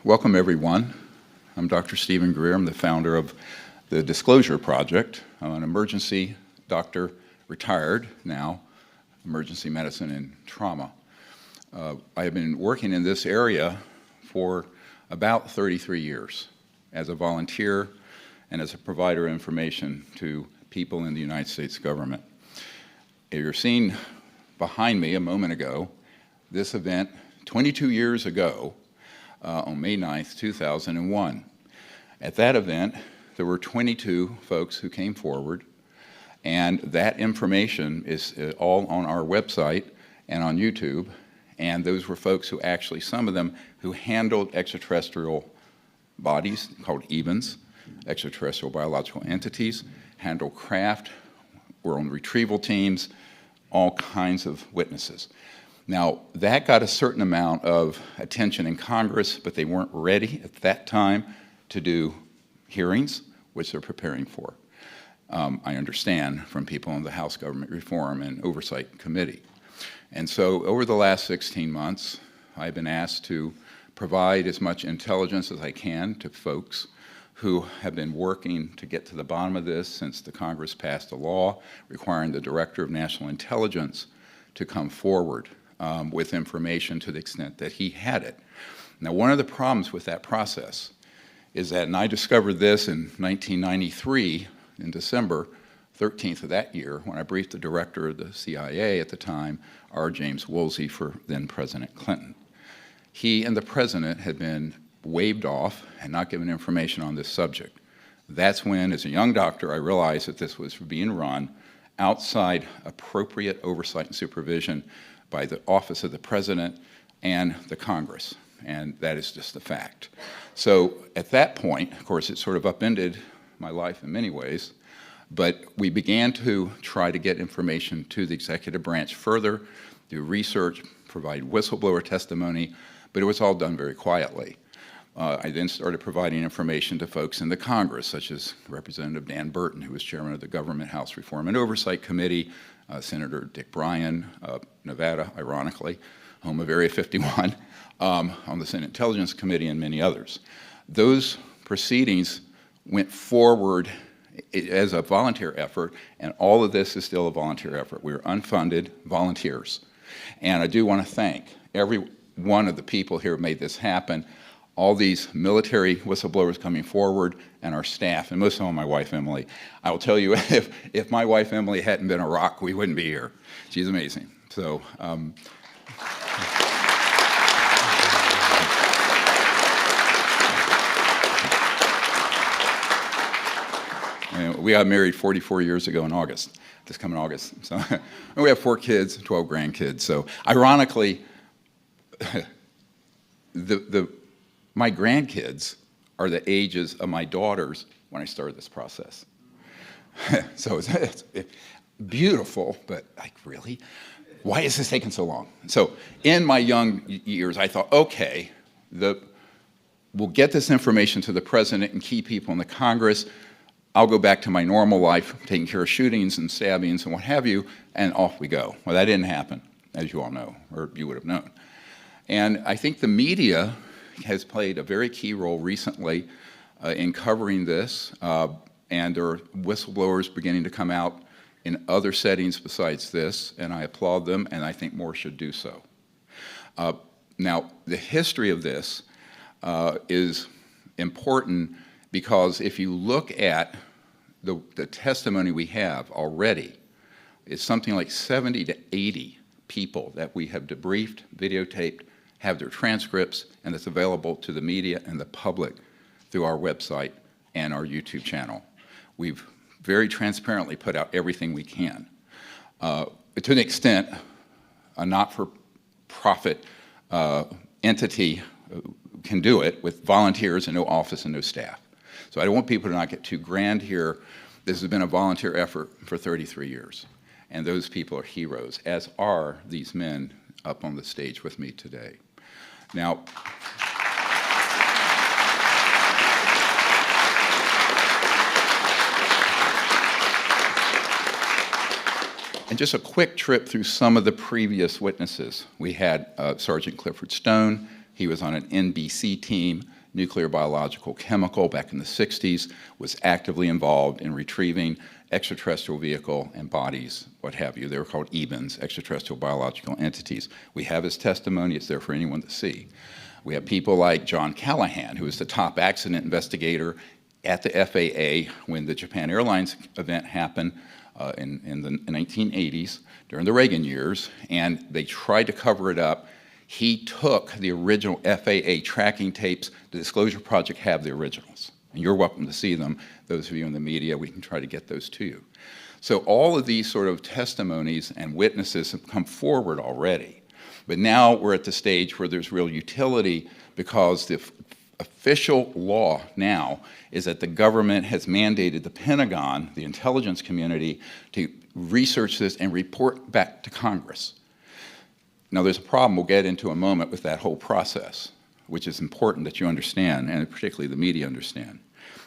Welcome, everyone. I'm Dr. Stephen Greer. I'm the founder of the Disclosure Project. I'm an emergency doctor, retired now, emergency medicine and trauma. I have been working in this area for about 33 years as a volunteer and as a provider of information to people in the United States government. You're seeing behind me a moment ago this event 22 years ago on May 9th, 2001. At that event, there were 22 folks who came forward, and that information is all on our website and on YouTube, and those were folks who actually, some of them, who handled extraterrestrial bodies called EVANs, extraterrestrial biological entities, handled craft, were on retrieval teams, all kinds of witnesses. Now, that got a certain amount of attention in Congress, but they weren't ready at that time to do hearings, which they're preparing for. I understand from people in the House Government Reform and Oversight Committee. And so over the last 16 months, I've been asked to provide as much intelligence as I can to folks who have been working to get to the bottom of this since the Congress passed a law requiring the Director of National Intelligence to come forward with information to the extent that he had it. Now, one of the problems with that process is that, and I discovered this in 1993, in December 13th of that year, when I briefed the director of the CIA at the time, R. James Woolsey, for then President Clinton. He and the president had been waved off and not given information on this subject. That's when, as a young doctor, I realized that this was being run outside appropriate oversight and supervision by the Office of the President and the Congress, and that is just a fact. So at that point, of course, it sort of upended my life in many ways, but we began to try to get information to the executive branch further, do research, provide whistleblower testimony, but it was all done very quietly. I then started providing information to folks in the Congress, such as Representative Dan Burton, who was chairman of the Government House Reform and Oversight Committee, Senator Dick Bryan, Nevada, ironically, home of Area 51, on the Senate Intelligence Committee, and many others. Those proceedings went forward as a volunteer effort, and all of this is still a volunteer effort. We're unfunded volunteers. And I do want to thank every one of the people here who made this happen, all these military whistleblowers coming forward, and our staff, and most of them my wife, Emily. I will tell you, if my wife, Emily, hadn't been a rock, we wouldn't be here. She's amazing. So, we got married 44 years ago in August, this coming August. So, and we have 4 kids, 12 grandkids. So, ironically, my grandkids are the ages of my daughters when I started this process. So it's beautiful, but like, really? Why is this taking so long? So in my young years, I thought, okay, we'll get this information to the president and key people in the Congress. I'll go back to my normal life, taking care of shootings and stabbings and what have you, and off we go. Well, that didn't happen, as you all know, or you would have known. And I think the media has played a very key role recently in covering this, and there are whistleblowers beginning to come out in other settings besides this, and I applaud them, and I think more should do so. Now, the history of this is important because if you look at the testimony we have already, it's something like 70 to 80 people that we have debriefed, videotaped, have their transcripts, and it's available to the media and the public through our website and our YouTube channel. We've very transparently put out everything we can. To an extent, a not-for-profit entity can do it with volunteers and no office and no staff. So I don't want people to not get too grand here. This has been a volunteer effort for 33 years, and those people are heroes, as are these men up on the stage with me today. Now, and just a quick trip through some of the previous witnesses. We had Sergeant Clifford Stone. He was on an NBC team, nuclear, biological, chemical, back in the 60s, was actively involved in retrieving extraterrestrial vehicle and bodies, what have you. They were called EBINs, extraterrestrial biological entities. We have his testimony. It's there for anyone to see. We have people like John Callahan, who was the top accident investigator at the FAA when the Japan Airlines event happened in the 1980s, during the Reagan years, and they tried to cover it up. He took the original FAA tracking tapes. The Disclosure Project have the originals, and you're welcome to see them. Those of you in the media, we can try to get those to you. So all of these sort of testimonies and witnesses have come forward already. But now we're at the stage where there's real utility, because the official law now is that the government has mandated the Pentagon, the intelligence community, to research this and report back to Congress. Now, there's a problem we'll get into in a moment with that whole process, which is important that you understand, and particularly the media understand.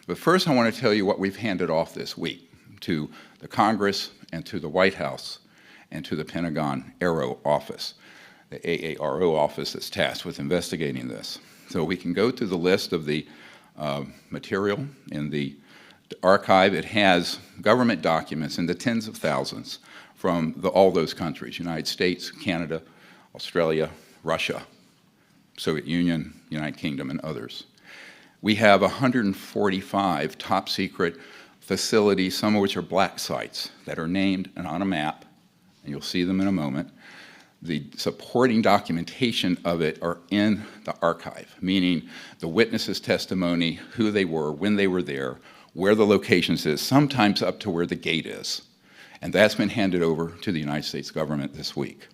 But first, I want to tell you what we've handed off this week to the Congress and to the White House and to the Pentagon Aero office, the AARO office that's tasked with investigating this. So we can go through the list of the material in the archive. It has government documents in the tens of thousands from all those countries: United States, Canada, Australia, Russia, Soviet Union, United Kingdom, and others. We have 145 top secret facilities, some of which are black sites, that are named and on a map, and you'll see them in a moment. The supporting documentation of it are in the archive, meaning the witnesses' testimony, who they were, when they were there, where the locations is, sometimes up to where the gate is. And that's been handed over to the United States government this week.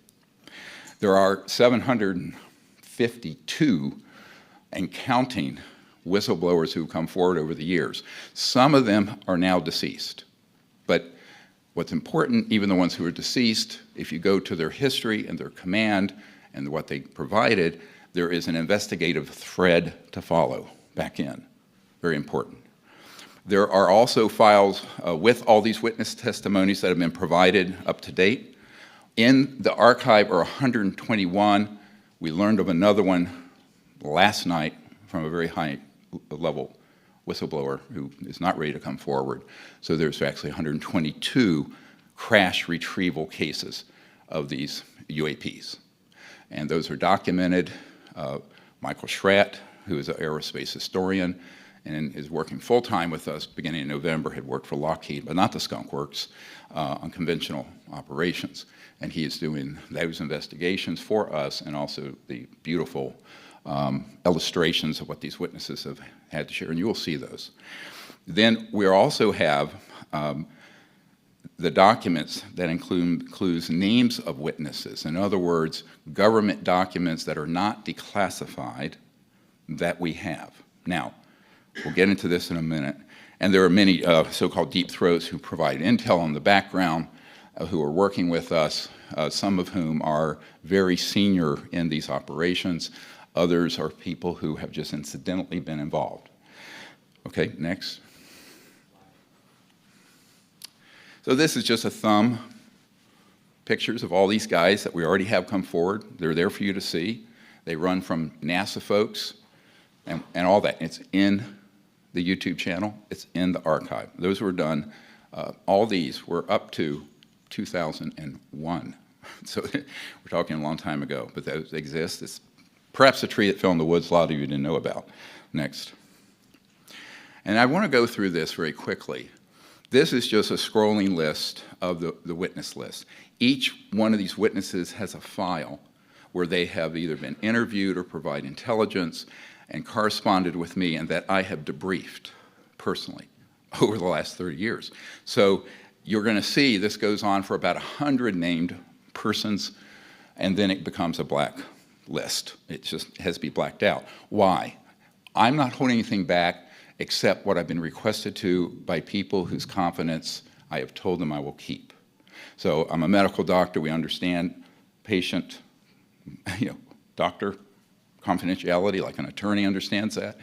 There are 752 and counting whistleblowers who've come forward over the years. Some of them are now deceased. But what's important, even the ones who are deceased, if you go to their history and their command and what they provided, there is an investigative thread to follow back in. Very important. There are also files with all these witness testimonies that have been provided up to date. In the archive are 121. We learned of another one last night from a very high-level whistleblower who is not ready to come forward. So there's actually 122 crash retrieval cases of these UAPs. And those are documented. Michael Schratt, who is an aerospace historian and is working full-time with us beginning in November, had worked for Lockheed, but not the Skunk Works, on conventional operations. And he is doing those investigations for us, and also the beautiful illustrations of what these witnesses have had to share, and you will see those. Then we also have the documents that includes names of witnesses. In other words, government documents that are not declassified that we have. Now, we'll get into this in a minute. And there are many so-called deep throats who provide intel on the background, who are working with us, some of whom are very senior in these operations. Others are people who have just incidentally been involved. Okay, next. So this is just a thumb, pictures of all these guys that we already have come forward. They're there for you to see. They run from NASA folks and all that. It's in the YouTube channel. It's in the archive. Those were done, all these were up to 2001. So we're talking a long time ago, but those exist. It's perhaps a tree that fell in the woods a lot of you didn't know about. Next. And I want to go through this very quickly. This is just a scrolling list of the witness list. Each one of these witnesses has a file where they have either been interviewed or provide intelligence and corresponded with me, and that I have debriefed personally over the last 30 years. So you're going to see this goes on for about 100 named persons, and then it becomes a black list. It just has to be blacked out. Why? I'm not holding anything back except what I've been requested to by people whose confidence I have told them I will keep. So I'm a medical doctor. We understand patient, doctor confidentiality, like an attorney understands that.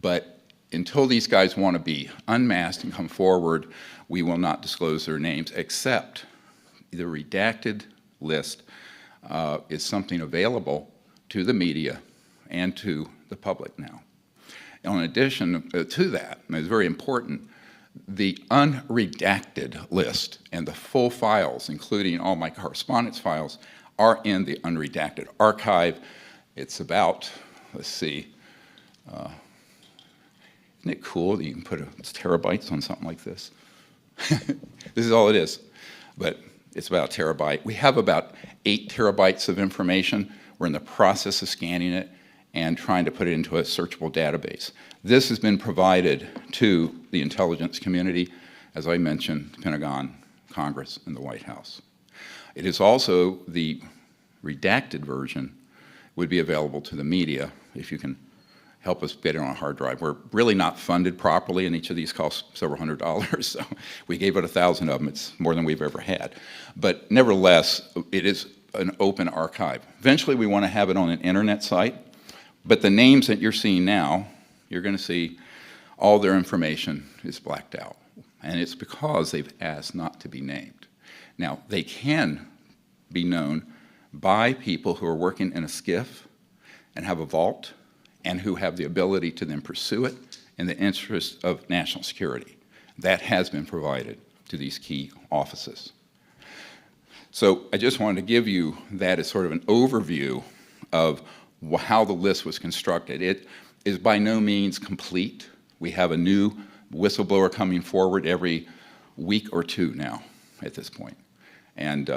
But until these guys want to be unmasked and come forward, we will not disclose their names, except the redacted list is something available to the media and to the public now. In addition to that, and it's very important, the unredacted list and the full files, including all my correspondence files, are in the unredacted archive. It's about, let's see, isn't it cool that you can put terabytes on something like this? This is all it is, but it's about a terabyte. We have about 8 terabytes of information. We're in the process of scanning it and trying to put it into a searchable database. This has been provided to the intelligence community, as I mentioned, the Pentagon, Congress, and the White House. It is also the redacted version would be available to the media if you can help us get it on a hard drive. We're really not funded properly, and each of these costs several $100s, so we gave out 1,000 of them. It's more than we've ever had. But nevertheless, it is an open archive. Eventually, we want to have it on an internet site, but the names that you're seeing now, you're going to see all their information is blacked out, and it's because they've asked not to be named. Now, they can be known by people who are working in a SCIF and have a vault, and who have the ability to then pursue it in the interest of national security. That has been provided to these key offices. So I just wanted to give you that as sort of an overview of how the list was constructed. It is by no means complete. We have a new whistleblower coming forward every week or two now at this point. And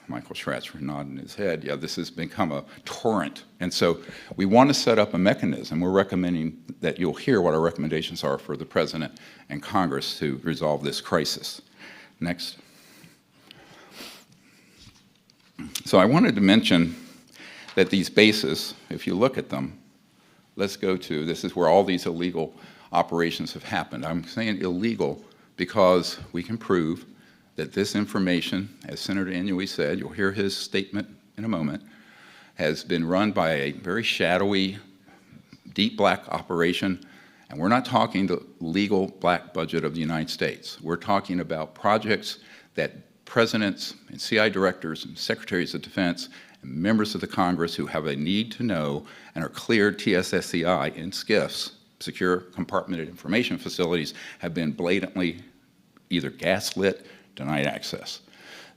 Michael Schratzer nodding his head. Yeah, this has become a torrent. And so we want to set up a mechanism. We're recommending that you'll hear what our recommendations are for the President and Congress to resolve this crisis. Next. So I wanted to mention that these bases, if you look at them, let's go to, this is where all these illegal operations have happened. I'm saying illegal because we can prove that this information, as Senator Inouye said, you'll hear his statement in a moment, has been run by a very shadowy, deep black operation, and we're not talking the legal black budget of the United States. We're talking about projects that presidents and CI directors and secretaries of defense and members of the Congress who have a need to know and are cleared TSSCI in SCIFs, secure compartmented information facilities, have been blatantly either gaslit, denied access.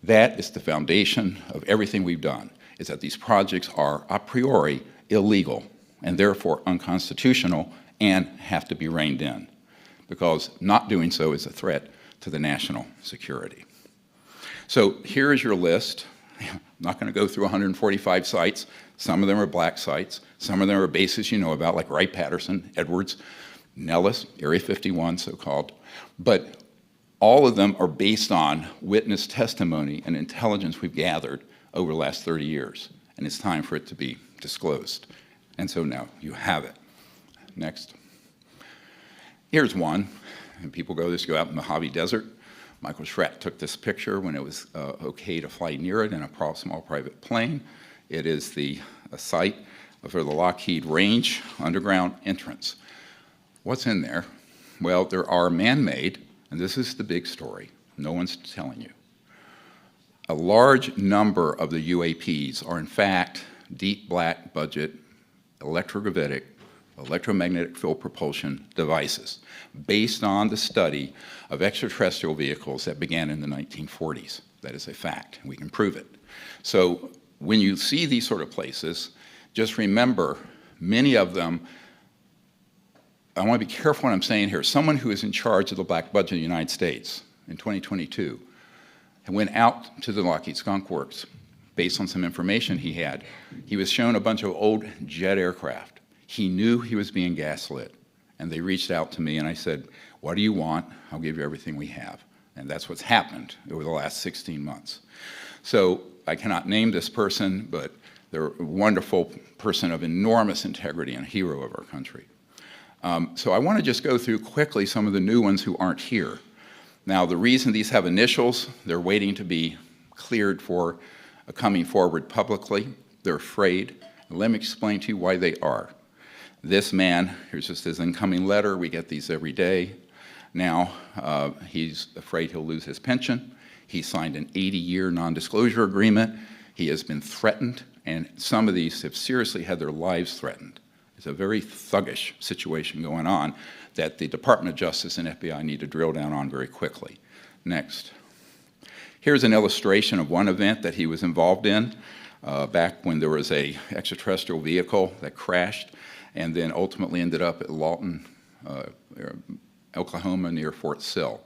That is the foundation of everything we've done, is that these projects are a priori illegal and therefore unconstitutional and have to be reined in, because not doing so is a threat to the national security. So here is your list. I'm not going to go through 145 sites. Some of them are black sites. Some of them are bases you know about, like Wright-Patterson, Edwards, Nellis, Area 51, so-called. But all of them are based on witness testimony and intelligence we've gathered over the last 30 years, and it's time for it to be disclosed. And so now you have it. Next. Here's one, and people go out in the Mojave Desert. Michael Schratt took this picture when it was okay to fly near it in a small private plane. It is a site for the Lockheed Range underground entrance. What's in there? Well, there are man-made, and this is the big story, no one's telling you. A large number of the UAPs are in fact deep black budget electrogravitic, electromagnetic field propulsion devices based on the study of extraterrestrial vehicles that began in the 1940s. That is a fact, and we can prove it. So when you see these sort of places, just remember many of them, I want to be careful what I'm saying here. Someone who is in charge of the black budget of the United States in 2022 and went out to the Lockheed Skunk Works based on some information he had. He was shown a bunch of old jet aircraft. He knew he was being gaslit, and they reached out to me and I said, what do you want? I'll give you everything we have. And that's what's happened over the last 16 months. So I cannot name this person, but they're a wonderful person of enormous integrity and a hero of our country. So I want to just go through quickly some of the new ones who aren't here. Now, the reason these have initials, they're waiting to be cleared for coming forward publicly. They're afraid. Let me explain to you why they are. This man, here's just his incoming letter. We get these every day. Now, he's afraid he'll lose his pension. He signed an 80-year non-disclosure agreement. He has been threatened, and some of these have seriously had their lives threatened. It's a very thuggish situation going on that the Department of Justice and FBI need to drill down on very quickly. Next. Here's an illustration of one event that he was involved in back when there was a extraterrestrial vehicle that crashed and then ultimately ended up at Lawton, Oklahoma, near Fort Sill.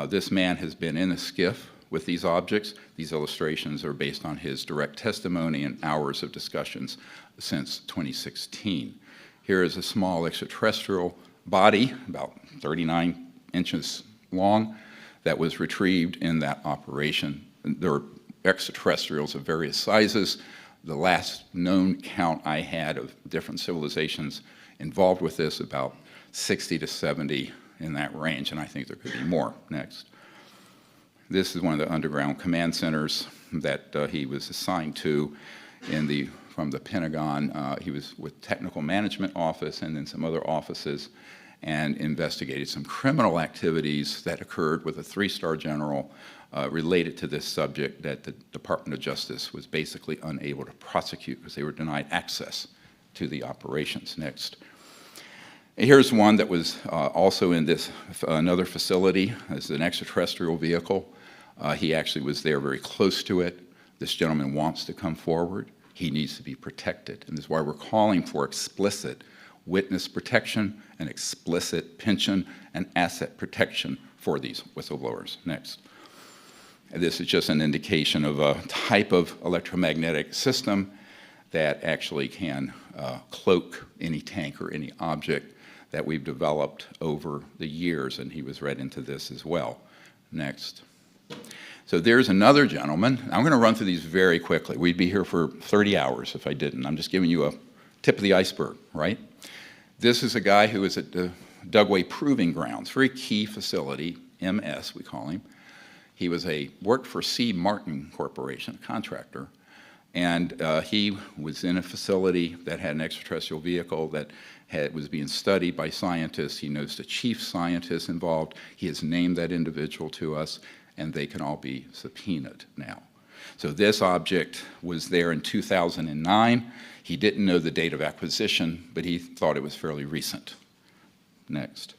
This man has been in a skiff with these objects. These illustrations are based on his direct testimony and hours of discussions since 2016. Here is a small extraterrestrial body, about 39 inches long, that was retrieved in that operation. There were extraterrestrials of various sizes. The last known count I had of different civilizations involved with this, about 60 to 70 in that range, and I think there could be more. Next. This is one of the underground command centers that he was assigned to from the Pentagon. He was with Technical Management Office and then some other offices and investigated some criminal activities that occurred with a 3-star general related to this subject that the Department of Justice was basically unable to prosecute because they were denied access to the operations. Next. Here's one that was also in this another facility. It's an extraterrestrial vehicle. He actually was there very close to it. This gentleman wants to come forward. He needs to be protected. And this is why we're calling for explicit witness protection and explicit pension and asset protection for these whistleblowers. Next. And this is just an indication of a type of electromagnetic system that actually can cloak any tank or any object that we've developed over the years, and he was read into this as well. Next. So there's another gentleman. I'm going to run through these very quickly. We'd be here for 30 hours if I didn't. I'm just giving you a tip of the iceberg, right? This is a guy who is at the Dugway Proving Grounds, very key facility, MS we call him. He worked for C. Martin Corporation, a contractor, and he was in a facility that had an extraterrestrial vehicle that was being studied by scientists. He knows the chief scientist involved. He has named that individual to us, and they can all be subpoenaed now. So this object was there in 2009. He didn't know the date of acquisition, but he thought it was fairly recent. Next.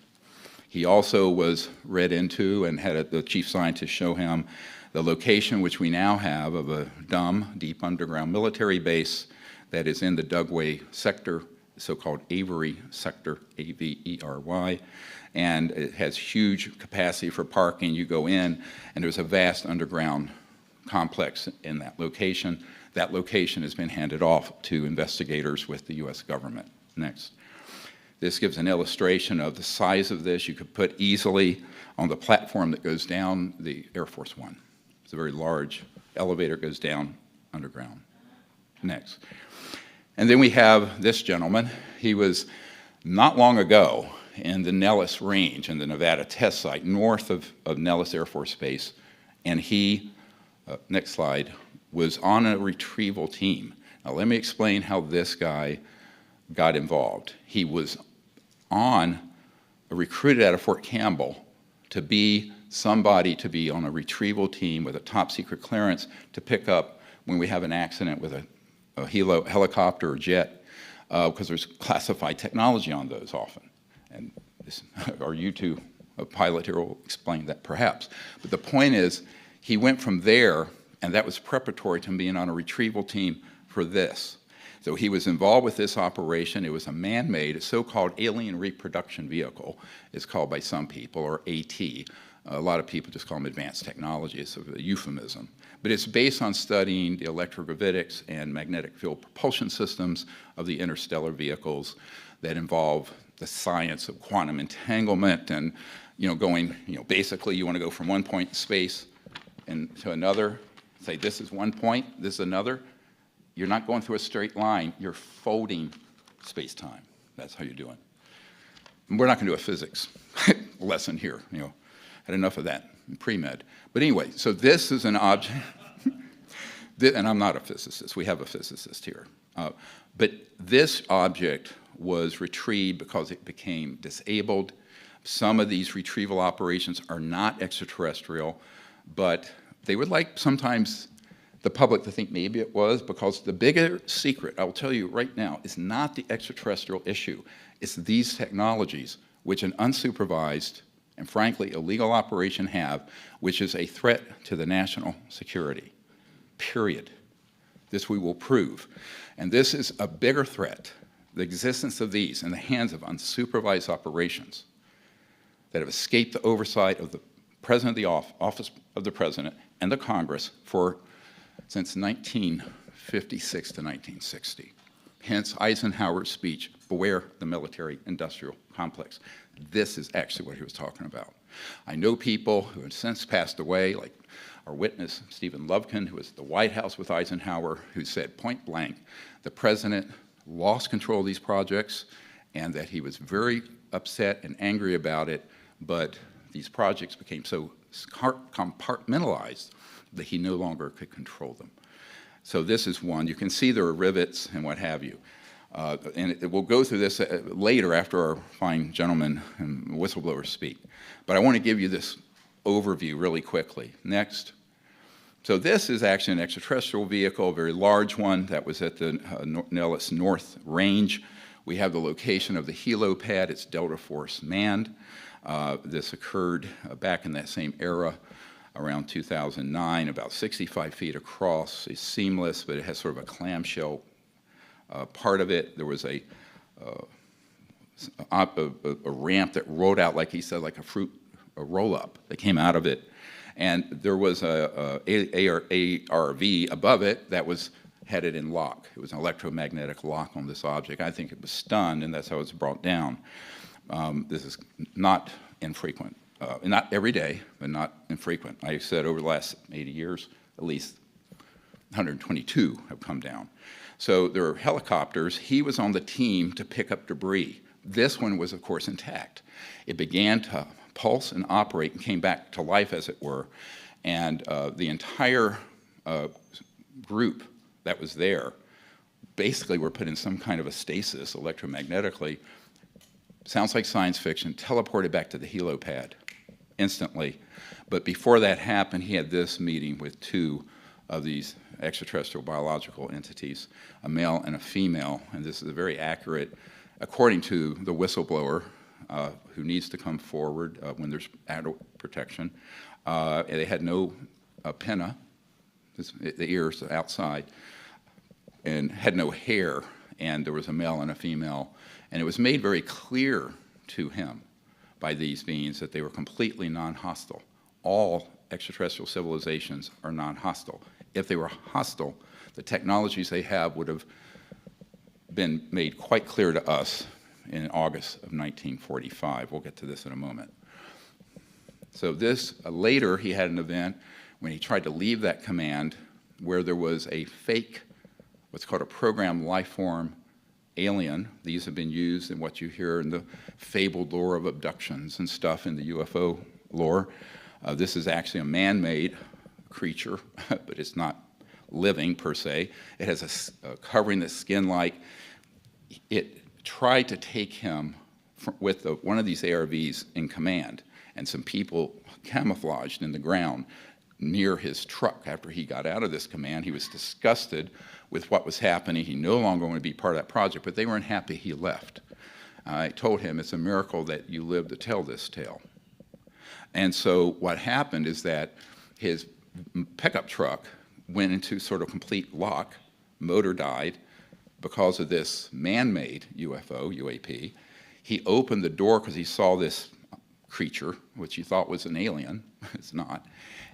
He also was read into and had the chief scientist show him the location, which we now have, of a DUM, deep underground military base, that is in the Dugway sector, so-called Avery sector, A-V-E-R-Y, and it has huge capacity for parking. You go in, and there's a vast underground complex in that location. That location has been handed off to investigators with the U.S. government. Next. This gives an illustration of the size of this. You could put easily on the platform that goes down the Air Force One. It's a very large elevator, goes down underground. Next. And then we have this gentleman. He was not long ago in the Nellis Range in the Nevada test site north of Nellis Air Force Base, and he, next slide, was on a retrieval team. Now let me explain how this guy got involved. He was recruited out of Fort Campbell to be somebody to be on a retrieval team with a top secret clearance to pick up when we have an accident with a helicopter or jet, because there's classified technology on those often. And our YouTube pilot here will explain that perhaps. But the point is, he went from there, and that was preparatory to being on a retrieval team for this. So he was involved with this operation. It was a man-made, so-called alien reproduction vehicle, it's called by some people, or AT. A lot of people just call them advanced technology. It's a euphemism. But it's based on studying the electrogravitics and magnetic field propulsion systems of the interstellar vehicles that involve the science of quantum entanglement and, going, basically you want to go from one point in space and to another, say this is one point, this is another. You're not going through a straight line, you're folding space-time. That's how you're doing. And we're not going to do a physics lesson here, Had enough of that in pre-med. But anyway, so this is an object, and I'm not a physicist, we have a physicist here. But this object was retrieved because it became disabled. Some of these retrieval operations are not extraterrestrial, but they would like sometimes the public to think maybe it was, because the bigger secret, I will tell you right now, is not the extraterrestrial issue. It's these technologies, which an unsupervised and frankly illegal operation have, which is a threat to the national security, period. This we will prove. And this is a bigger threat, the existence of these in the hands of unsupervised operations that have escaped the oversight of the President of the Office of the President and the Congress since 1956 to 1960. Hence Eisenhower's speech, beware the military-industrial complex. This is actually what he was talking about. I know people who have since passed away, like our witness, Stephen Lovkin, who was at the White House with Eisenhower, who said point blank, the president lost control of these projects and that he was very upset and angry about it, but these projects became so compartmentalized that he no longer could control them. So this is one. You can see there are rivets and what have you. And we'll go through this later after our fine gentlemen and whistleblowers speak. But I want to give you this overview really quickly. Next. So this is actually an extraterrestrial vehicle, a very large one that was at the Nellis North Range. We have the location of the helipad. It's Delta Force manned. This occurred back in that same era, around 2009, about 65 feet across. It's seamless, but it has sort of a clamshell part of it. There was a ramp that rolled out, like he said, like a roll-up that came out of it. And there was a ARV above it that was headed in lock. It was an electromagnetic lock on this object. I think it was stunned, and that's how it was brought down. This is not infrequent. Not every day, but not infrequent. I said over the last 80 years, at least 122 have come down. So there are helicopters. He was on the team to pick up debris. This one was, of course, intact. It began to pulse and operate and came back to life, as it were. And the entire group that was there basically were put in some kind of a stasis electromagnetically. Sounds like science fiction, teleported back to the helipad instantly. But before that happened, he had this meeting with two of these extraterrestrial biological entities, a male and a female, and this is very accurate, according to the whistleblower who needs to come forward when there's adult protection. They had no pinna, the ears outside, and had no hair, and there was a male and a female, and it was made very clear to him by these beings that they were completely non-hostile. All extraterrestrial civilizations are non-hostile. If they were hostile, the technologies they have would have been made quite clear to us in August of 1945. We'll get to this in a moment. So this, later he had an event when he tried to leave that command where there was a fake, what's called a programmed life form alien. These have been used in what you hear in the fabled lore of abductions and stuff in the UFO lore. This is actually a man-made creature, but it's not living per se. It has a covering that's skin-like. It tried to take him with one of these ARVs in command, and some people camouflaged in the ground near his truck. After he got out of this command, he was disgusted with what was happening. He no longer wanted to be part of that project, but they weren't happy he left. I told him, it's a miracle that you lived to tell this tale. And so what happened is that his pickup truck went into sort of complete lock, motor died because of this man-made UFO, UAP. He opened the door because he saw this creature, which he thought was an alien. It's not.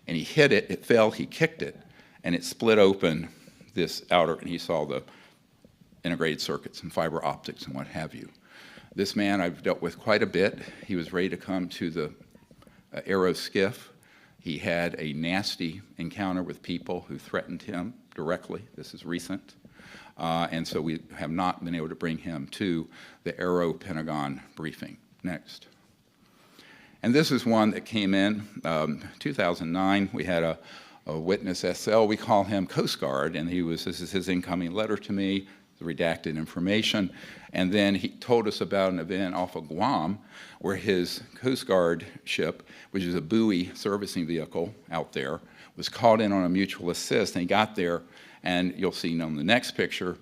And he hit it, it fell, he kicked it, and it split open this outer, and he saw the integrated circuits and fiber optics and what have you. This man I've dealt with quite a bit. He was ready to come to the aero skiff. He had a nasty encounter with people who threatened him directly. This is recent. And so we have not been able to bring him to the Aero Pentagon briefing. Next. And this is one that came in 2009. We had a witness SL, we call him Coast Guard, and this is his incoming letter to me. redacted information. And then he told us about an event off of Guam where his Coast Guard ship, which is a buoy servicing vehicle out there, was called in on a mutual assist. And he got there, and you'll see on the next picture,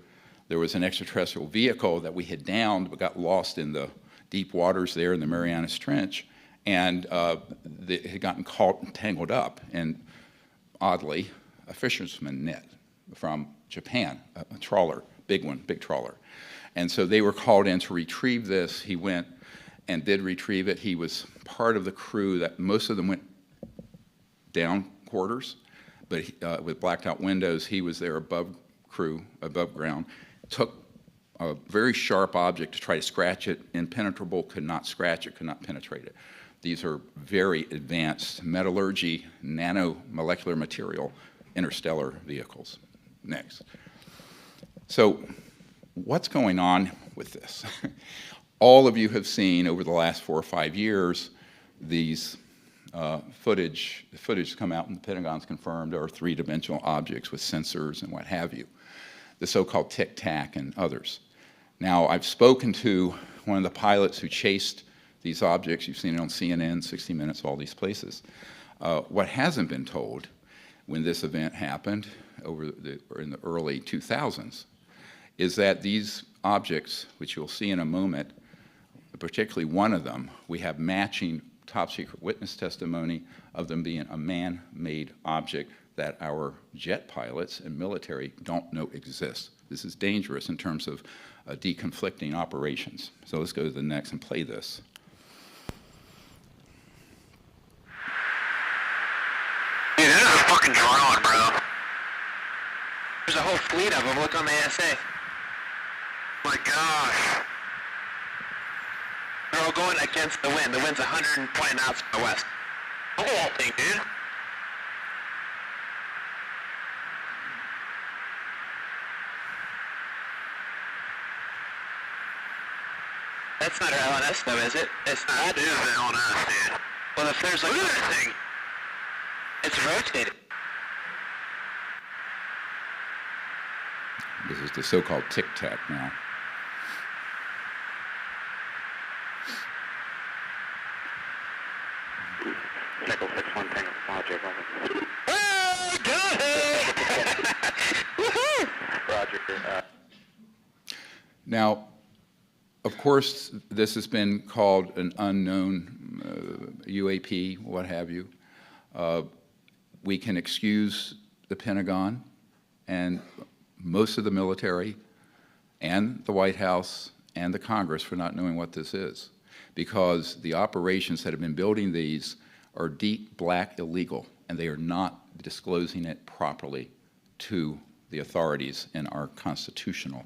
there was an extraterrestrial vehicle that we had downed but got lost in the deep waters there in the Marianas Trench. And it had gotten caught and tangled up in, oddly, a fisherman net from Japan, a trawler, big one, big trawler. And so they were called in to retrieve this. He went and did retrieve it. He was part of the crew that most of them went down quarters, but with blacked out windows, he was there above ground, took a very sharp object to try to scratch it, impenetrable, could not scratch it, could not penetrate it. These are very advanced metallurgy, nanomolecular material, interstellar vehicles. Next. So what's going on with this? All of you have seen over the last 4 or 5 years these footage come out and the Pentagon's confirmed are three-dimensional objects with sensors and what have you, the so-called Tic Tac and others. Now, I've spoken to one of the pilots who chased these objects. You've seen it on CNN, 60 Minutes, all these places. What hasn't been told when this event happened in the early 2000s is that these objects, which you'll see in a moment, particularly one of them, we have matching top secret witness testimony of them being a man-made object that our jet pilots and military don't know exists. This is dangerous in terms of deconflicting operations. So let's go to the next and play this. Dude, that is a fucking drone, bro. There's a whole fleet of them. Look on the ASA. My gosh. They're all going against the wind. The wind's 120 knots from the west. Look at that thing, dude. That's not our LNS though, is it? It's not. That is the LNS, dude. Well, if there's like... Look at that thing. It's rotated. This is the so-called Tic Tac now. Nickel 6-1 Tango Project. Roger. Now, of course, this has been called an unknown UAP, what have you. We can excuse the Pentagon and most of the military and the White House and the Congress for not knowing what this is, because the operations that have been building these are deep black illegal, and they are not disclosing it properly to the authorities in our constitutional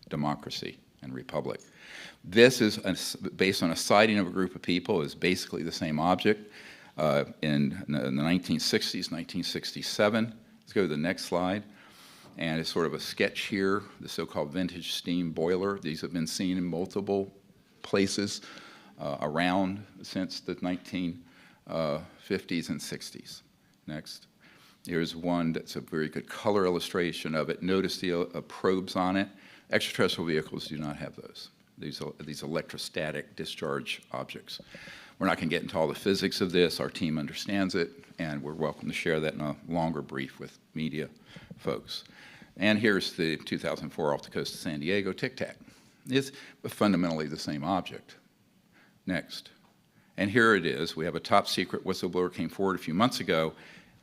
democracy and republic. This is based on a sighting of a group of people. Is basically the same object in the 1960s, 1967. Let's go to the next slide. And it's sort of a sketch here, the so-called vintage steam boiler. These have been seen in multiple places around since the 1950s and 60s. Next. Here's one that's a very good color illustration of it. Notice the probes on it. Extraterrestrial vehicles do not have those. These electrostatic discharge objects. We're not going to get into all the physics of this. Our team understands it, and we're welcome to share that in a longer brief with media folks. And here's the 2004 off the coast of San Diego Tic Tac. It's fundamentally the same object. Next. And here it is. We have a top secret whistleblower came forward a few months ago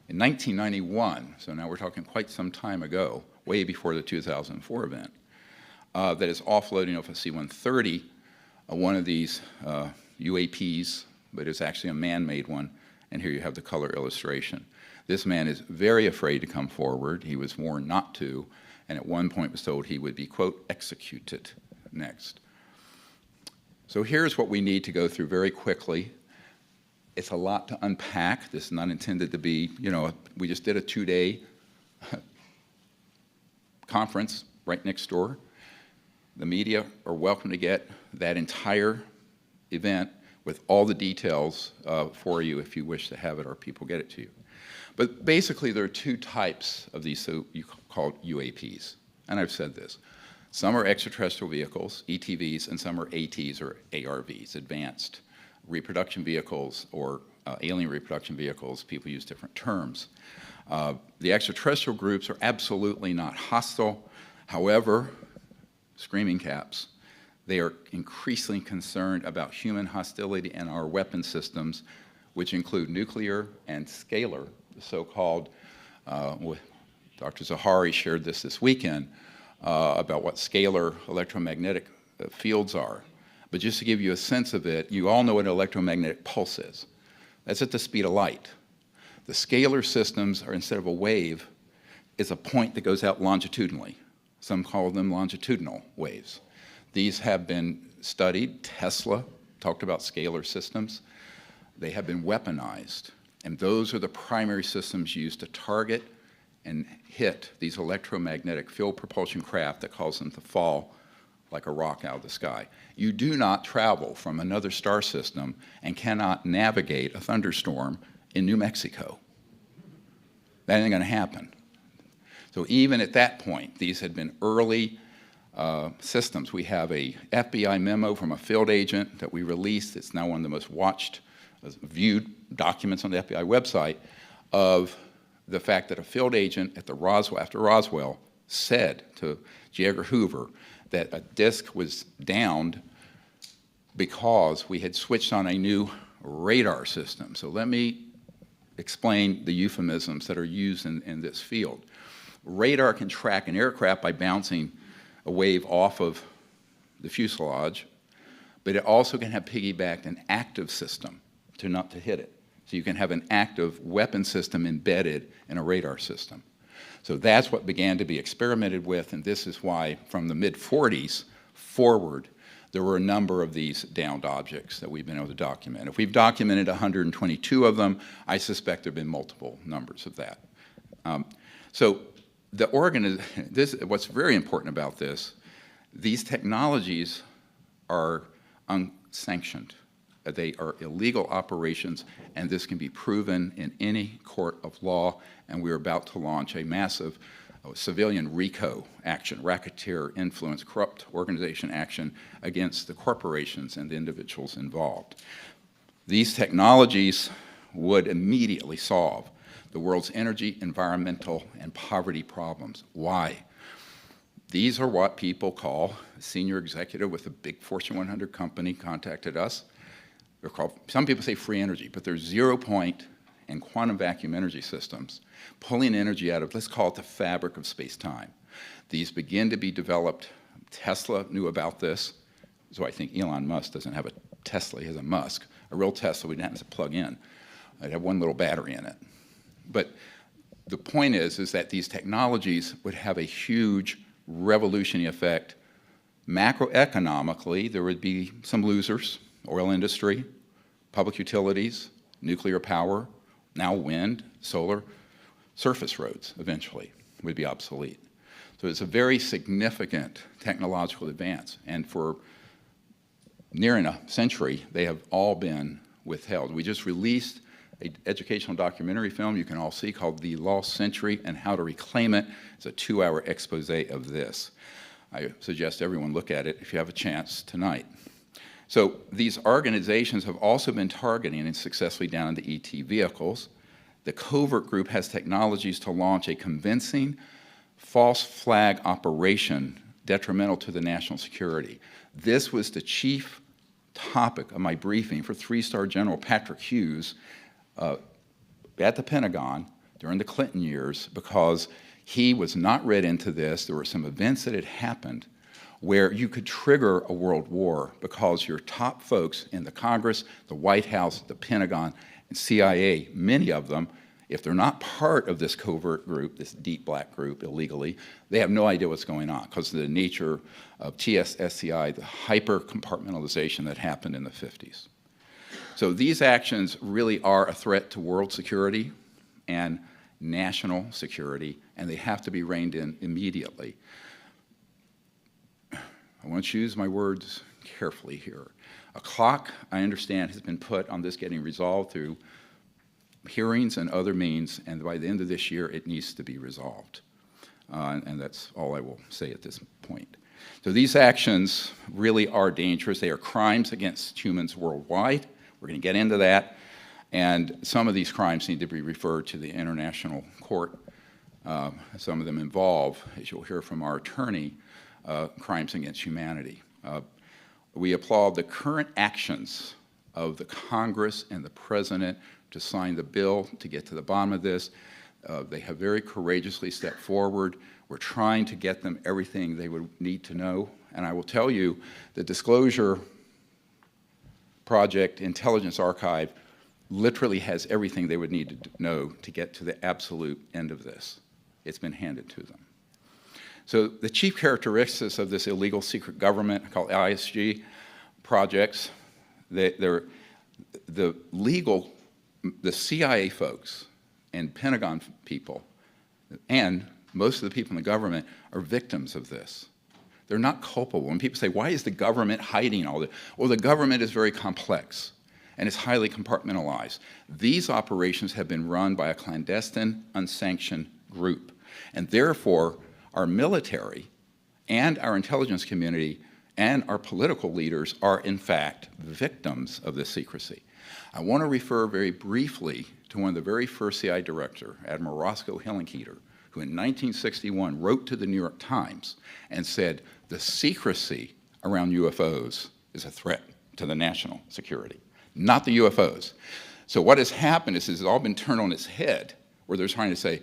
in 1991, so now we're talking quite some time ago, way before the 2004 event, that is offloading off a C-130, one of these UAPs, but it's actually a man-made one, and here you have the color illustration. This man is very afraid to come forward. He was warned not to, and at one point was told he would be, quote, executed. Next. So here's what we need to go through very quickly. It's a lot to unpack. This is not intended to be, we just did a 2-day conference right next door. The media are welcome to get that entire event with all the details for you if you wish to have it or people get it to you. But basically there are two types of these so-called UAPs, and I've said this. Some are extraterrestrial vehicles, ETVs, and some are ATs or ARVs, advanced reproduction vehicles or alien reproduction vehicles. People use different terms. The extraterrestrial groups are absolutely not hostile. However, screaming caps, they are increasingly concerned about human hostility and our weapon systems, which include nuclear and scalar, the so-called, Dr. Zahari shared this weekend, about what scalar electromagnetic fields are. But just to give you a sense of it, you all know what an electromagnetic pulse is. That's at the speed of light. The scalar systems are, instead of a wave, is a point that goes out longitudinally. Some call them longitudinal waves. These have been studied. Tesla talked about scalar systems. They have been weaponized, and those are the primary systems used to target and hit these electromagnetic field propulsion craft that cause them to fall like a rock out of the sky. You do not travel from another star system and cannot navigate a thunderstorm in New Mexico. That ain't gonna happen. So even at that point, these had been early systems. We have a FBI memo from a field agent that we released. It's now one of the most watched, viewed documents on the FBI website of the fact that a field agent at the after Roswell said to J. Edgar Hoover that a disk was downed because we had switched on a new radar system. So let me explain the euphemisms that are used in this field. Radar can track an aircraft by bouncing a wave off of the fuselage, but it also can have piggybacked an active system not to hit it. So you can have an active weapon system embedded in a radar system. So that's what began to be experimented with, and this is why from the mid-40s forward, there were a number of these downed objects that we've been able to document. If we've documented 122 of them, I suspect there have been multiple numbers of that. So what's very important about this, these technologies are unsanctioned. They are illegal operations, and this can be proven in any court of law, and we're about to launch a massive civilian RICO action, racketeer influence, corrupt organization action against the corporations and the individuals involved. These technologies would immediately solve the world's energy, environmental, and poverty problems. Why? These are what people call, a senior executive with a big Fortune 100 company contacted us. They're called, some people say free energy, but they're zero-point and quantum vacuum energy systems, pulling energy out of, let's call it the fabric of space-time. These begin to be developed. Tesla knew about this, so I think Elon Musk doesn't have a Tesla, he has a Musk. A real Tesla, we didn't have to plug in. I'd have one little battery in it. But the point is that these technologies would have a huge revolutionary effect. Macroeconomically, there would be some losers, oil industry, public utilities, nuclear power, now wind, solar, surface roads eventually would be obsolete. So it's a very significant technological advance, and for nearing a century, they have all been withheld. We just released an educational documentary film you can all see called The Lost Century and How to Reclaim It. It's a 2-hour expose of this. I suggest everyone look at it if you have a chance tonight. So these organizations have also been targeting and successfully down the ET vehicles. The covert group has technologies to launch a convincing false flag operation detrimental to the national security. This was the chief topic of my briefing for 3-star General Patrick Hughes at the Pentagon during the Clinton years, because he was not read into this. There were some events that had happened where you could trigger a world war because your top folks in the Congress, the White House, the Pentagon, and CIA, many of them, if they're not part of this covert group, this deep black group illegally, they have no idea what's going on because of the nature of TSSCI, the hyper-compartmentalization that happened in the 50s. So these actions really are a threat to world security and national security, and they have to be reined in immediately. I want to choose my words carefully here. A clock, I understand, has been put on this getting resolved through hearings and other means, and by the end of this year, it needs to be resolved. And that's all I will say at this point. So these actions really are dangerous. They are crimes against humans worldwide. We're going to get into that. And some of these crimes need to be referred to the International Court. Some of them involve, as you'll hear from our attorney, crimes against humanity. We applaud the current actions of the Congress and the President to sign the bill to get to the bottom of this. They have very courageously stepped forward. We're trying to get them everything they would need to know. And I will tell you, the Disclosure Project Intelligence Archive literally has everything they would need to know to get to the absolute end of this. It's been handed to them. So the chief characteristics of this illegal secret government, called ISG projects, the CIA folks and Pentagon people and most of the people in the government are victims of this. They're not culpable. When people say, why is the government hiding all this? Well, the government is very complex and it's highly compartmentalized. These operations have been run by a clandestine, unsanctioned group. And therefore, our military and our intelligence community and our political leaders are, in fact, victims of this secrecy. I want to refer very briefly to one of the very first CIA director, Admiral Roscoe Hillenkoetter, who in 1961 wrote to the New York Times and said, the secrecy around UFOs is a threat to the national security, not the UFOs. So what has happened is it's all been turned on its head, where they're trying to say,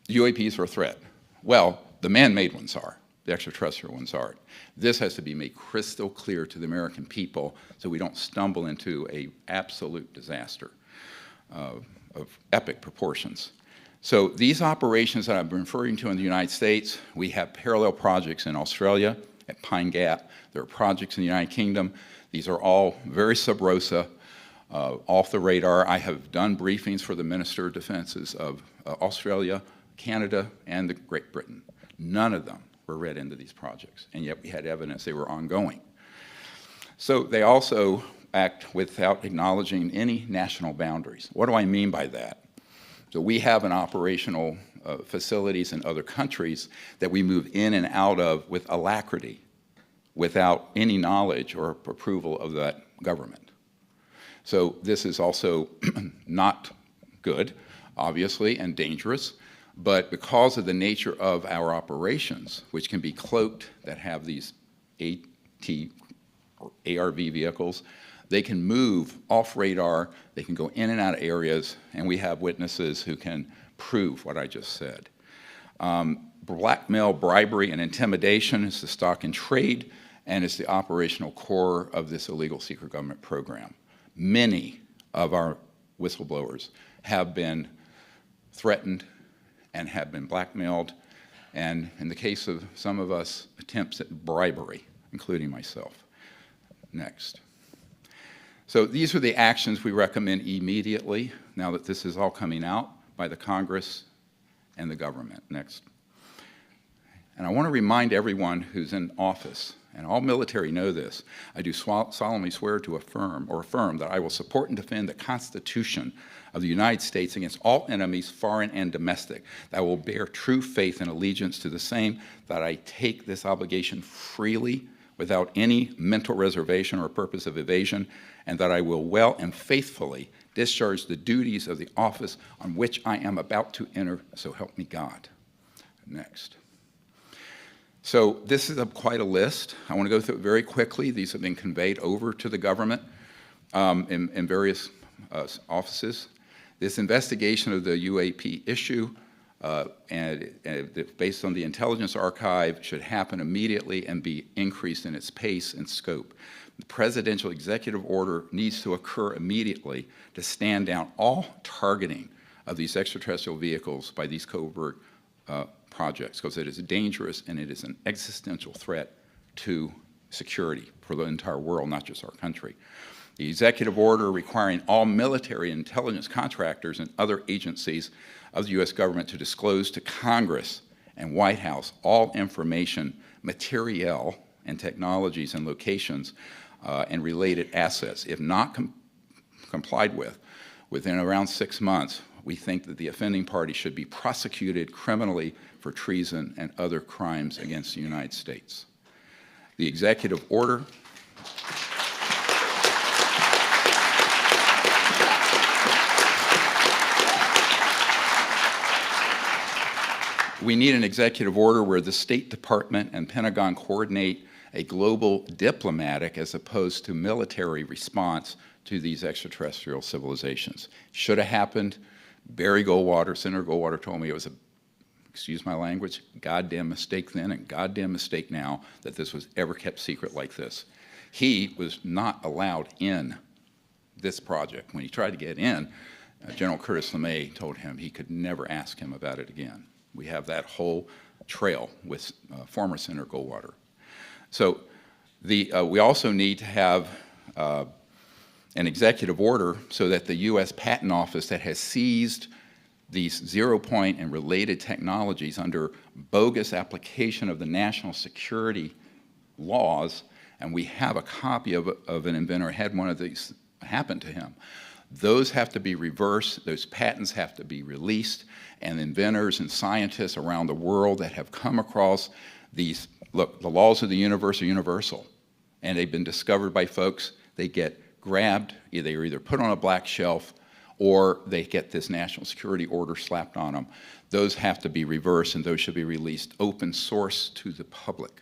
UAPs are a threat. Well, the man-made ones are. The extraterrestrial ones aren't. This has to be made crystal clear to the American people so we don't stumble into an absolute disaster of epic proportions. So these operations that I've been referring to in the United States, we have parallel projects in Australia at Pine Gap. There are projects in the United Kingdom. These are all very sub rosa, off the radar. I have done briefings for the Minister of Defenses of Australia, Canada, and the Great Britain. None of them were read into these projects, and yet we had evidence they were ongoing. So they also act without acknowledging any national boundaries. What do I mean by that? So we have an operational facilities in other countries that we move in and out of with alacrity, without any knowledge or approval of that government. So this is also not good, obviously, and dangerous. But because of the nature of our operations, which can be cloaked, that have these AT or ARV vehicles, they can move off radar, they can go in and out of areas, and we have witnesses who can prove what I just said. Blackmail, bribery, and intimidation is the stock in trade, and it's the operational core of this illegal secret government program. Many of our whistleblowers have been threatened and have been blackmailed, and in the case of some of us, attempts at bribery, including myself. Next. So these are the actions we recommend immediately, now that this is all coming out by the Congress and the government. Next. And I want to remind everyone who's in office, and all military know this, I do solemnly swear to affirm that I will support and defend the Constitution of the United States against all enemies, foreign and domestic, that I will bear true faith and allegiance to the same, that I take this obligation freely without any mental reservation or purpose of evasion, and that I will well and faithfully discharge the duties of the office on which I am about to enter, so help me God. Next. So this is quite a list. I want to go through it very quickly. These have been conveyed over to the government in various offices. This investigation of the UAP issue, based on the intelligence archive, should happen immediately and be increased in its pace and scope. The presidential executive order needs to occur immediately to stand down all targeting of these extraterrestrial vehicles by these covert projects, because it is dangerous and it is an existential threat to security for the entire world, not just our country. The executive order requiring all military intelligence contractors and other agencies of the U.S. government to disclose to Congress and White House all information, materiel, and technologies and locations and related assets. If not complied with, within around 6 months, we think that the offending party should be prosecuted criminally for treason and other crimes against the United States. The executive order we need an executive order where the State Department and Pentagon coordinate a global diplomatic as opposed to military response to these extraterrestrial civilizations. Should have happened. Barry Goldwater, Senator Goldwater told me it was a, excuse my language, goddamn mistake then and goddamn mistake now that this was ever kept secret like this. He was not allowed in this project. When he tried to get in, General Curtis LeMay told him he could never ask him about it again. We have that whole trail with former Senator Goldwater. So we also need to have an executive order so that the U.S. Patent Office that has seized these zero-point and related technologies under bogus application of the national security laws, and we have a copy of an inventor had one of these happen to him. Those have to be reversed, those patents have to be released, and inventors and scientists around the world that have come across these, look, the laws of the universe are universal, and they've been discovered by folks, they get grabbed, they are either put on a black shelf or they get this national security order slapped on them. Those have to be reversed and those should be released open source to the public.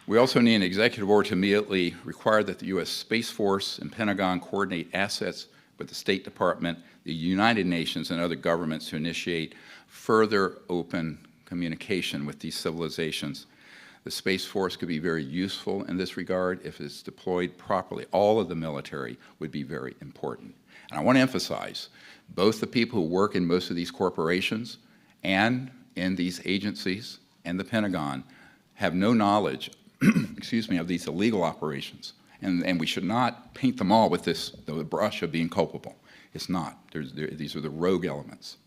We also need an executive order to immediately require that the U.S. Space Force and Pentagon coordinate assets with the State Department, the United Nations, and other governments to initiate further open communication with these civilizations. The Space Force could be very useful in this regard if it's deployed properly. All of the military would be very important. And I want to emphasize, both the people who work in most of these corporations and in these agencies and the Pentagon have no knowledge excuse me, of these illegal operations. And we should not paint them all with the brush of being culpable. It's not. These are the rogue elements.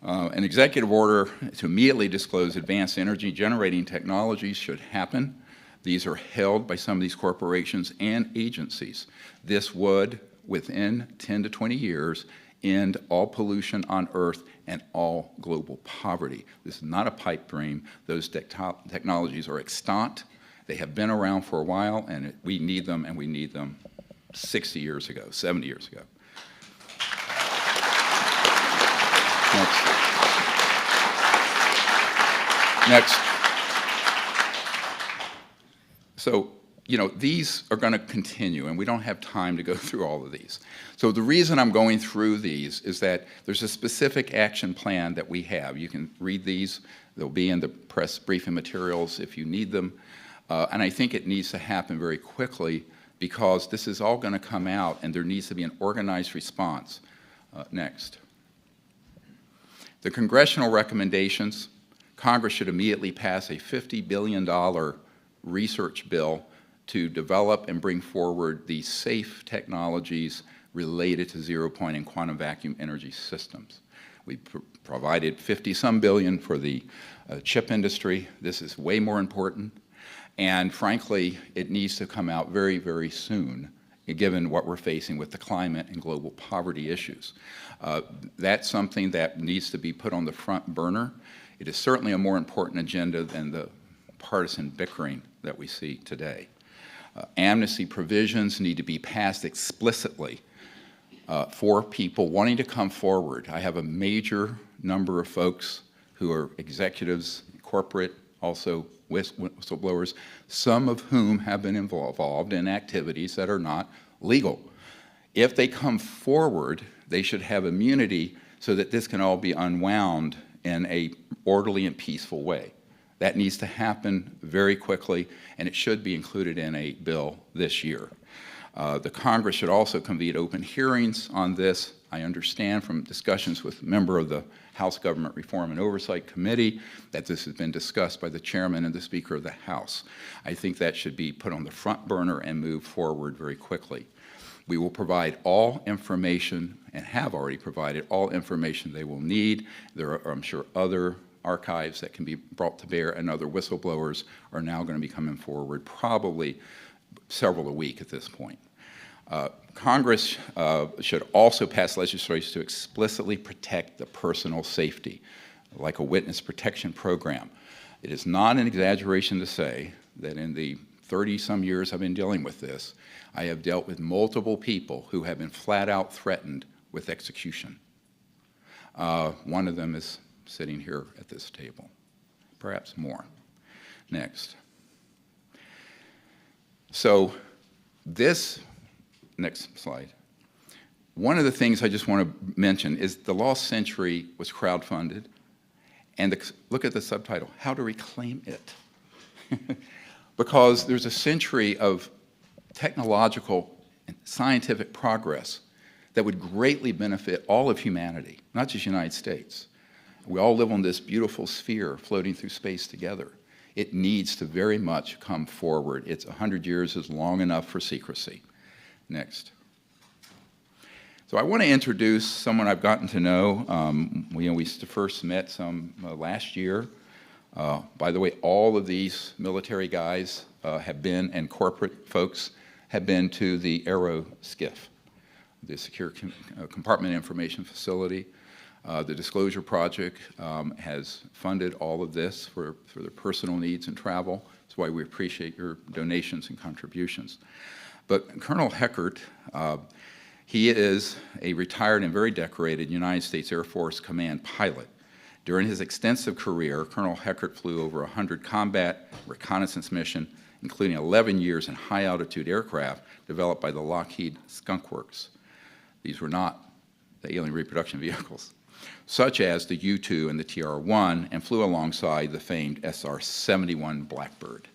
An executive order to immediately disclose advanced energy generating technologies should happen. These are held by some of these corporations and agencies. This would, within 10 to 20 years, end all pollution on Earth and all global poverty. This is not a pipe dream. Those technologies are extant. They have been around for a while, and we need them, and we need them 60 years ago, 70 years ago. Next. So, you know, these are going to continue, and we don't have time to go through all of these. So the reason I'm going through these is that there's a specific action plan that we have. You can read these. They'll be in the press briefing materials if you need them. And I think it needs to happen very quickly because this is all going to come out, and there needs to be an organized response. Next. The congressional recommendations, Congress should immediately pass a $50 billion research bill to develop and bring forward the safe technologies related to zero-point and quantum vacuum energy systems. We provided 50-some billion for the chip industry. This is way more important. And frankly, it needs to come out very, very soon, given what we're facing with the climate and global poverty issues. That's something that needs to be put on the front burner. It is certainly a more important agenda than the partisan bickering that we see today. Amnesty provisions need to be passed explicitly for people wanting to come forward. I have a major number of folks who are executives, corporate, also whistleblowers, some of whom have been involved in activities that are not legal. If they come forward, they should have immunity so that this can all be unwound in an orderly and peaceful way. That needs to happen very quickly, and it should be included in a bill this year. The Congress should also convene open hearings on this. I understand from discussions with a member of the House Government Reform and Oversight Committee that this has been discussed by the chairman and the Speaker of the House. I think that should be put on the front burner and move forward very quickly. We will provide all information, and have already provided all information they will need. There are, I'm sure, other archives that can be brought to bear, and other whistleblowers are now going to be coming forward, probably several a week at this point. Congress should also pass legislation to explicitly protect the personal safety, like a witness protection program. It is not an exaggeration to say that in the 30-some years I've been dealing with this, I have dealt with multiple people who have been flat out threatened with execution. One of them is sitting here at this table, perhaps more. Next. So this, next slide. One of the things I just want to mention is the Lost Century was crowdfunded, and look at the subtitle, How to Reclaim It. Because there's a century of technological and scientific progress that would greatly benefit all of humanity, not just the United States. We all live on this beautiful sphere floating through space together. It needs to very much come forward. It's 100 years is long enough for secrecy. Next. So I want to introduce someone I've gotten to know. We first met last year. By the way, all of these military guys have been, and corporate folks have been to the Aero SCIF, the Secure Compartment Information Facility. The Disclosure Project has funded all of this for their personal needs and travel. That's why we appreciate your donations and contributions. But Colonel Heckert, he is a retired and very decorated United States Air Force Command pilot. During his extensive career, Colonel Heckert flew over 100 combat reconnaissance missions, including 11 years in high-altitude aircraft developed by the Lockheed Skunk Works. These were not the alien reproduction vehicles, such as the U-2 and the TR-1, and flew alongside the famed SR-71 Blackbird.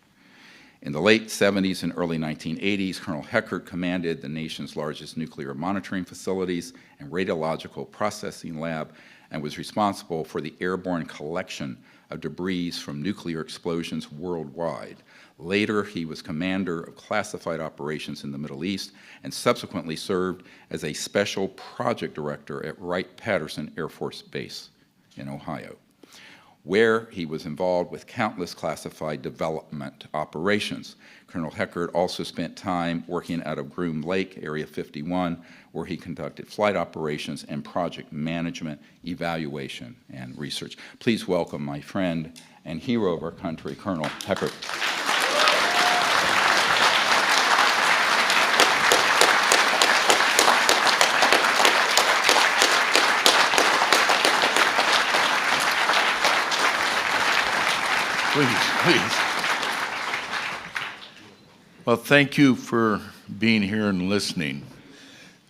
In the late 70s and early 1980s, Colonel Heckert commanded the nation's largest nuclear monitoring facilities and radiological processing lab, and was responsible for the airborne collection of debris from nuclear explosions worldwide. Later, he was commander of classified operations in the Middle East and subsequently served as a special project director at Wright-Patterson Air Force Base in Ohio, where he was involved with countless classified development operations. Colonel Heckert also spent time working out of Groom Lake, Area 51, where he conducted flight operations and project management, evaluation, and research. Please welcome my friend and hero of our country, Colonel Heckert. Please. Well, thank you for being here and listening.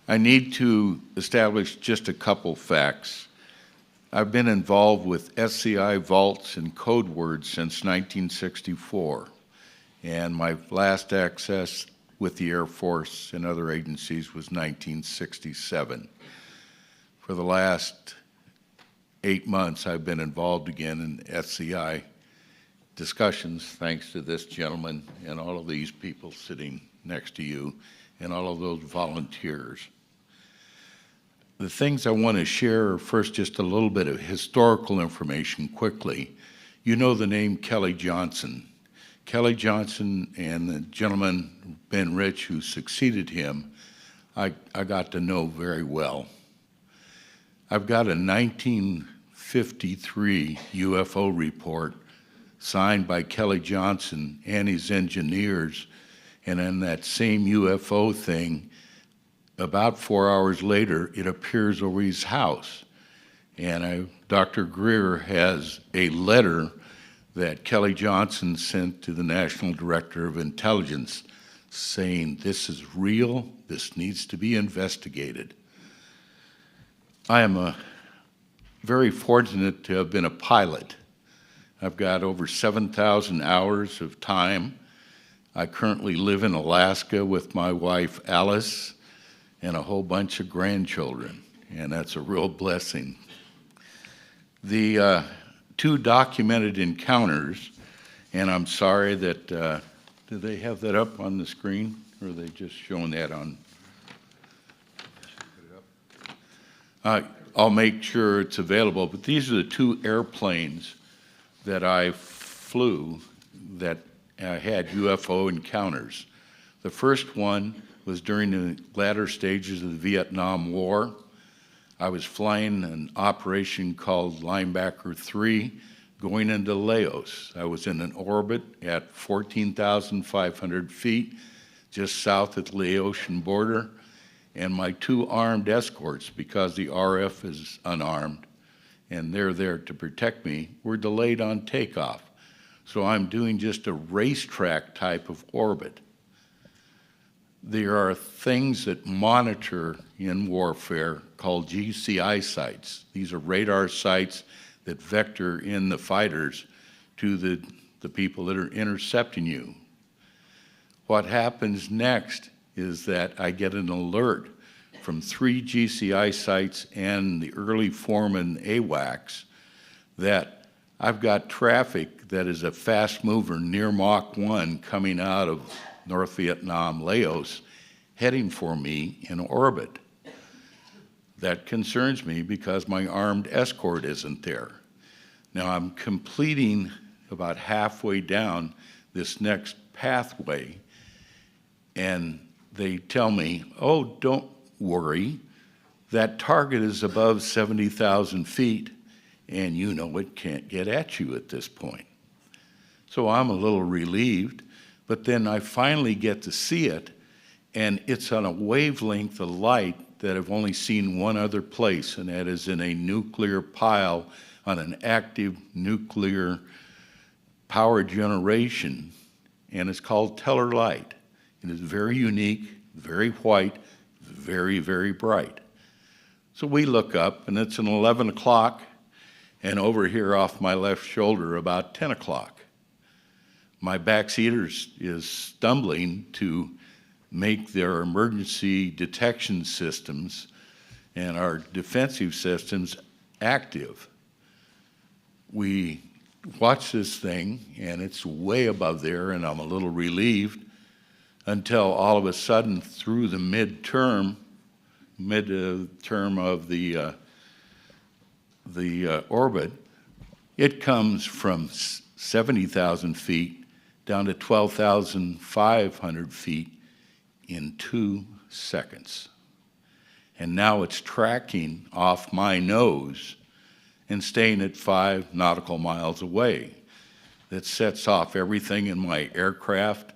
I need to establish just a couple facts. I've been involved with SCI vaults and code words since 1964, and my last access with the Air Force and other agencies was 1967. For the last 8 months, I've been involved again in SCI discussions, thanks to this gentleman and all of these people sitting next to you and all of those volunteers. The things I want to share are first just a little bit of historical information quickly. You know the name Kelly Johnson. Kelly Johnson and the gentleman, Ben Rich, who succeeded him, I got to know very well. I've got a 1953 UFO report signed by Kelly Johnson and his engineers, and in that same UFO thing, about 4 hours later, it appears over his house. And Dr. Greer has a letter that Kelly Johnson sent to the National Director of Intelligence saying, this is real, this needs to be investigated. I am very fortunate to have been a pilot. I've got over 7,000 hours of time. I currently live in Alaska with my wife, Alice, and a whole bunch of grandchildren, and that's a real blessing. The two documented encounters, and I'm sorry that, do they have that up on the screen, or are they just showing that on? I'll make sure it's available, but these are the two airplanes that I flew that had UFO encounters. The first one was during the latter stages of the Vietnam War. I was flying an operation called Linebacker 3 going into Laos. I was in an orbit at 14,500 feet just south of the Laotian border, and my two armed escorts, because the RF is unarmed and they're there to protect me, were delayed on takeoff. So I'm doing just a racetrack type of orbit. There are things that monitor in warfare called GCI sites. These are radar sites that vector in the fighters to the people that are intercepting you. What happens next is that I get an alert from 3 GCI sites and the early foreman AWACS that I've got traffic that is a fast mover near Mach 1 coming out of North Vietnam, Laos, heading for me in orbit. That concerns me because my armed escort isn't there. Now I'm completing about halfway down this next pathway, and they tell me, oh, don't worry, that target is above 70,000 feet, and you know it can't get at you at this point. So I'm a little relieved, but then I finally get to see it, and it's on a wavelength of light that I've only seen one other place, and that is in a nuclear pile on an active nuclear power generation, and it's called Teller light. It is very unique, very white, very, very bright. So we look up, and it's an 11 o'clock, and over here off my left shoulder, about 10 o'clock. My backseater is stumbling to make their emergency detection systems and our defensive systems active. We watch this thing, and it's way above there, and I'm a little relieved until all of a sudden, through the mid-term of the orbit, it comes from 70,000 feet down to 12,500 feet in 2 seconds. And now it's tracking off my nose and staying at 5 nautical miles away. That sets off everything in my aircraft.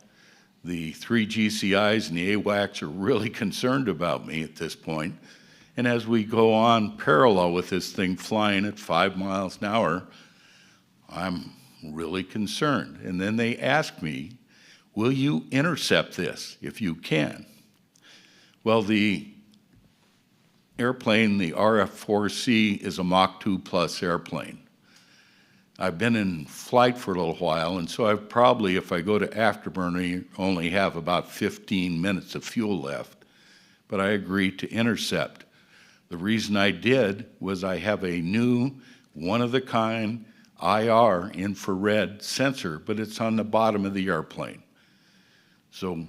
The 3 GCIs and the AWACS are really concerned about me at this point. And as we go on parallel with this thing flying at 5 miles an hour, I'm really concerned. And then they ask me, will you intercept this if you can? Well, the airplane, the RF-4C, is a Mach 2 plus airplane. I've been in flight for a little while, and so I've probably, if I go to afterburner, only have about 15 minutes of fuel left. But I agreed to intercept. The reason I did was I have a new, one-of-the-kind IR infrared sensor, but it's on the bottom of the airplane. So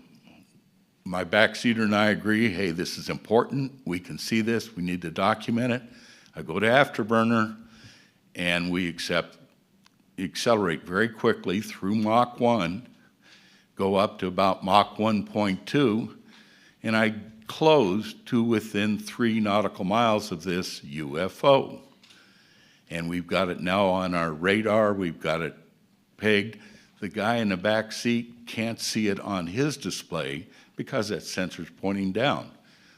my backseater and I agree, hey, this is important. We can see this. We need to document it. I go to afterburner, and we accelerate very quickly through Mach 1, go up to about Mach 1.2, and I close to within 3 nautical miles of this UFO. And we've got it now on our radar, we've got it pegged. The guy in the back seat can't see it on his display because that sensor's pointing down.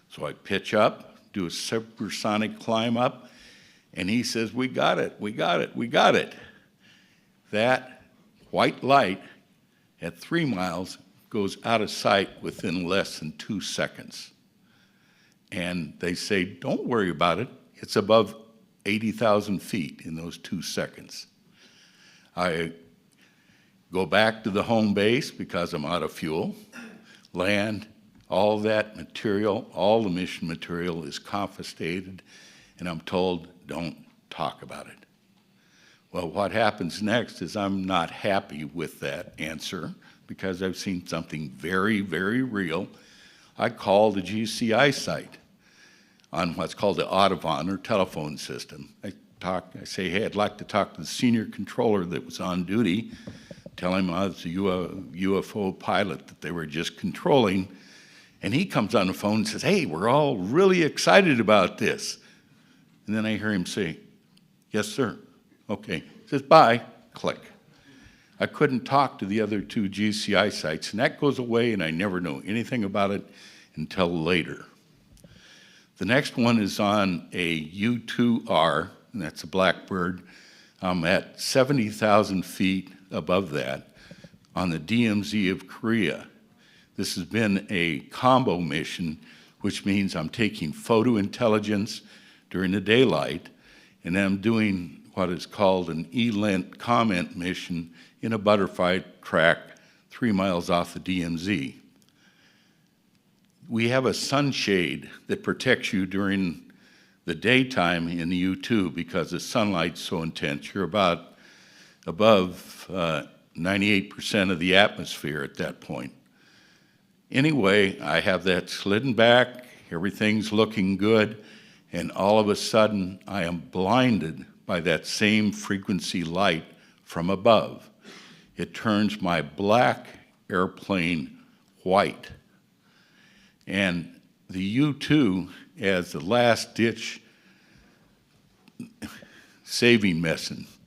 So I pitch up, do a supersonic climb up, and he says, we got it, we got it, we got it. That white light at 3 miles goes out of sight within less than 2 seconds. And they say, don't worry about it. It's above 80,000 feet in those 2 seconds. I go back to the home base because I'm out of fuel, land, all that material, all the mission material is confiscated, and I'm told, don't talk about it. Well, what happens next is I'm not happy with that answer because I've seen something very, very real. I call the GCI site on what's called the Audubon or telephone system. I say, hey, I'd like to talk to the senior controller that was on duty, tell him I was a UFO pilot that they were just controlling, And he comes on the phone and says, hey, we're all really excited about this. And then I hear him say, yes, sir. Okay. He says, bye. Click. I couldn't talk to the other two GCI sites, and that goes away, and I never know anything about it until later. The next one is on a U2R, and that's a Blackbird. I'm at 70,000 feet above that on the DMZ of Korea. This has been a combo mission, which means I'm taking photo intelligence during the daylight, and I'm doing what is called an ELINT comment mission in a butterfly track 3 miles off the DMZ. We have a sunshade that protects you during the daytime in the U2 because the sunlight's so intense. You're about above 98% of the atmosphere at that point. Anyway, I have that slidden back, everything's looking good, and all of a sudden I am blinded by that same frequency light from above. It turns my black airplane white. And the U2, as the last ditch saving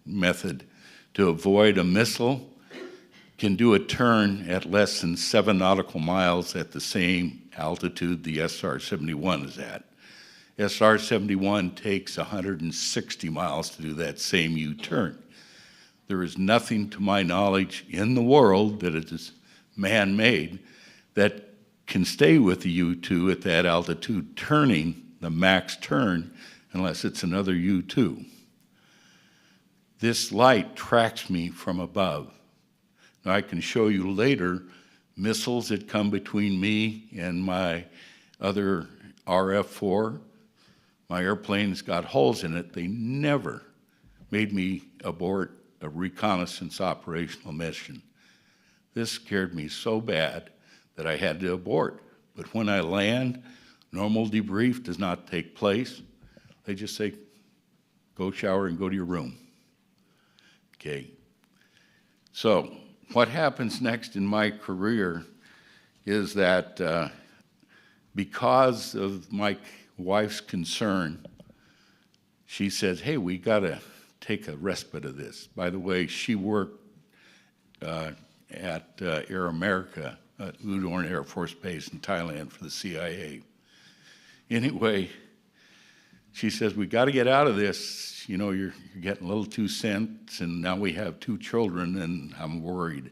method to avoid a missile, can do a turn at less than 7 nautical miles at the same altitude the SR-71 is at. SR-71 takes 160 miles to do that same U-turn. There is nothing, to my knowledge, in the world that is man-made that can stay with the U-2 at that altitude turning the max turn unless it's another U-2. This light tracks me from above. Now, I can show you later missiles that come between me and my other RF-4. My airplane's got holes in it. They never made me abort a reconnaissance operational mission. This scared me so bad that I had to abort. But when I land, normal debrief does not take place. They just say, go shower and go to your room. Okay. So what happens next in my career is that because of my wife's concern, she says, hey, we got to take a respite of this. By the way, she worked at Air America at Udorn Air Force Base in Thailand for the CIA. Anyway, she says, we got to get out of this. You know, you're getting a little too tense, and now we have 2 children, and I'm worried.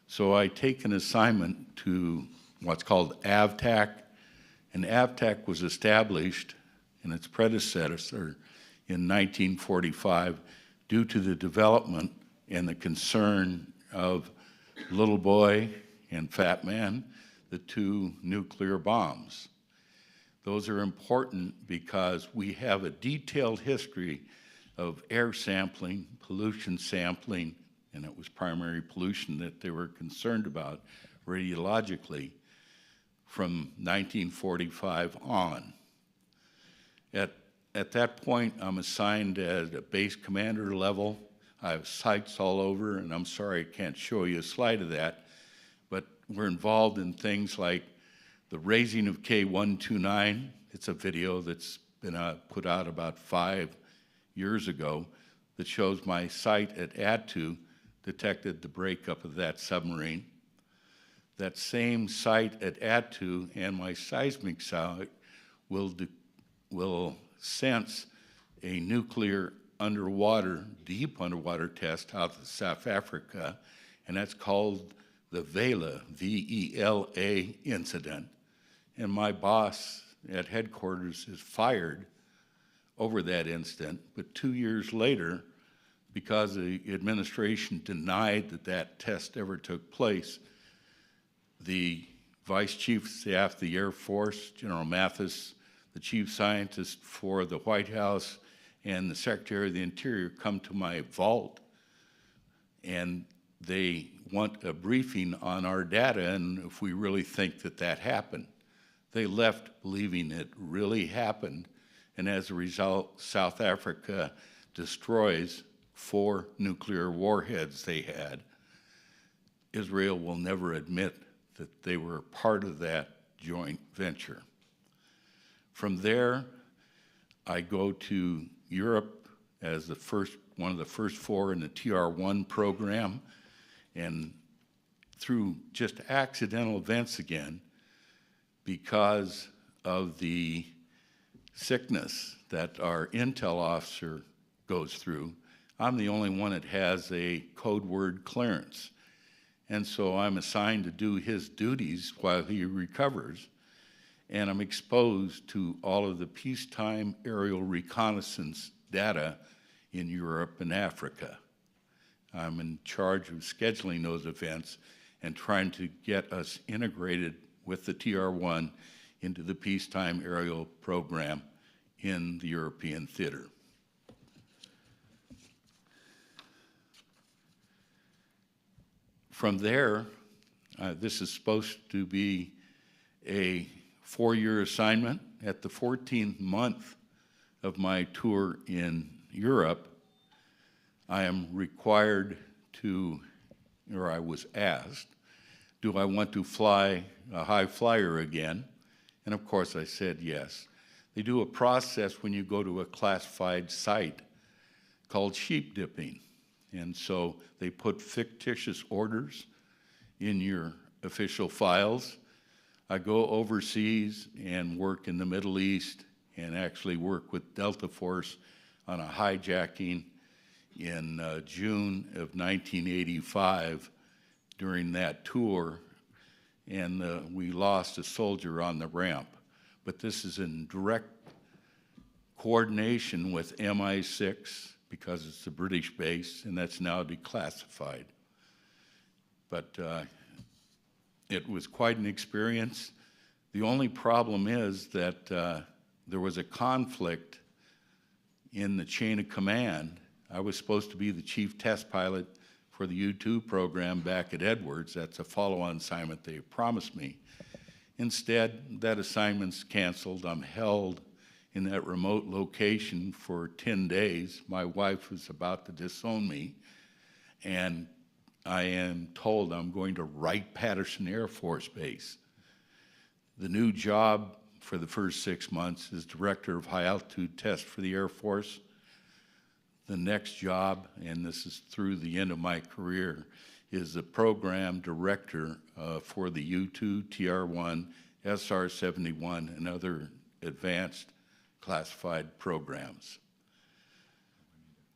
So I take an assignment to what's called AVTAC, and AVTAC was established in its predecessor in 1945 due to the development and the concern of Little Boy and Fat Man, the 2 nuclear bombs. Those are important because we have a detailed history of air sampling, pollution sampling, and it was primary pollution that they were concerned about radiologically from 1945 on. At that point, I'm assigned at a base commander level. I have sites all over, and I'm sorry I can't show you a slide of that, but we're involved in things like the raising of K-129. It's a video that's been put out about 5 years ago that shows my site at Attu detected the breakup of that submarine. That same site at Attu and my seismic site will sense a nuclear underwater, deep underwater test out of South Africa, and that's called the Vela, V-E-L-A incident. And my boss at headquarters is fired over that incident, but 2 years later, because the administration denied that that test ever took place, the Vice Chief of Staff of the Air Force, General Mathis, the Chief Scientist for the White House, and the Secretary of the Interior come to my vault, and they want a briefing on our data and if we really think that that happened. They left believing it really happened, and as a result, South Africa destroys 4 nuclear warheads they had. Israel will never admit that they were part of that joint venture. From there, I go to Europe as one of the first four in the TR1 program, and through just accidental events again, because of the sickness that our intel officer goes through, I'm the only one that has a code word clearance. And so I'm assigned to do his duties while he recovers, and I'm exposed to all of the peacetime aerial reconnaissance data in Europe and Africa. I'm in charge of scheduling those events and trying to get us integrated with the TR1 into the peacetime aerial program in the European theater. From there, this is supposed to be a 4-year assignment. At the 14th month of my tour in Europe, I am required to, or I was asked, do I want to fly a high flyer again? And of course I said yes. They do a process when you go to a classified site called sheep dipping. And so they put fictitious orders in your official files. I go overseas and work in the Middle East and actually work with Delta Force on a hijacking in June of 1985 during that tour, and we lost a soldier on the ramp. But this is in direct coordination with MI6 because it's a British base, and that's now declassified. But it was quite an experience. The only problem is that there was a conflict in the chain of command. I was supposed to be the chief test pilot for the U-2 program back at Edwards. That's a follow-on assignment they promised me. Instead, that assignment's canceled. I'm held in that remote location for 10 days. My wife was about to disown me, and I am told I'm going to Wright-Patterson Air Force Base. The new job for the first 6 months is Director of High Altitude Test for the Air Force. The next job, and this is through the end of my career, is the Program Director for the U-2, TR-1, SR-71, and other advanced classified programs.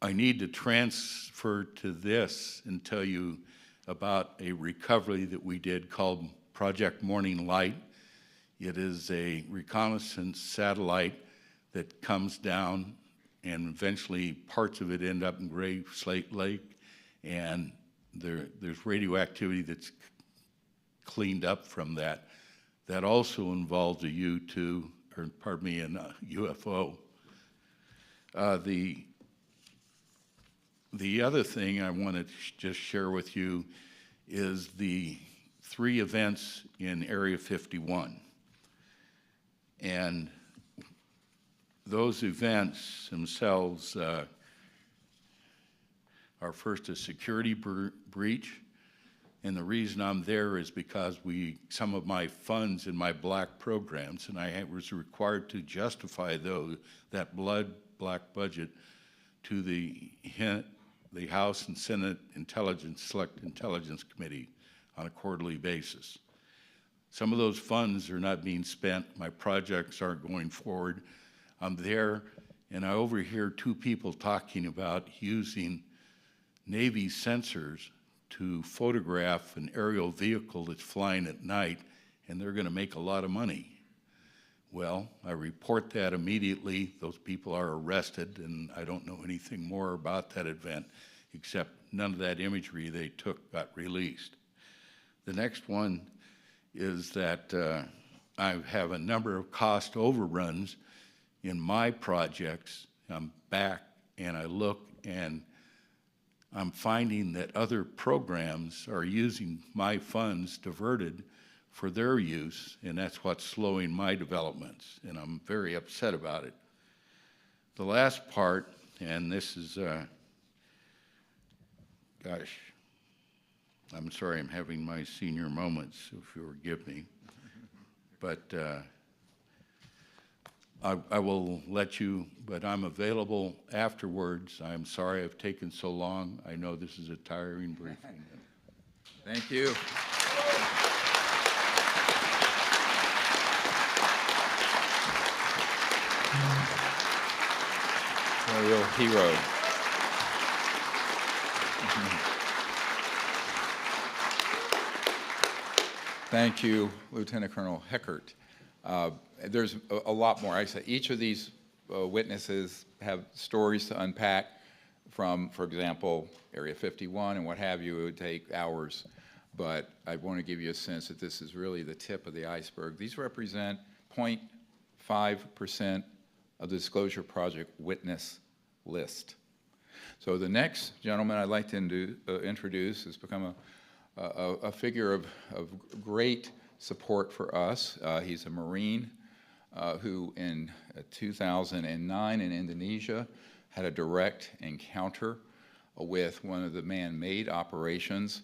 I need to transfer to this and tell you about a recovery that we did called Project Morning Light. It is a reconnaissance satellite that comes down, and eventually parts of it end up in Grave Slate Lake, and there's radioactivity that's cleaned up from that. That also involves a U-2, or pardon me, a UFO. The other thing I want to just share with you is the 3 events in Area 51. And those events themselves are first a security breach. And the reason I'm there is because some of my funds in my black programs, and I was required to justify that black budget to the House and Senate Select Intelligence Committee on a quarterly basis. Some of those funds are not being spent. My projects aren't going forward. I'm there, and I overhear 2 people talking about using Navy sensors to photograph an aerial vehicle that's flying at night, and they're going to make a lot of money. Well, I report that immediately. Those people are arrested, and I don't know anything more about that event, except none of that imagery they took got released. The next one is that I have a number of cost overruns in my projects. I'm back, and I look, and I'm finding that other programs are using my funds diverted for their use, and that's what's slowing my developments, and I'm very upset about it. The last part, and this is, gosh, I'm sorry I'm having my senior moments, if you'll forgive me, but I will let you, but I'm available afterwards. I'm sorry I've taken so long. I know this is a tiring briefing. Thank you. A real hero. Thank you, Lieutenant Colonel Heckert. There's a lot more. I said each of these witnesses have stories to unpack from, for example, Area 51 and what have you. It would take hours, but I want to give you a sense that this is really the tip of the iceberg. These represent 0.5% of the Disclosure Project witness list. So the next gentleman I'd like to introduce has become a figure of great support for us. He's a Marine who in 2009 in Indonesia had a direct encounter with one of the man-made operations,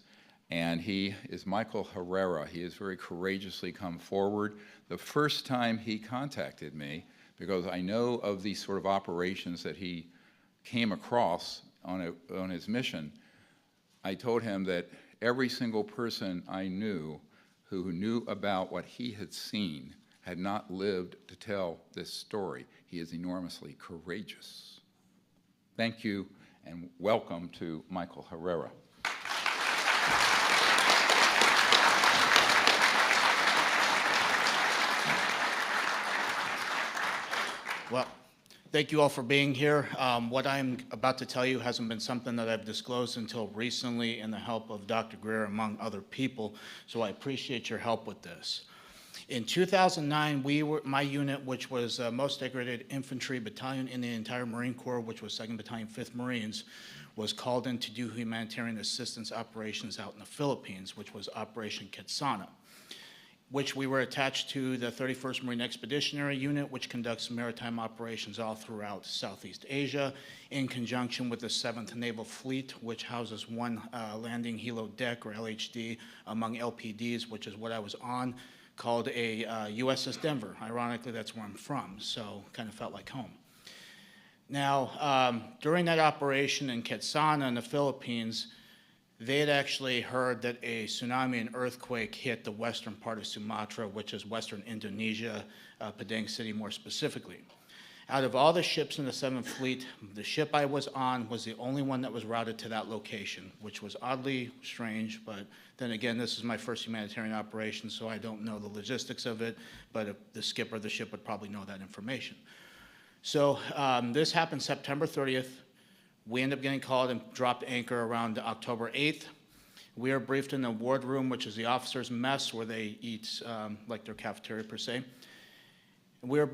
and he is Michael Herrera. He has very courageously come forward. The first time he contacted me, because I know of these sort of operations that he came across on his mission, I told him that every single person I knew who knew about what he had seen had not lived to tell this story. He is enormously courageous. Thank you, and welcome to Michael Herrera. Well, thank you all for being here. What I'm about to tell you hasn't been something that I've disclosed until recently in the help of Dr. Greer, among other people, so I appreciate your help with this. In 2009, my unit, which was most decorated infantry battalion in the entire Marine Corps, which was 2nd Battalion, 5th Marines, was called in to do humanitarian assistance operations out in the Philippines, which was Operation Quetzana, which we were attached to the 31st Marine Expeditionary Unit, which conducts maritime operations all throughout Southeast Asia, in conjunction with the 7th Naval Fleet, which houses one landing helo deck, or LHD, among LPDs, which is what I was on, called a USS Denver. Ironically, that's where I'm from, so kind of felt like home. Now, during that operation in Quetzana in the Philippines, they had actually heard that a tsunami and earthquake hit the western part of Sumatra, which is western Indonesia, Padang City more specifically. Out of all the ships in the 7th Fleet, the ship I was on was the only one that was routed to that location, which was oddly strange, but then again, this is my first humanitarian operation, so I don't know the logistics of it, but if the skipper of the ship would probably know that information. So this happened September 30th. We ended up getting called and dropped anchor around October 8th. We are briefed in the ward room, which is the officers' mess, where they eat like their cafeteria per se. We're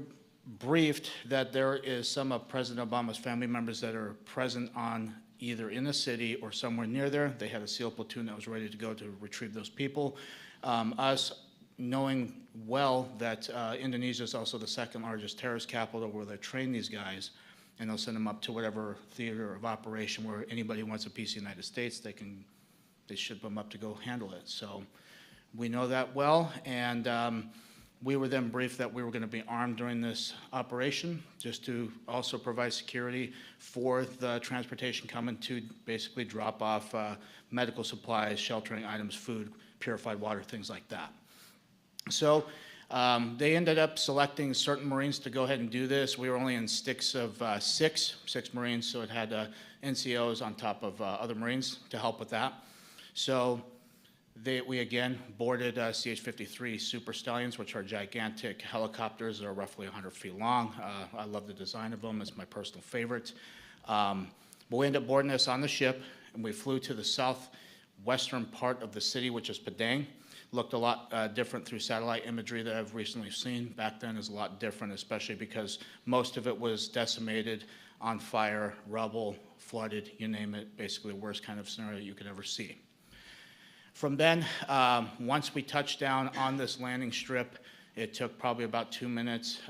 briefed that there is some of President Obama's family members that are present on either in the city or somewhere near there. They had a SEAL platoon that was ready to go to retrieve those people. Us knowing well that Indonesia is also the 2nd largest terrorist capital where they train these guys, and they'll send them up to whatever theater of operation where anybody wants a piece of the United States, they ship them up to go handle it. So we know that well, and we were then briefed that we were going to be armed during this operation, just to also provide security for the transportation coming to basically drop off medical supplies, sheltering items, food, purified water, things like that. So they ended up selecting certain Marines to go ahead and do this. We were only in sticks of six Marines, so it had NCOs on top of other Marines to help with that. So we again boarded CH-53 Super Stallions, which are gigantic helicopters that are roughly 100 feet long. I love the design of them. It's my personal favorite. But we ended up boarding this on the ship, and we flew to the southwestern part of the city, which is Padang. Looked a lot different through satellite imagery that I've recently seen. Back then is a lot different, especially because most of it was decimated, on fire, rubble, flooded, you name it, basically the worst kind of scenario you could ever see. From then, once we touched down on this landing strip, it took probably about 2 minutes.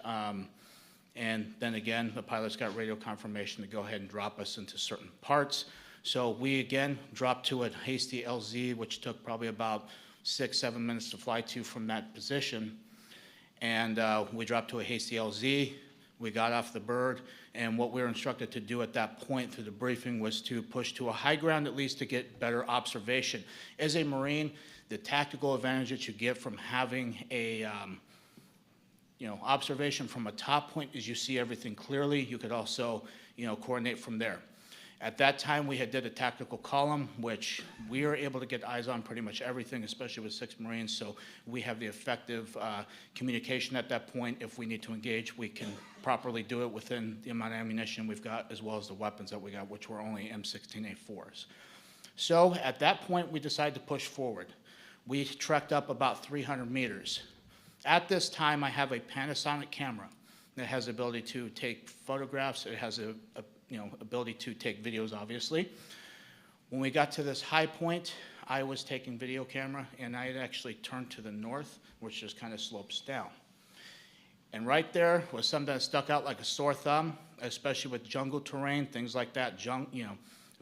And then again, the pilots got radio confirmation to go ahead and drop us into certain parts. So we again dropped to a hasty LZ, which took probably about 6-7 minutes to fly to from that position. and we dropped to a hasty LZ. We got off the bird, and what we were instructed to do at that point through the briefing was to push to a high ground at least to get better observation. As a Marine, the tactical advantage that you get from having a observation from a top point is you see everything clearly. You could also, coordinate from there. At that time, we had did a tactical column, which we were able to get eyes on pretty much everything, especially with 6 Marines, so we have the effective communication at that point. If we need to engage, we can properly do it within the amount of ammunition we've got, as well as the weapons that we got, which were only M16A4s. So at that point, we decided to push forward. We trekked up about 300 meters. At this time, I have a Panasonic camera that has the ability to take photographs. It has a ability to take videos, obviously. When we got to this high point, I was taking video camera, and I had actually turned to the north, which just kind of slopes down. And right there was something that stuck out like a sore thumb, especially with jungle terrain, things like that.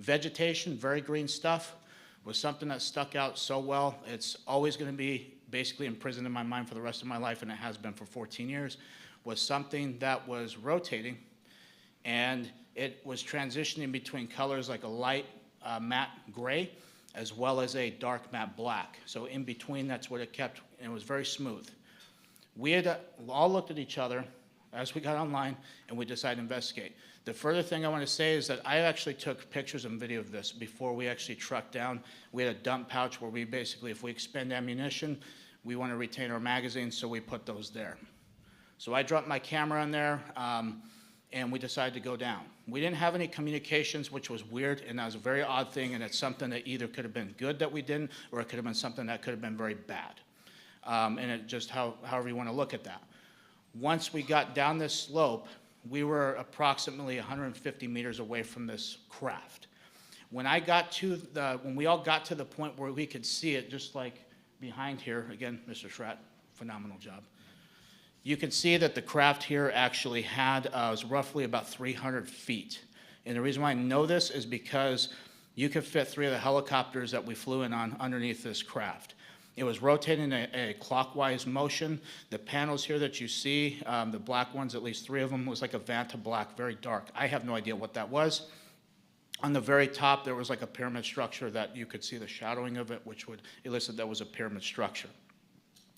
Vegetation, very green stuff, was something that stuck out so well. It's always going to be basically imprisoned in my mind for the rest of my life, and it has been for 14 years, was something that was rotating, and it was transitioning between colors like a light matte gray as well as a dark matte black. So in between, that's what it kept, and it was very smooth. We had all looked at each other as we got online, and we decided to investigate. The further thing I want to say is that I actually took pictures and video of this before we actually trucked down. We had a dump pouch where we basically, if we expend ammunition, we want to retain our magazines, so we put those there. So I dropped my camera in there, and we decided to go down. We didn't have any communications, which was weird, and that was a very odd thing, and it's something that either could have been good that we didn't, or it could have been something that could have been very bad. And it just however you want to look at that. Once we got down this slope, we were approximately 150 meters away from this craft. When we all got to the point where we could see it, just like behind here, again, Mr. Schratt, phenomenal job. You can see that the craft here actually was roughly about 300 feet. And the reason why I know this is because you could fit 3 of the helicopters that we flew in on underneath this craft. It was rotating a clockwise motion. The panels here that you see, the black ones, at least 3 of them, was like a Vanta black, very dark. I have no idea what that was. On the very top, there was like a pyramid structure that you could see the shadowing of it, which would elicit that was a pyramid structure.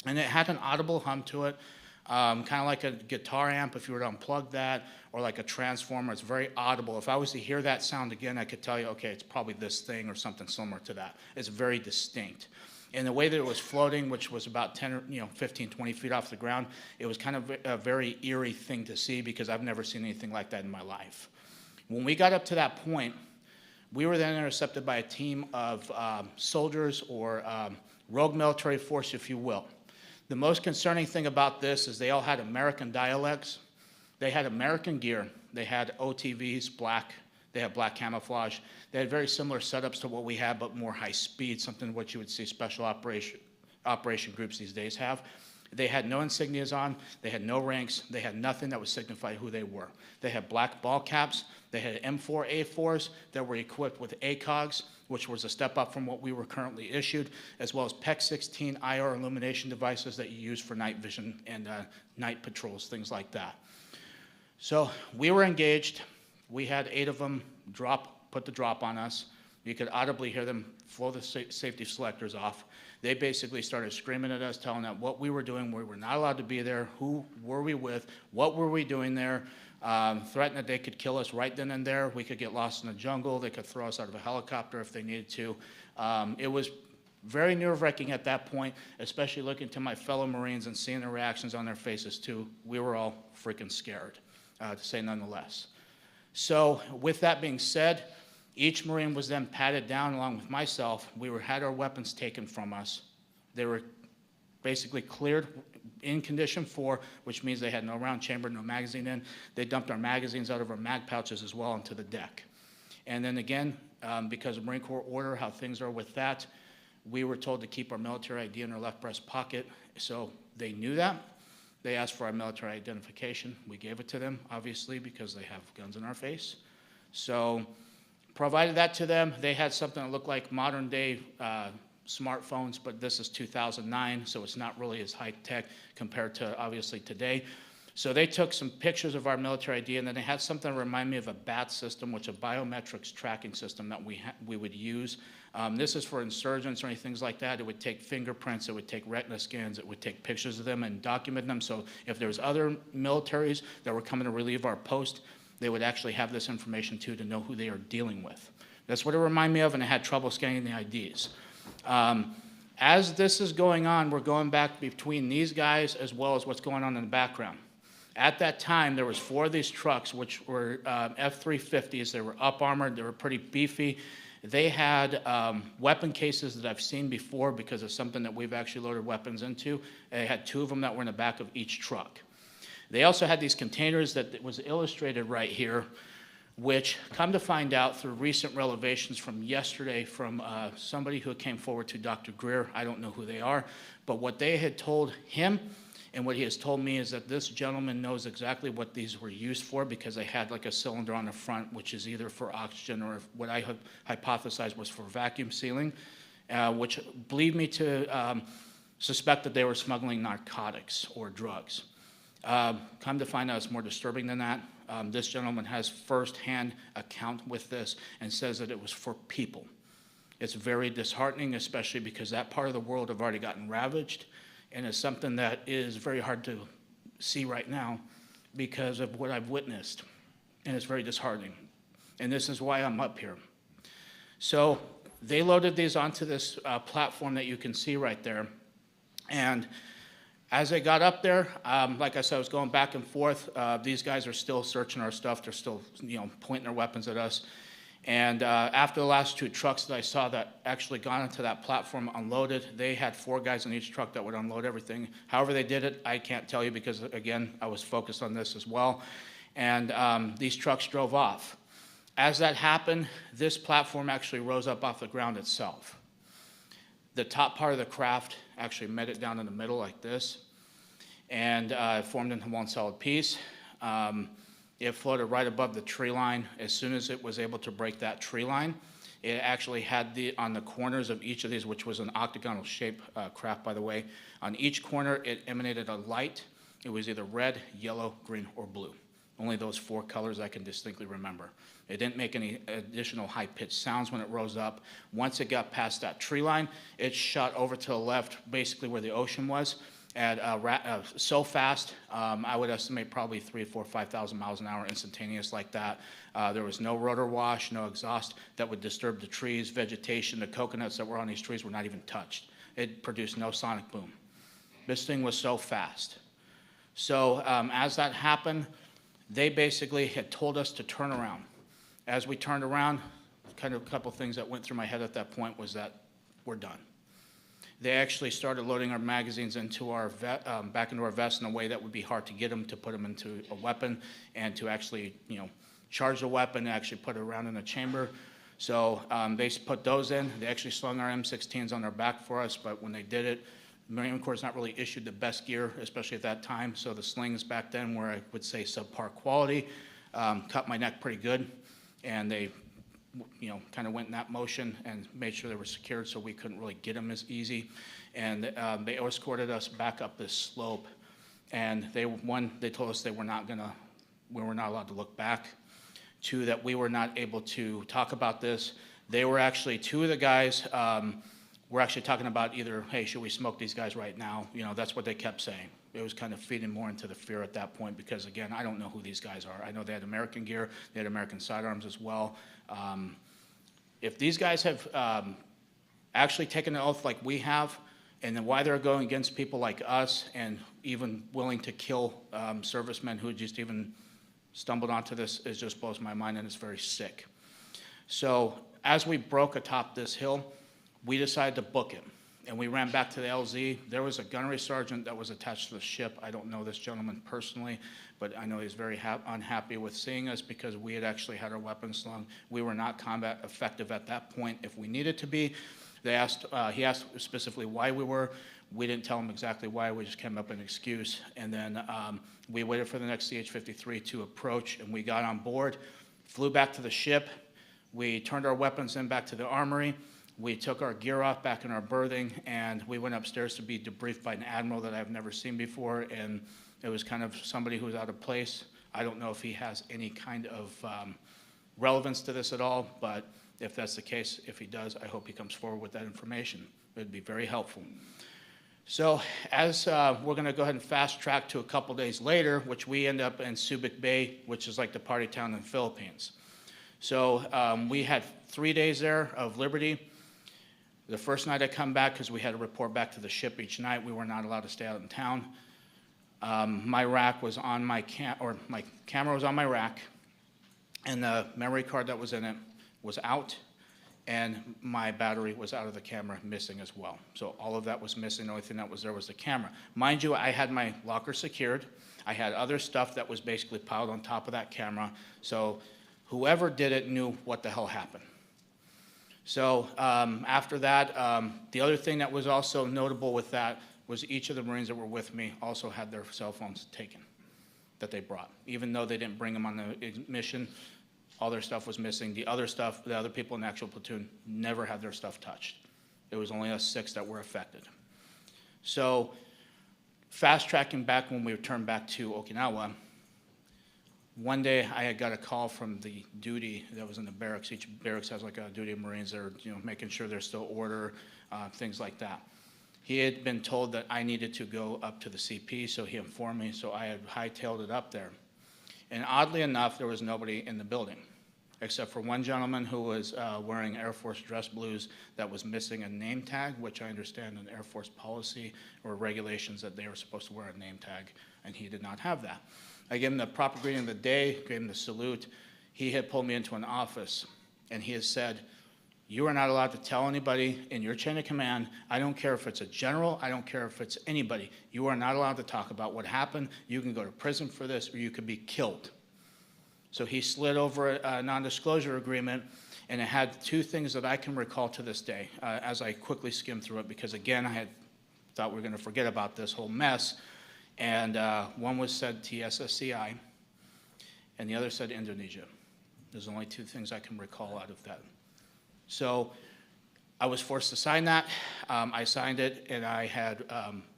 And it had an audible hum to it. Kind of like a guitar amp if you were to unplug that, or like a transformer. It's very audible. If I was to hear that sound again, I could tell you, okay, it's probably this thing or something similar to that. It's very distinct. And the way that it was floating, which was about 10, 15, 20 feet off the ground, it was kind of a very eerie thing to see because I've never seen anything like that in my life. When we got up to that point, we were then intercepted by a team of soldiers or rogue military force, if you will. The most concerning thing about this is they all had American dialects. They had American gear. They had OTVs, black. They had black camouflage. They had very similar setups to what we had, but more high speed, something what you would see special operation groups these days have. They had no insignias on. They had no ranks. They had nothing that would signify who they were. They had black ball caps. They had M4A4s that were equipped with ACOGs, which was a step up from what we were currently issued, as well as PEC-16 IR illumination devices that you use for night vision and night patrols, things like that. So we were engaged. We had 8 of them put the drop on us. You could audibly hear them blow the safety selectors off. They basically started screaming at us, telling us what we were doing, we were not allowed to be there, who were we with, what were we doing there, threatened that they could kill us right then and there. We could get lost in the jungle. They could throw us out of a helicopter if they needed to. It was very nerve-wracking at that point, especially looking to my fellow Marines and seeing the reactions on their faces too. We were all freaking scared, to say nonetheless. So with that being said, each Marine was then patted down along with myself. We had our weapons taken from us. They were basically cleared in condition 4, which means they had no round chamber, no magazine in. They dumped our magazines out of our mag pouches as well onto the deck. And then again, because of Marine Corps order, how things are with that, we were told to keep our military ID in our left breast pocket. So they knew that. They asked for our military identification. We gave it to them, obviously, because they have guns in our face. So provided that to them. They had something that looked like modern day smartphones, but this is 2009, so it's not really as high-tech compared to, obviously, today. So they took some pictures of our military ID, and then they had something remind me of a BAT system, which is a biometrics tracking system that we would use. This is for insurgents or anything like that. It would take fingerprints, it would take retina scans, it would take pictures of them and document them. So if there was other militaries that were coming to relieve our post, they would actually have this information too to know who they are dealing with. That's what it reminded me of, and I had trouble scanning the IDs. As this is going on, we're going back between these guys as well as what's going on in the background. At that time, there was 4 of these trucks, which were F-350s. They were up-armored. They were pretty beefy. They had weapon cases that I've seen before because of something that we've actually loaded weapons into. They had 2 of them that were in the back of each truck. They also had these containers that was illustrated right here, which come to find out through recent revelations from yesterday from somebody who came forward to Dr. Greer. I don't know who they are, but what they had told him and what he has told me is that this gentleman knows exactly what these were used for because they had like a cylinder on the front, which is either for oxygen or what I hypothesized was for vacuum sealing, which believed me to suspect that they were smuggling narcotics or drugs. Come to find out it's more disturbing than that. This gentleman has firsthand account with this and says that it was for people. It's very disheartening, especially because that part of the world have already gotten ravaged, and it's something that is very hard to see right now because of what I've witnessed, and it's very disheartening. And this is why I'm up here. So they loaded these onto this platform that you can see right there, and as I got up there, like I said, I was going back and forth. These guys are still searching our stuff. They're still, pointing their weapons at us. And after the last 2 trucks that I saw that actually got onto that platform unloaded, they had 4 guys in each truck that would unload everything. However they did it, I can't tell you because, again, I was focused on this as well. And these trucks drove off. As that happened, this platform actually rose up off the ground itself. The top part of the craft actually met it down in the middle like this, and it formed into one solid piece. It floated right above the tree line. As soon as it was able to break that tree line, it actually had on the corners of each of these, which was an octagonal shape craft, by the way, on each corner it emanated a light. It was either red, yellow, green, or blue. Only those 4 colors I can distinctly remember. It didn't make any additional high-pitched sounds when it rose up. Once it got past that tree line, it shot over to the left, basically where the ocean was, at so fast, I would estimate probably 3,000, 4,000, 5,000 miles an hour instantaneous like that. There was no rotor wash, no exhaust that would disturb the trees, vegetation. The coconuts that were on these trees were not even touched. It produced no sonic boom. This thing was so fast. So as that happened, they basically had told us to turn around. As we turned around, kind of a couple things that went through my head at that point was that we're done. They actually started loading our magazines into our back into our vest in a way that would be hard to get them to put them into a weapon and to actually, charge the weapon and actually put it around in a chamber. So they put those in. They actually slung our M16s on their back for us, but when they did it, the Marine Corps not really issued the best gear, especially at that time. So the slings back then were, I would say, subpar quality, cut my neck pretty good, and they kind of went in that motion and made sure they were secured so we couldn't really get them as easy. And they escorted us back up this slope. And they told us we were not allowed to look back. 2, that we were not able to talk about this. They were actually, 2 of the guys were actually talking about either, hey, should we smoke these guys right now? That's what they kept saying. It was kind of feeding more into the fear at that point because, again, I don't know who these guys are. I know they had American gear. They had American sidearms as well. If these guys have actually taken an oath like we have, and then why they're going against people like us and even willing to kill servicemen who just even stumbled onto this, it just blows my mind, and it's very sick. So as we broke atop this hill, we decided to book it. And we ran back to the LZ. There was a gunnery sergeant that was attached to the ship. I don't know this gentleman personally, but I know he's very unhappy with seeing us because we had actually had our weapons slung. We were not combat effective at that point if we needed to be. He asked specifically why we were. We didn't tell him exactly why. We just came up with an excuse. And then we waited for the next CH-53 to approach, and we got on board, flew back to the ship. We turned our weapons in back to the armory. We took our gear off back in our berthing, and we went upstairs to be debriefed by an admiral that I've never seen before, and it was kind of somebody who was out of place. I don't know if he has any kind of relevance to this at all, but if that's the case, if he does, I hope he comes forward with that information. It would be very helpful. So as we're going to go ahead and fast track to a couple days later, which we end up in Subic Bay, which is like the party town in the Philippines. So we had 3 days there of liberty. The first night I come back, because we had to report back to the ship each night, we were not allowed to stay out in town. My rack was on my camera was on my rack, and the memory card that was in it was out, and my battery was out of the camera, missing as well. So all of that was missing. The only thing that was there was the camera. Mind you, I had my locker secured. I had other stuff that was basically piled on top of that camera. So whoever did it knew what the hell happened. So after that, the other thing that was also notable with that was each of the Marines that were with me also had their cell phones taken that they brought. Even though they didn't bring them on the mission, all their stuff was missing. The other stuff, the other people in the actual platoon never had their stuff touched. It was only us 6 that were affected. So fast tracking back when we returned back to Okinawa, one day I had got a call from the duty that was in the barracks. Each barracks has like a duty of Marines that are, making sure there's still order, things like that. He had been told that I needed to go up to the CP, so he informed me, so I had hightailed it up there. And oddly enough, there was nobody in the building, except for one gentleman who was wearing Air Force dress blues that was missing a name tag, which I understand in Air Force policy or regulations that they were supposed to wear a name tag, and he did not have that. I gave him the proper greeting of the day, gave him the salute. He had pulled me into an office, and he had said, "You are not allowed to tell anybody in your chain of command. I don't care if it's a general. I don't care if it's anybody. You are not allowed to talk about what happened. You can go to prison for this, or you could be killed." So he slid over a non-disclosure agreement, and it had 2 things that I can recall to this day as I quickly skimmed through it, because again, I had thought we were going to forget about this whole mess. And one was said TSSCI, and the other said Indonesia. There's only 2 things I can recall out of that. So I was forced to sign that. I signed it, and I had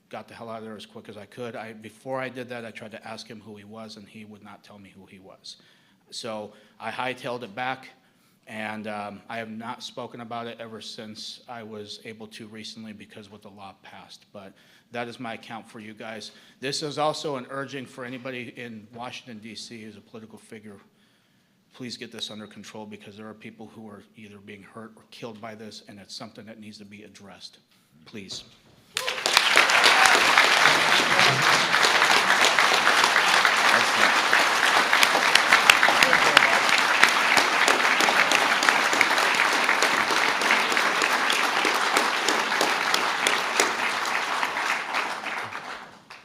got the hell out of there as quick as I could. Before I did that, I tried to ask him who he was, and he would not tell me who he was. So I hightailed it back, and I have not spoken about it ever since I was able to recently, because what the law passed. But that is my account for you guys. This is also an urging for anybody in Washington, D.C. who's a political figure. Please get this under control, because there are people who are either being hurt or killed by this, and it's something that needs to be addressed. Please.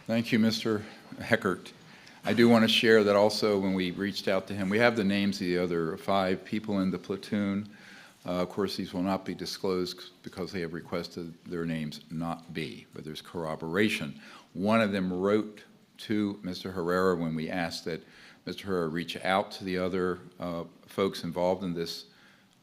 Thank you, Mr. Heckert. I do want to share that also when we reached out to him, we have the names of the other 5 people in the platoon. Of course, these will not be disclosed because they have requested their names not be, but there's corroboration. One of them wrote to Mr. Herrera when we asked that Mr. Herrera reach out to the other folks involved in this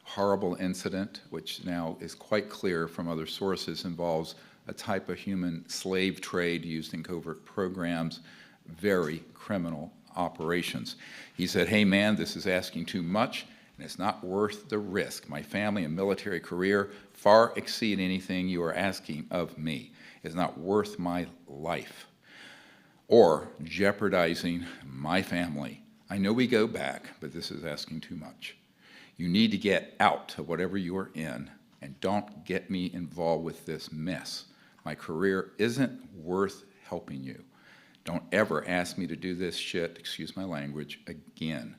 horrible incident, which now is quite clear from other sources involves a type of human slave trade used in covert programs, very criminal operations. He said, "Hey man, this is asking too much, and it's not worth the risk. My family and military career far exceed anything you are asking of me. It's not worth my life or jeopardizing my family. I know we go back, but this is asking too much. You need to get out of whatever you are in, and don't get me involved with this mess. My career isn't worth helping you. Don't ever ask me to do this shit, excuse my language, again."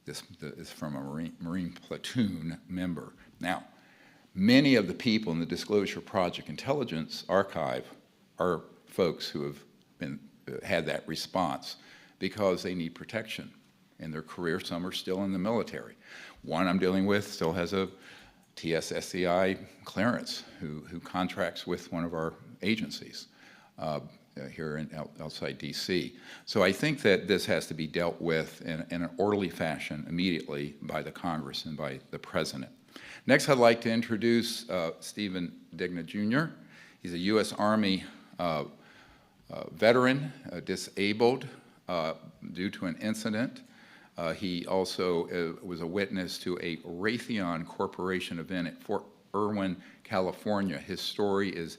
This is from a Marine platoon member. Now, many of the people in the Disclosure Project Intelligence Archive are folks who have had that response because they need protection in their career. Some are still in the military. One I'm dealing with still has a TSSCI clearance who contracts with one of our agencies here outside D.C. So I think that this has to be dealt with in an orderly fashion immediately by the Congress and by the President. Next, I'd like to introduce Stephen Digna Jr. He's a U.S. Army veteran, disabled due to an incident. He also was a witness to a Raytheon Corporation event at Fort Irwin, California. His story is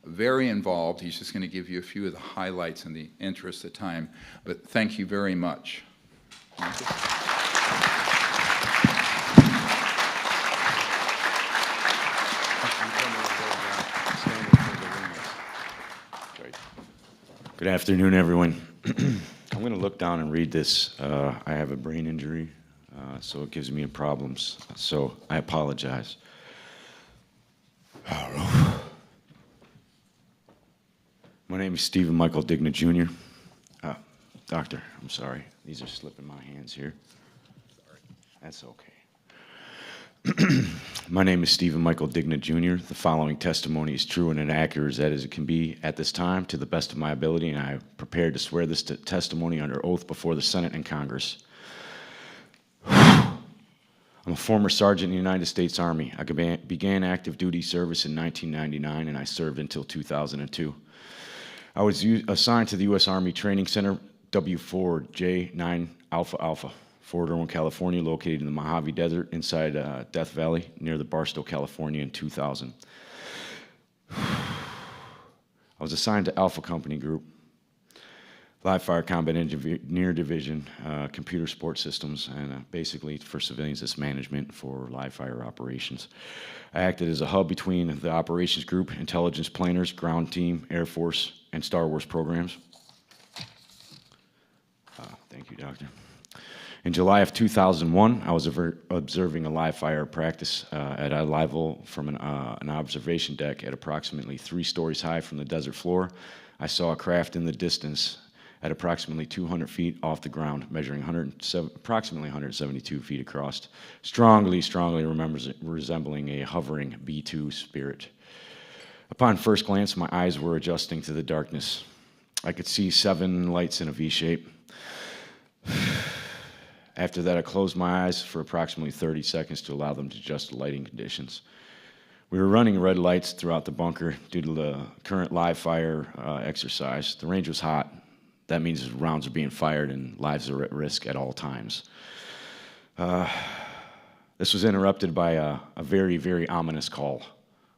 very involved. He's just going to give you a few of the highlights in the interest of time. But thank you very much. Thank you. Good afternoon, everyone. I'm going to look down and read this. I have a brain injury, so it gives me problems. So I apologize. My name is Stephen Michael Digna Jr. Doctor, I'm sorry. These are slipping my hands here. That's okay. My name is Stephen Michael Digna Jr. The following testimony is true and accurate as it can be at this time, to the best of my ability, and I am prepared to swear this testimony under oath before the Senate and Congress. I'm a former sergeant in the United States Army. I began active duty service in 1999, and I served until 2002. I was assigned to the U.S. Army Training Center, W4J9 Alpha Alpha, Fort Irwin, California, located in the Mojave Desert inside Death Valley near the Barstow, California in 2000. I was assigned to Alpha Company Group, Live Fire Combat Engineer Division, Computer Support Systems, and basically for civilians, it's management for live fire operations. I acted as a hub between the operations group, intelligence planners, ground team, Air Force, and Star Wars programs. Thank you, Doctor. In July of 2001, I was observing a live fire practice at a level from an observation deck at approximately 3 stories high from the desert floor. I saw a craft in the distance at approximately 200 feet off the ground, measuring approximately 172 feet across, strongly resembling a hovering B-2 Spirit. Upon first glance, my eyes were adjusting to the darkness. I could see 7 lights in a V shape. After that, I closed my eyes for approximately 30 seconds to allow them to adjust to lighting conditions. We were running red lights throughout the bunker due to the current live fire exercise. The range was hot. That means rounds are being fired and lives are at risk at all times. This was interrupted by a very, very ominous call,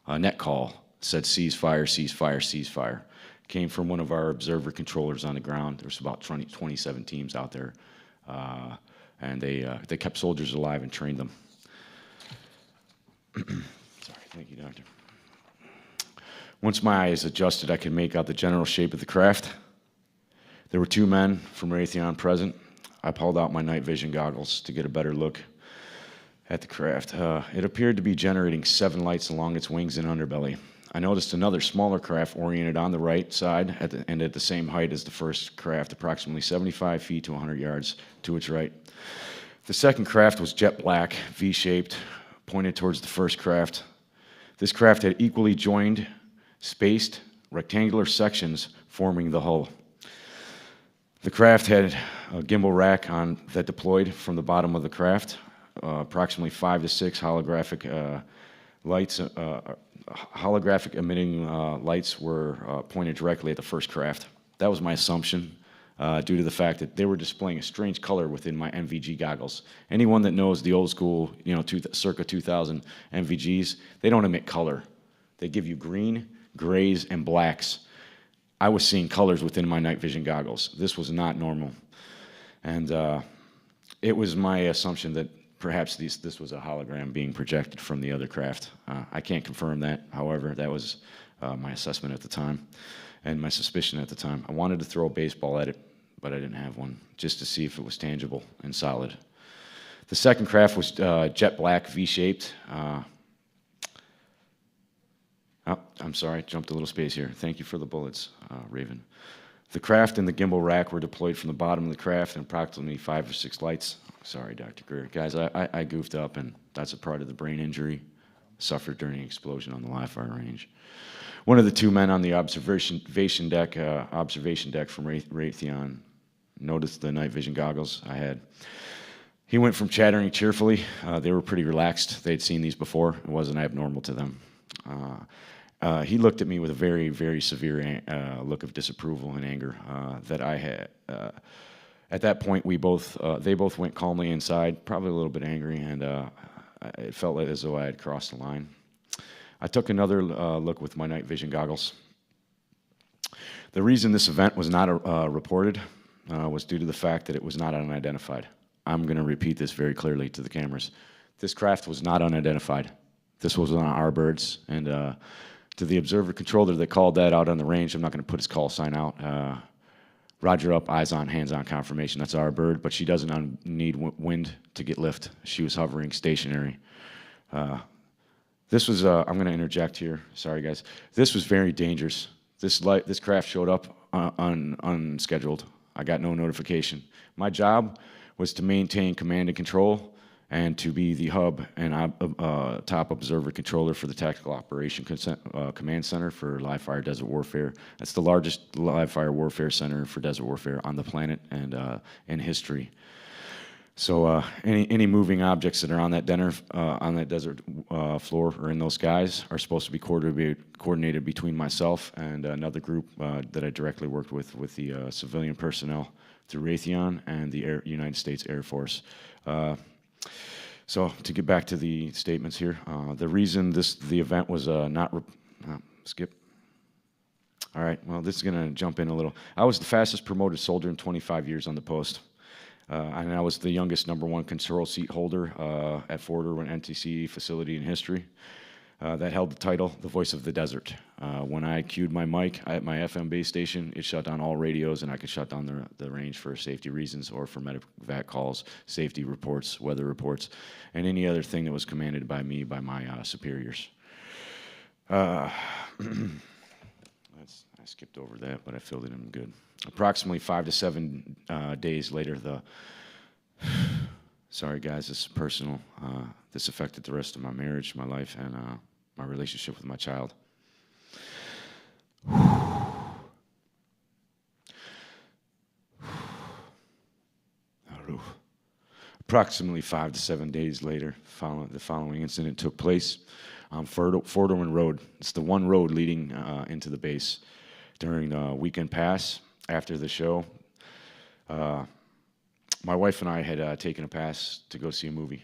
a net call. It said, "Cease fire, cease fire, cease fire." It came from one of our observer controllers on the ground. There was about 27 teams out there. And they kept soldiers alive and trained them. Sorry, thank you, Doctor. Once my eyes adjusted, I could make out the general shape of the craft. There were 2 men from Raytheon present. I pulled out my night vision goggles to get a better look at the craft. It appeared to be generating 7 lights along its wings and underbelly. I noticed another smaller craft oriented on the right side and at the same height as the first craft, approximately 75 feet to 100 yards to its right. The second craft was jet black, V-shaped, pointed towards the first craft. This craft had equally joined, spaced, rectangular sections forming the hull. The craft had a gimbal rack that deployed from the bottom of the craft. Approximately 5 to 6 holographic lights, holographic emitting lights were pointed directly at the first craft. That was my assumption due to the fact that they were displaying a strange color within my NVG goggles. Anyone that knows the old school, circa 2000 NVGs, they don't emit color. They give you green, grays, and blacks. I was seeing colors within my night vision goggles. This was not normal. And it was my assumption that perhaps this was a hologram being projected from the other craft. I can't confirm that. However, that was my assessment at the time and my suspicion at the time. I wanted to throw a baseball at it, but I didn't have one, just to see if it was tangible and solid. The second craft was jet black, V-shaped. I'm sorry, jumped a little space here. Thank you for the bullets, Raven. The craft and the gimbal rack were deployed from the bottom of the craft and approximately 5 or 6 lights. Sorry, Dr. Greer. Guys, I goofed up, and that's a part of the brain injury suffered during an explosion on the live fire range. One of the 2 men on the observation deck from Raytheon noticed the night vision goggles I had. He went from chattering cheerfully. They were pretty relaxed. They'd seen these before. It wasn't abnormal to them. He looked at me with a very, very severe look of disapproval and anger that I had. At that point, they both went calmly inside, probably a little bit angry, and it felt as though I had crossed the line. I took another look with my night vision goggles. The reason this event was not reported was due to the fact that it was not unidentified. I'm going to repeat this very clearly to the cameras. This craft was not unidentified. This was on our birds, and to the observer controller that called that out on the range, I'm not going to put his call sign out. Roger up, eyes on, hands on confirmation. That's our bird, but she doesn't need wind to get lift. She was hovering stationary. This was, I'm going to interject here. Sorry, guys. This was very dangerous. This craft showed up unscheduled. I got no notification. My job was to maintain command and control and to be the hub and top observer controller for the Tactical Operation Command Center for live fire desert warfare. That's the largest live fire warfare center for desert warfare on the planet and in history. So any moving objects that are on that desert floor or in those skies are supposed to be coordinated between myself and another group that I directly worked with the civilian personnel through Raytheon and the United States Air Force. So to get back to the statements here, the reason the event was skip. All right, well, this is going to jump in a little. I was the fastest promoted soldier in 25 years on the post. And I was the youngest #1 control seat holder at Fort Irwin NTC facility in history that held the title, the Voice of the Desert. When I cued my mic at my FM base station, it shut down all radios, and I could shut down the range for safety reasons or for medevac calls, safety reports, weather reports, and any other thing that was commanded by me, by my superiors. I skipped over that, but I filled it in good. Approximately 5 to 7 days later, sorry guys, this is personal. This affected the rest of my marriage, my life, and my relationship with my child. Approximately 5 to 7 days later, the following incident took place on Fort Irwin Road. It's the one road leading into the base. During the weekend pass, after the show, my wife and I had taken a pass to go see a movie.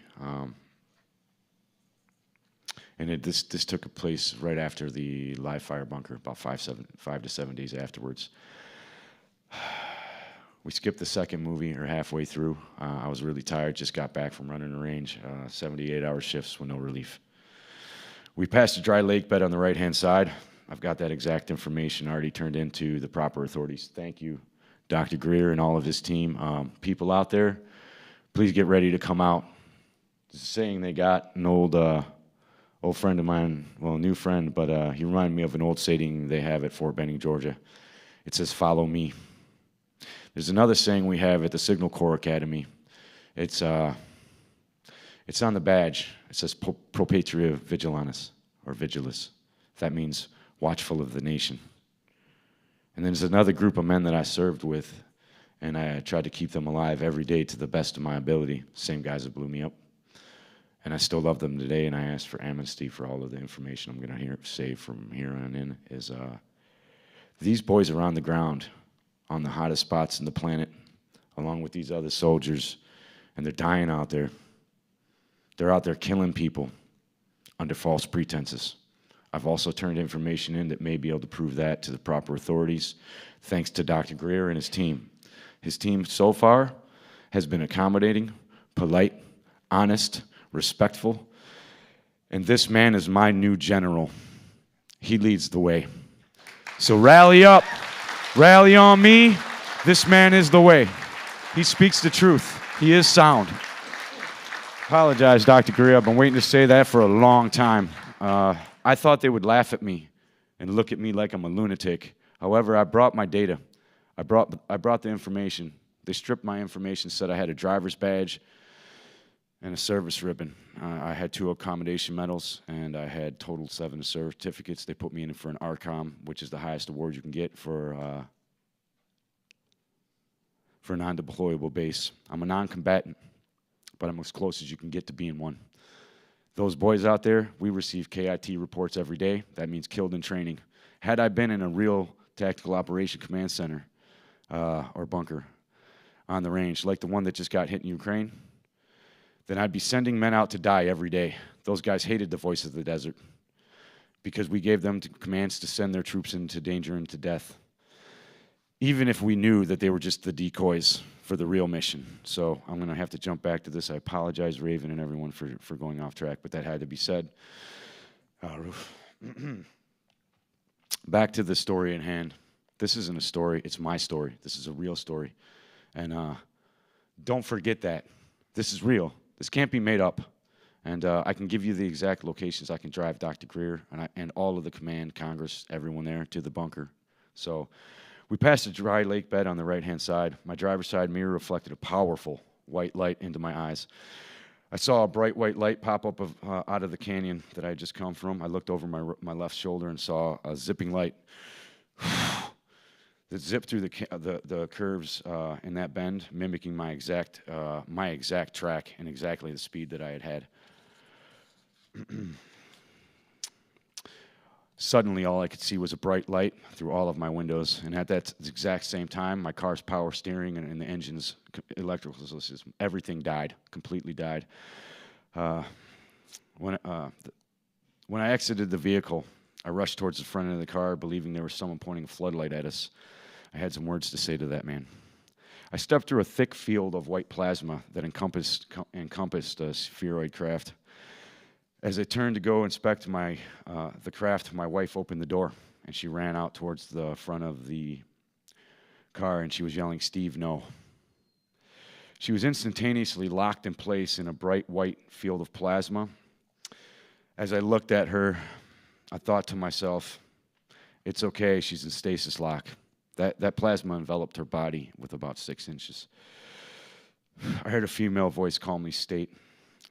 And this took place right after the live fire bunker, about 5 to 7 days afterwards. We skipped the second movie, or halfway through. I was really tired, just got back from running the range, 78-hour shifts with no relief. We passed a dry lake bed on the right-hand side. I've got that exact information already turned into the proper authorities. Thank you, Dr. Greer and all of his team. People out there, please get ready to come out. There's a saying they got, an old friend of mine, well, a new friend, but he reminded me of an old saying they have at Fort Benning, Georgia. It says, "Follow me." There's another saying we have at the Signal Corps Academy. It's on the badge. It says, "Pro Patria Vigilantes," or Vigilis. That means watchful of the nation. And then there's another group of men that I served with, and I tried to keep them alive every day to the best of my ability. Same guys that blew me up. And I still love them today, and I ask for amnesty for all of the information I'm going to say from here on in. These boys are on the ground, on the hottest spots in the planet, along with these other soldiers, and they're dying out there. They're out there killing people under false pretenses. I've also turned information in that may be able to prove that to the proper authorities, thanks to Dr. Greer and his team. His team so far has been accommodating, polite, honest, respectful, and this man is my new general. He leads the way. So rally up, rally on me. This man is the way. He speaks the truth. He is sound. Apologize, Dr. Greer. I've been waiting to say that for a long time. I thought they would laugh at me and look at me like I'm a lunatic. However, I brought my data. I brought the information. They stripped my information, said I had a driver's badge and a service ribbon. I had 2 accommodation medals, and I had total 7 certificates. They put me in for an ARCOM, which is the highest award you can get for a non-deployable base. I'm a non-combatant, but I'm as close as you can get to being one. Those boys out there, we receive KIT reports every day. That means killed in training. Had I been in a real tactical operation command center or bunker on the range, like the one that just got hit in Ukraine, then I'd be sending men out to die every day. Those guys hated the voice of the desert because we gave them commands to send their troops into danger and to death, even if we knew that they were just the decoys for the real mission. So I'm going to have to jump back to this. I apologize, Raven and everyone, for going off track, but that had to be said. Back to the story in hand. This isn't a story. It's my story. This is a real story. And don't forget that. This is real. This can't be made up. And I can give you the exact locations. I can drive Dr. Greer and all of the command, Congress, everyone there to the bunker. So we passed a dry lake bed on the right-hand side. My driver's side mirror reflected a powerful white light into my eyes. I saw a bright white light pop up out of the canyon that I had just come from. I looked over my left shoulder and saw a zipping light that zipped through the curves in that bend, mimicking my exact track and exactly the speed that I had had. Suddenly, all I could see was a bright light through all of my windows, and at that exact same time, my car's power steering and the engine's electrical system, everything died, completely died. When I exited the vehicle, I rushed towards the front of the car, believing there was someone pointing a floodlight at us. I had some words to say to that man. I stepped through a thick field of white plasma that encompassed a spheroid craft. As I turned to go inspect the craft, my wife opened the door, and she ran out towards the front of the car, and she was yelling, "Steve, no." She was instantaneously locked in place in a bright white field of plasma. As I looked at her, I thought to myself, it's okay, she's in stasis lock. That plasma enveloped her body with about 6 inches. I heard a female voice calmly state,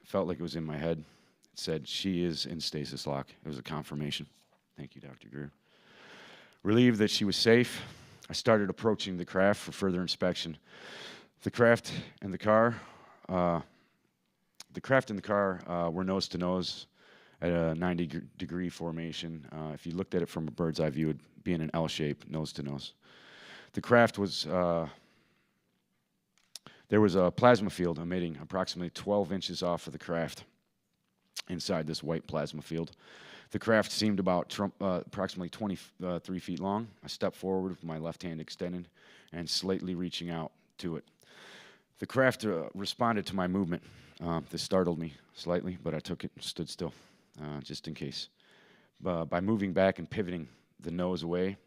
it felt like it was in my head. It said, she is in stasis lock. It was a confirmation. Thank you, Dr. Greer. Relieved that she was safe, I started approaching the craft for further inspection. The craft and the car were nose to nose at a 90-degree formation. If you looked at it from a bird's eye view, it would be in an L shape, nose to nose. The craft was, there was a plasma field emitting approximately 12 inches off of the craft inside this white plasma field. The craft seemed about approximately 23 feet long. I stepped forward with my left hand extended and slightly reaching out to it. The craft responded to my movement. This startled me slightly, but I took it and stood still, just in case. By moving back and pivoting the nose away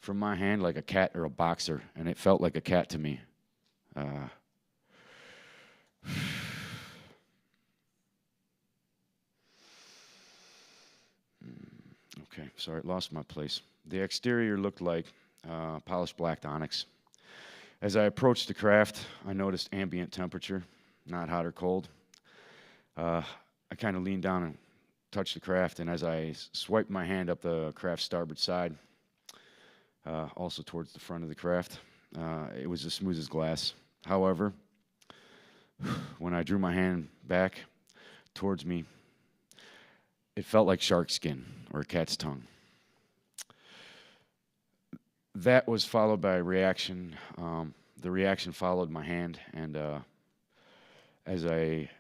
from my hand like a cat or a boxer, and it felt like a cat to me. Okay, sorry, lost my place. The exterior looked like polished black onyx. As I approached the craft, I noticed ambient temperature, not hot or cold. I kind of leaned down and touched the craft, and as I swiped my hand up the craft's starboard side, also towards the front of the craft, it was as smooth as glass. However, when I drew my hand back towards me, it felt like shark skin or a cat's tongue. That was followed by a reaction. The reaction followed my hand, and as I...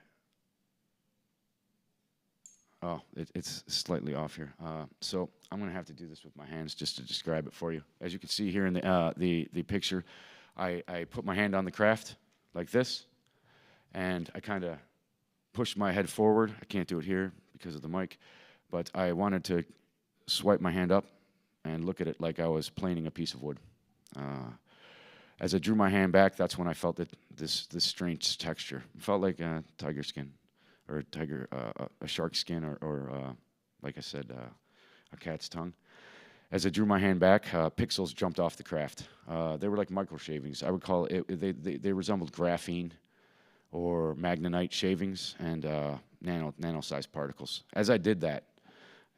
Oh, it's slightly off here. So I'm going to have to do this with my hands just to describe it for you. As you can see here in the picture, I put my hand on the craft like this, and I kind of pushed my head forward. I can't do it here because of the mic, but I wanted to swipe my hand up and look at it like I was planing a piece of wood. As I drew my hand back, that's when I felt that this strange texture. It felt like tiger skin, or a shark skin, or like I said, a cat's tongue. As I drew my hand back, pixels jumped off the craft. They were like micro shavings. I would call it, they resembled graphene or magnetite shavings and nano-sized particles. As I did that,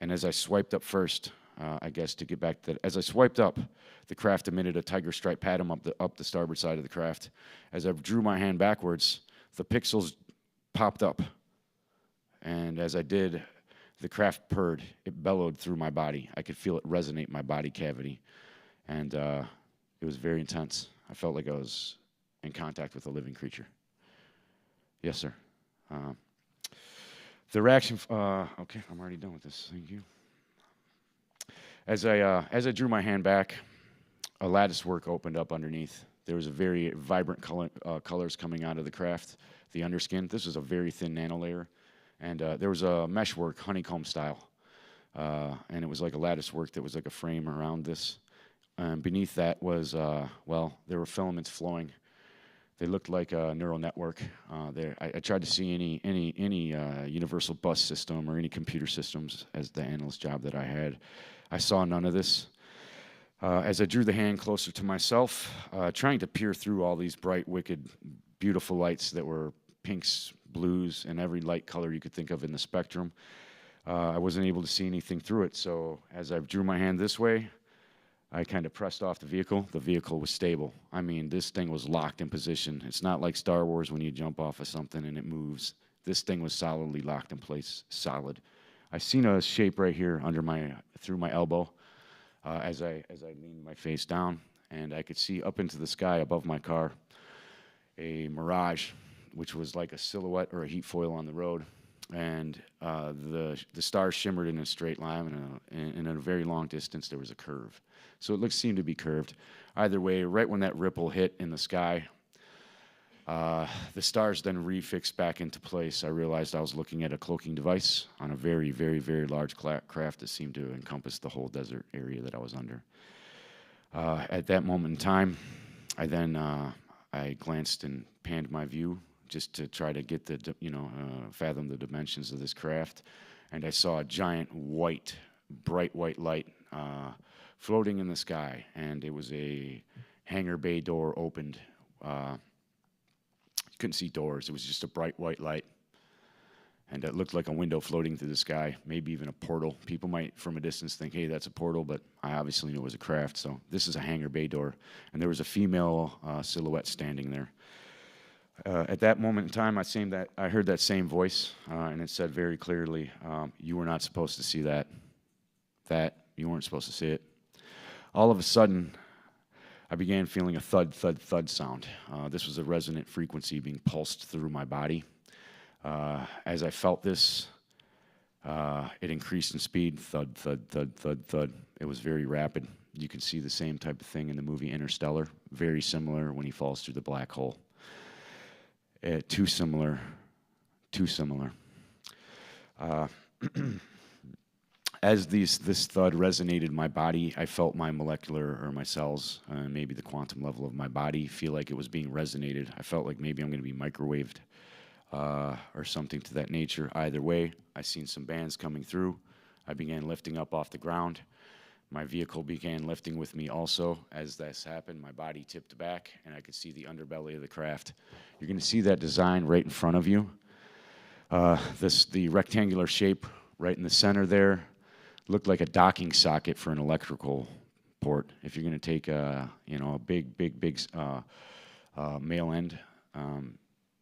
and as I swiped up first, I guess to get back to that, as I swiped up, the craft emitted a tiger stripe pattern up the starboard side of the craft. As I drew my hand backwards, the pixels popped up. And as I did, the craft purred. It bellowed through my body. I could feel it resonate my body cavity. And it was very intense. I felt like I was in contact with a living creature. Yes, sir. The reaction, okay, I'm already done with this. Thank you. As I drew my hand back, a lattice work opened up underneath. There was a very vibrant colors coming out of the craft, the underskin. This was a very thin nano-layer. And there was a meshwork, honeycomb style. And it was like a lattice work that was like a frame around this. Beneath that was, well, there were filaments flowing. They looked like a neural network. I tried to see any universal bus system or any computer systems as the analyst job that I had. I saw none of this. As I drew the hand closer to myself, trying to peer through all these bright, wicked, beautiful lights that were pinks, blues, and every light color you could think of in the spectrum, I wasn't able to see anything through it. So as I drew my hand this way, I kind of pressed off the vehicle. The vehicle was stable. I mean, this thing was locked in position. It's not like Star Wars when you jump off of something and it moves. This thing was solidly locked in place, solid. I seen a shape right here through my elbow as I leaned my face down, and I could see up into the sky above my car a mirage, which was like a silhouette or a heat foil on the road. And the stars shimmered in a straight line, and in a very long distance there was a curve. So it seemed to be curved. Either way, right when that ripple hit in the sky, the stars then refixed back into place. I realized I was looking at a cloaking device on a very, very, very large craft that seemed to encompass the whole desert area that I was under. At that moment in time, I glanced and panned my view just to try to get fathom the dimensions of this craft. And I saw a giant bright white light floating in the sky. And it was a hangar bay door opened. Couldn't see doors. It was just a bright white light. And it looked like a window floating through the sky, maybe even a portal. People might, from a distance, think, hey, that's a portal, but I obviously knew it was a craft. So this is a hangar bay door. And there was a female silhouette standing there. At that moment in time, I heard that same voice, and it said very clearly, you were not supposed to see that. You weren't supposed to see it. All of a sudden, I began feeling a thud, thud, thud sound. This was a resonant frequency being pulsed through my body. As I felt this, it increased in speed, thud, thud, thud, thud, thud. It was very rapid. You can see the same type of thing in the movie Interstellar, very similar when he falls through the black hole. Too similar. As this thud resonated in my body, I felt my molecular or my cells, maybe the quantum level of my body, feel like it was being resonated. I felt like maybe I'm going to be microwaved or something to that nature. Either way, I seen some bands coming through. I began lifting up off the ground. My vehicle began lifting with me also. As this happened, my body tipped back, and I could see the underbelly of the craft. You're going to see that design right in front of you. The rectangular shape right in the center there looked like a docking socket for an electrical port. If you're going to take a big male end,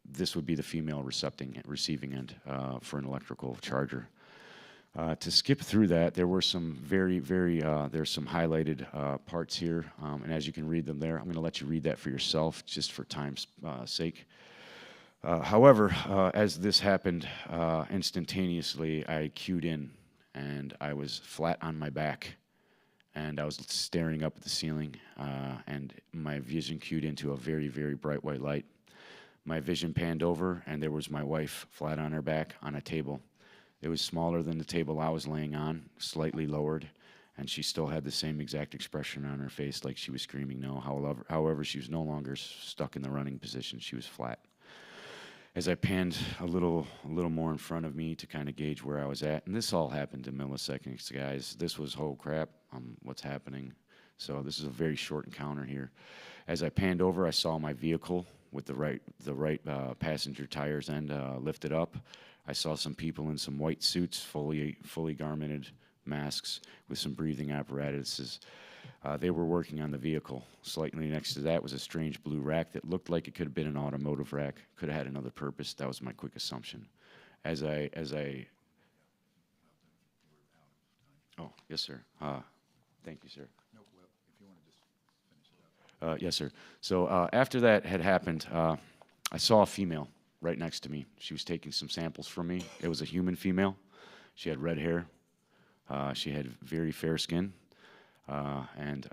this would be the female receiving end for an electrical charger. To skip through that, there were some there's some highlighted parts here, and as you can read them there, I'm going to let you read that for yourself, just for time's sake. However, as this happened, instantaneously, I cued in, and I was flat on my back, and I was staring up at the ceiling, and my vision cued into a very, very bright white light. My vision panned over, and there was my wife flat on her back on a table. It was smaller than the table I was laying on, slightly lowered, and she still had the same exact expression on her face, like she was screaming no. However, she was no longer stuck in the running position. She was flat. As I panned a little more in front of me to kind of gauge where I was at, and this all happened in milliseconds, guys. This was, oh crap, what's happening? So this is a very short encounter here. As I panned over, I saw my vehicle with the right passenger tires end lifted up. I saw some people in some white suits, fully garmented masks with some breathing apparatuses. They were working on the vehicle. Slightly next to that was a strange blue rack that looked like it could have been an automotive rack, could have had another purpose. That was my quick assumption. As I Oh, yes, sir. Thank you, sir. No, well, if you want to just finish it up. Yes, sir. So after that had happened, I saw a female right next to me. She was taking some samples from me. It was a human female. She had red hair. She had very fair skin. And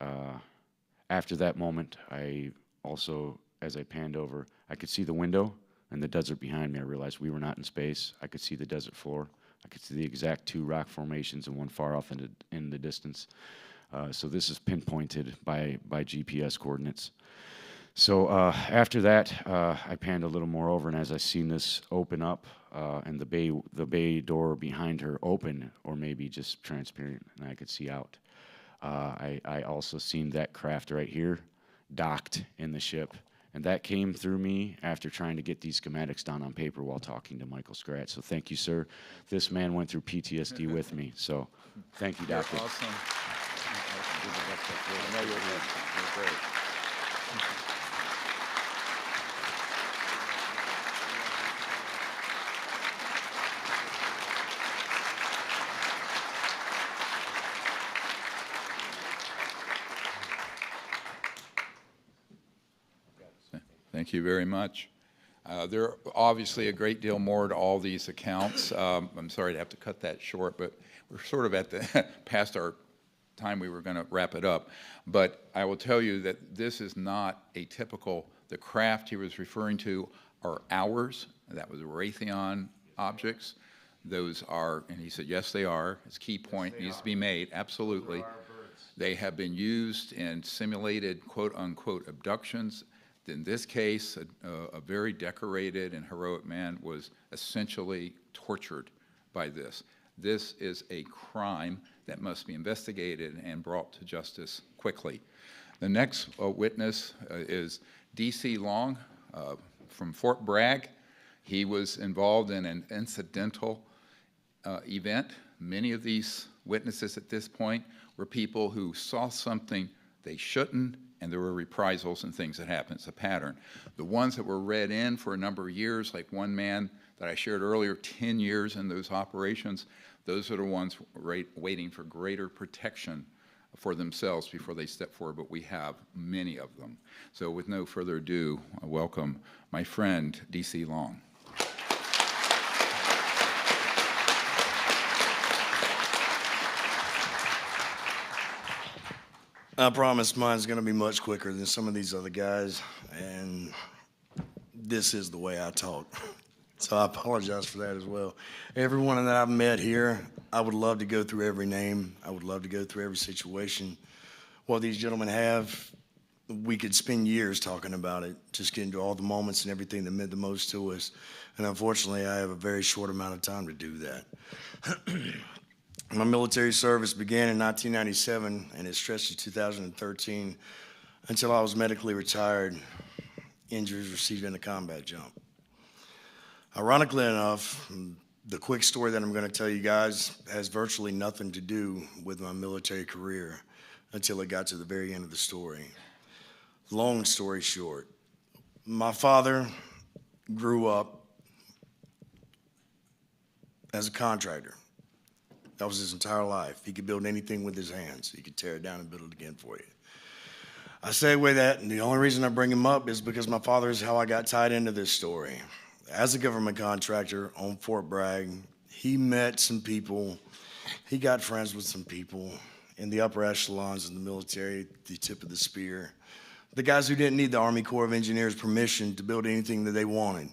after that moment, I also, as I panned over, I could see the window and the desert behind me. I realized we were not in space. I could see the desert floor. I could see the exact two rock formations and one far off in the distance. So this is pinpointed by GPS coordinates. So after that, I panned a little more over, and as I seen this open up and the bay door behind her open, or maybe just transparent, and I could see out. I also seen that craft right here docked in the ship. And that came through me after trying to get these schematics down on paper while talking to Michael Scratch. So thank you, sir. This man went through PTSD with me. So thank you, Doctor. You're awesome. I know you're great. Thank you very much. There are obviously a great deal more to all these accounts. I'm sorry to have to cut that short, but we're sort of at the past our time we were going to wrap it up. But I will tell you that this is not a typical, the craft he was referring to are ours. That was Raytheon objects. Those are, and he said, yes, they are. His key point needs to be made, absolutely. They have been used in simulated quote-unquote abductions. In this case, a very decorated and heroic man was essentially tortured by this. This is a crime that must be investigated and brought to justice quickly. The next witness is D.C. Long from Fort Bragg. He was involved in an incidental event. Many of these witnesses at this point were people who saw something they shouldn't, and there were reprisals and things that happened. It's a pattern. The ones that were read in for a number of years, like one man that I shared earlier, 10 years in those operations, those are the ones waiting for greater protection for themselves before they step forward, but we have many of them. So with no further ado, I welcome my friend, D.C. Long. I promise mine's going to be much quicker than some of these other guys, and this is the way I talk. So I apologize for that as well. Everyone that I've met here, I would love to go through every name. I would love to go through every situation. What these gentlemen have, we could spend years talking about it, just getting to all the moments and everything that meant the most to us. And unfortunately, I have a very short amount of time to do that. My military service began in 1997, and it stretched to 2013 until I was medically retired, injuries received in a combat jump. Ironically enough, the quick story that I'm going to tell you guys has virtually nothing to do with my military career until it got to the very end of the story. Long story short, my father grew up as a contractor. That was his entire life. He could build anything with his hands. He could tear it down and build it again for you. I segue that, and the only reason I bring him up is because my father is how I got tied into this story. As a government contractor on Fort Bragg, he met some people. He got friends with some people in the upper echelons in the military, the tip of the spear. The guys who didn't need the Army Corps of Engineers permission to build anything that they wanted.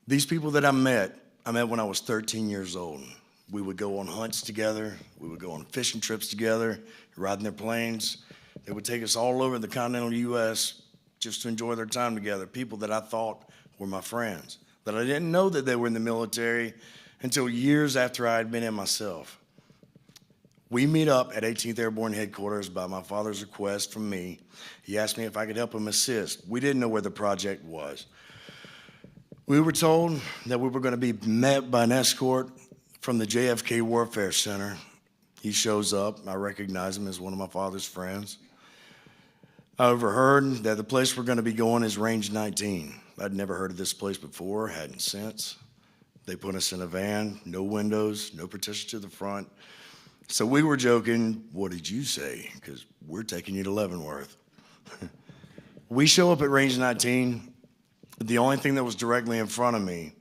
These people that I met when I was 13 years old. We would go on hunts together. We would go on fishing trips together, riding their planes. They would take us all over the continental U.S. just to enjoy their time together. People that I thought were my friends, that I didn't know that they were in the military until years after I had been in myself. We meet up at 18th Airborne Headquarters by my father's request from me. He asked me if I could help him assist. We didn't know where the project was. We were told that we were going to be met by an escort from the JFK Warfare Center. He shows up. I recognize him as one of my father's friends. I overheard that the place we're going to be going is Range 19. I'd never heard of this place before, hadn't since. They put us in a van, no windows, no partition to the front. So we were joking, what did you say? Because we're taking you to Leavenworth. We show up at Range 19. The only thing that was directly in front of me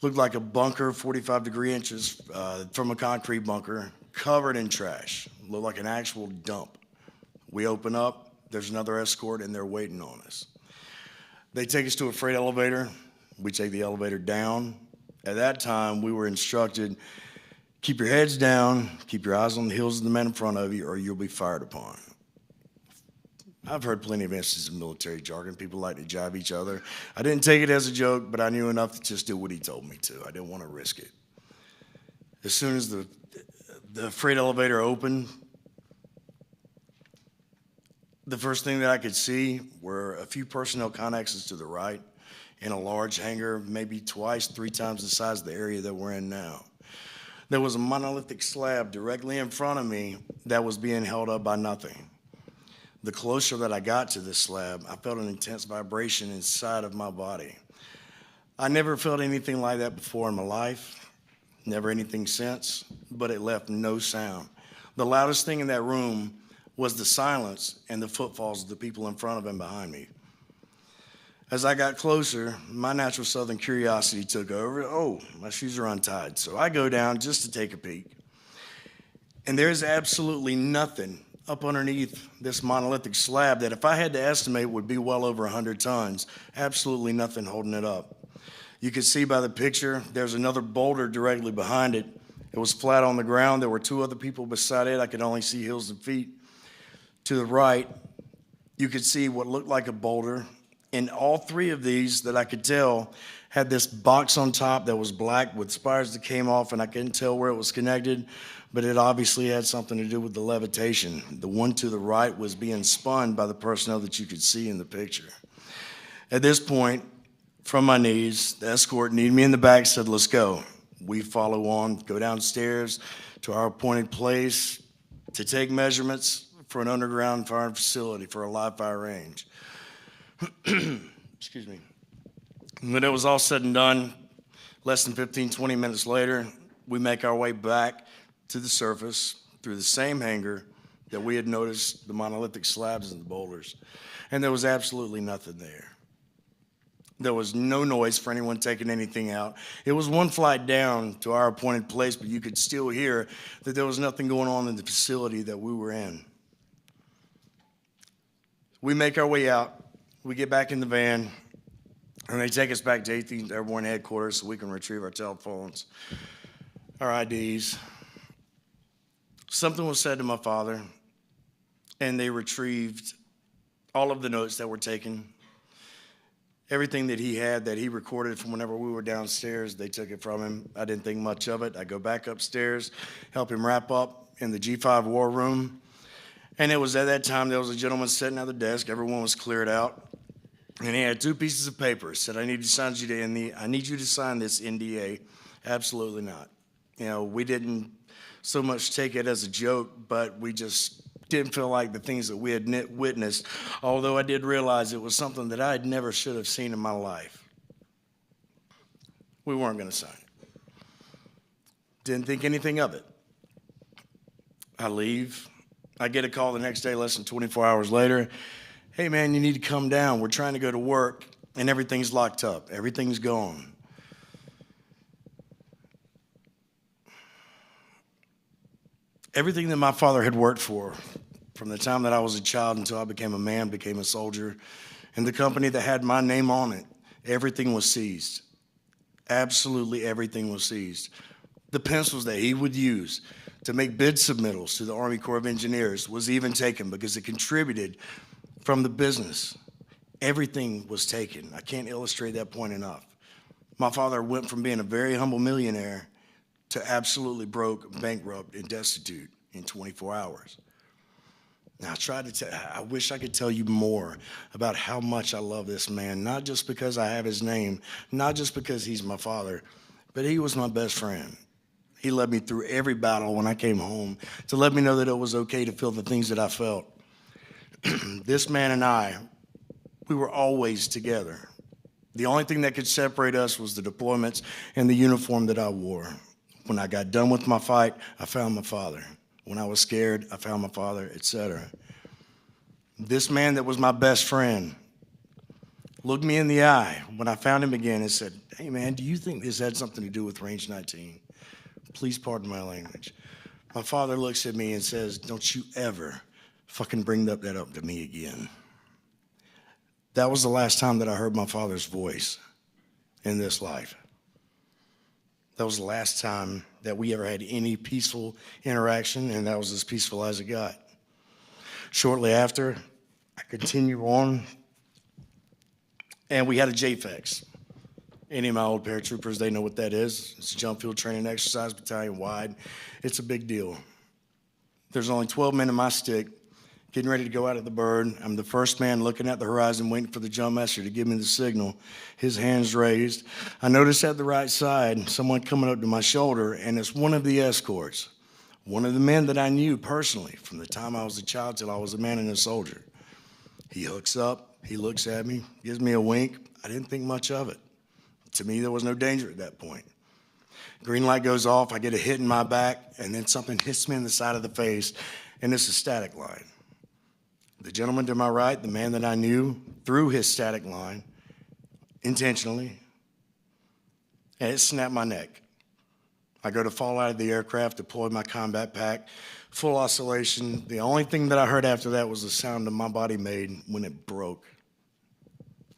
looked like a bunker, 45 degree inches from a concrete bunker, covered in trash. Looked like an actual dump. We open up, there's another escort, and they're waiting on us. They take us to a freight elevator. We take the elevator down. At that time, we were instructed, keep your heads down, keep your eyes on the heels of the men in front of you, or you'll be fired upon. I've heard plenty of instances of military jargon. People like to jibe each other. I didn't take it as a joke, but I knew enough to just do what he told me to. I didn't want to risk it. As soon as the freight elevator opened, the first thing that I could see were a few personnel connexes to the right in a large hangar, maybe twice, 3 times the size of the area that we're in now. There was a monolithic slab directly in front of me that was being held up by nothing. The closer that I got to this slab, I felt an intense vibration inside of my body. I never felt anything like that before in my life, never anything since, but it left no sound. The loudest thing in that room was the silence and the footfalls of the people in front of and behind me. As I got closer, my natural southern curiosity took over. Oh, my shoes are untied. So I go down just to take a peek. And there's absolutely nothing up underneath this monolithic slab that if I had to estimate would be well over 100 tons. Absolutely nothing holding it up. You can see by the picture, there's another boulder directly behind it. It was flat on the ground. There were 2 other people beside it. I could only see heels and feet. To the right, you could see what looked like a boulder. And all 3 of these that I could tell had this box on top that was black with spires that came off, and I couldn't tell where it was connected, but it obviously had something to do with the levitation. The one to the right was being spun by the personnel that you could see in the picture. At this point, from my knees, the escort needed me in the back, said, let's go. We follow on, go downstairs to our appointed place to take measurements for an underground firing facility for a live fire range. Excuse me. When it was all said and done, less than 15, 20 minutes later, we make our way back to the surface through the same hangar that we had noticed the monolithic slabs and the boulders. And there was absolutely nothing there. There was no noise for anyone taking anything out. It was 1 flight down to our appointed place, but you could still hear that there was nothing going on in the facility that we were in. We make our way out. We get back in the van, and they take us back to 18th Airborne Headquarters so we can retrieve our telephones, our IDs. Something was said to my father, and they retrieved all of the notes that were taken. Everything that he had that he recorded from whenever we were downstairs, they took it from him. I didn't think much of it. I go back upstairs, help him wrap up in the G5 war room. And it was at that time there was a gentleman sitting at the desk. Everyone was cleared out. And he had 2 pieces of paper. Said, I need you to sign this NDA. Absolutely not. You know, we didn't so much take it as a joke, but we just didn't feel like the things that we had witnessed, although I did realize it was something that I never should have seen in my life. We weren't going to sign it. Didn't think anything of it. I leave. I get a call the next day, less than 24 hours later. Hey, man, you need to come down. We're trying to go to work, and everything's locked up. Everything's gone. Everything that my father had worked for, from the time that I was a child until I became a man, became a soldier, and the company that had my name on it, everything was seized. Absolutely everything was seized. The pencils that he would use to make bid submittals to the Army Corps of Engineers was even taken because it contributed from the business. Everything was taken. I can't illustrate that point enough. My father went from being a very humble millionaire to absolutely broke, bankrupt, and destitute in 24 hours. Now, I wish I could tell you more about how much I love this man, not just because I have his name, not just because he's my father, but he was my best friend. He led me through every battle when I came home to let me know that it was okay to feel the things that I felt. This man and I, we were always together. The only thing that could separate us was the deployments and the uniform that I wore. When I got done with my fight, I found my father. When I was scared, I found my father, etc. This man that was my best friend looked me in the eye when I found him again and said, "Hey man, do you think this had something to do with Range 19? Please pardon my language." My father looks at me and says, "Don't you ever fucking bring that up to me again." That was the last time that I heard my father's voice in this life. That was the last time that we ever had any peaceful interaction, and that was as peaceful as it got. Shortly after, I continue on, and we had a JFEX. Any of my old paratroopers, they know what that is. It's a jump field training exercise, battalion wide. It's a big deal. There's only 12 men in my stick, getting ready to go out of the bird. I'm the first man looking at the horizon, waiting for the jump master to give me the signal. His hand's raised. I notice at the right side, someone coming up to my shoulder, and it's one of the escorts. One of the men that I knew personally from the time I was a child till I was a man and a soldier. He hooks up, he looks at me, gives me a wink. I didn't think much of it. To me, there was no danger at that point. Green light goes off, I get a hit in my back, and then something hits me in the side of the face, and it's a static line. The gentleman to my right, the man that I knew, threw his static line intentionally, and it snapped my neck. I go to fall out of the aircraft, deploy my combat pack, full oscillation. The only thing that I heard after that was the sound that my body made when it broke.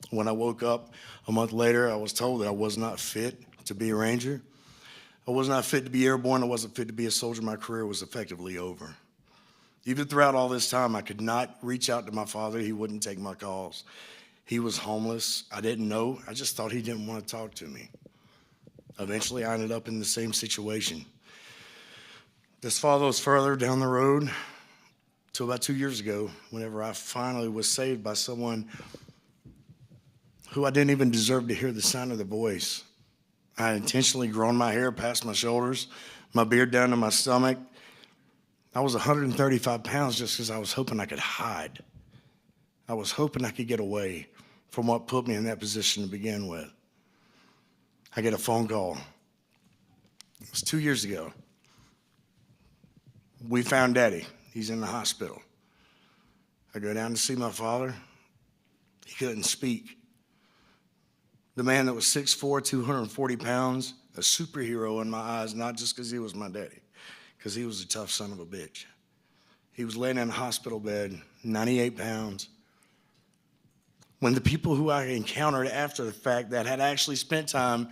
When I woke up a month later, I was told that I was not fit to be a Ranger. I was not fit to be airborne. I wasn't fit to be a soldier. My career was effectively over. Even throughout all this time, I could not reach out to my father. He wouldn't take my calls. He was homeless. I didn't know. I just thought he didn't want to talk to me. Eventually, I ended up in the same situation. This follows further down the road to about 2 years ago, whenever I finally was saved by someone who I didn't even deserve to hear the sound of their voice. I had intentionally grown my hair past my shoulders, my beard down to my stomach. I was 135 pounds just because I was hoping I could hide. I was hoping I could get away from what put me in that position to begin with. I get a phone call. It was 2 years ago. We found Daddy. He's in the hospital. I go down to see my father. He couldn't speak. The man that was 6'4", 240 pounds, a superhero in my eyes, not just because he was my daddy, because he was a tough son of a bitch. He was laying in a hospital bed, 98 pounds. When the people who I encountered after the fact that had actually spent time,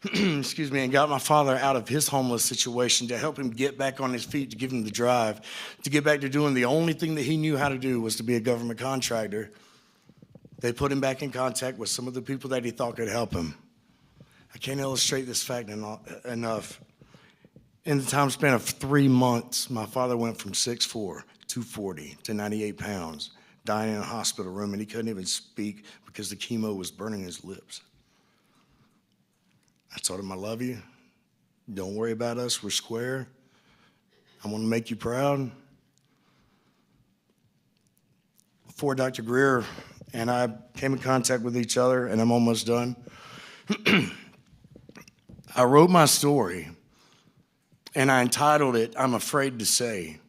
excuse me, and got my father out of his homeless situation to help him get back on his feet, to give him the drive, to get back to doing the only thing that he knew how to do was to be a government contractor, they put him back in contact with some of the people that he thought could help him. I can't illustrate this fact enough. In the time span of 3 months, my father went from 6'4", 240 to 98 pounds, dying in a hospital room, and he couldn't even speak because the chemo was burning his lips. I told him, "I love you. Don't worry about us. We're square. I want to make you proud." Before Dr. Greer and I came in contact with each other, and I'm almost done, I wrote my story, and I entitled it, "I'm Afraid to Say."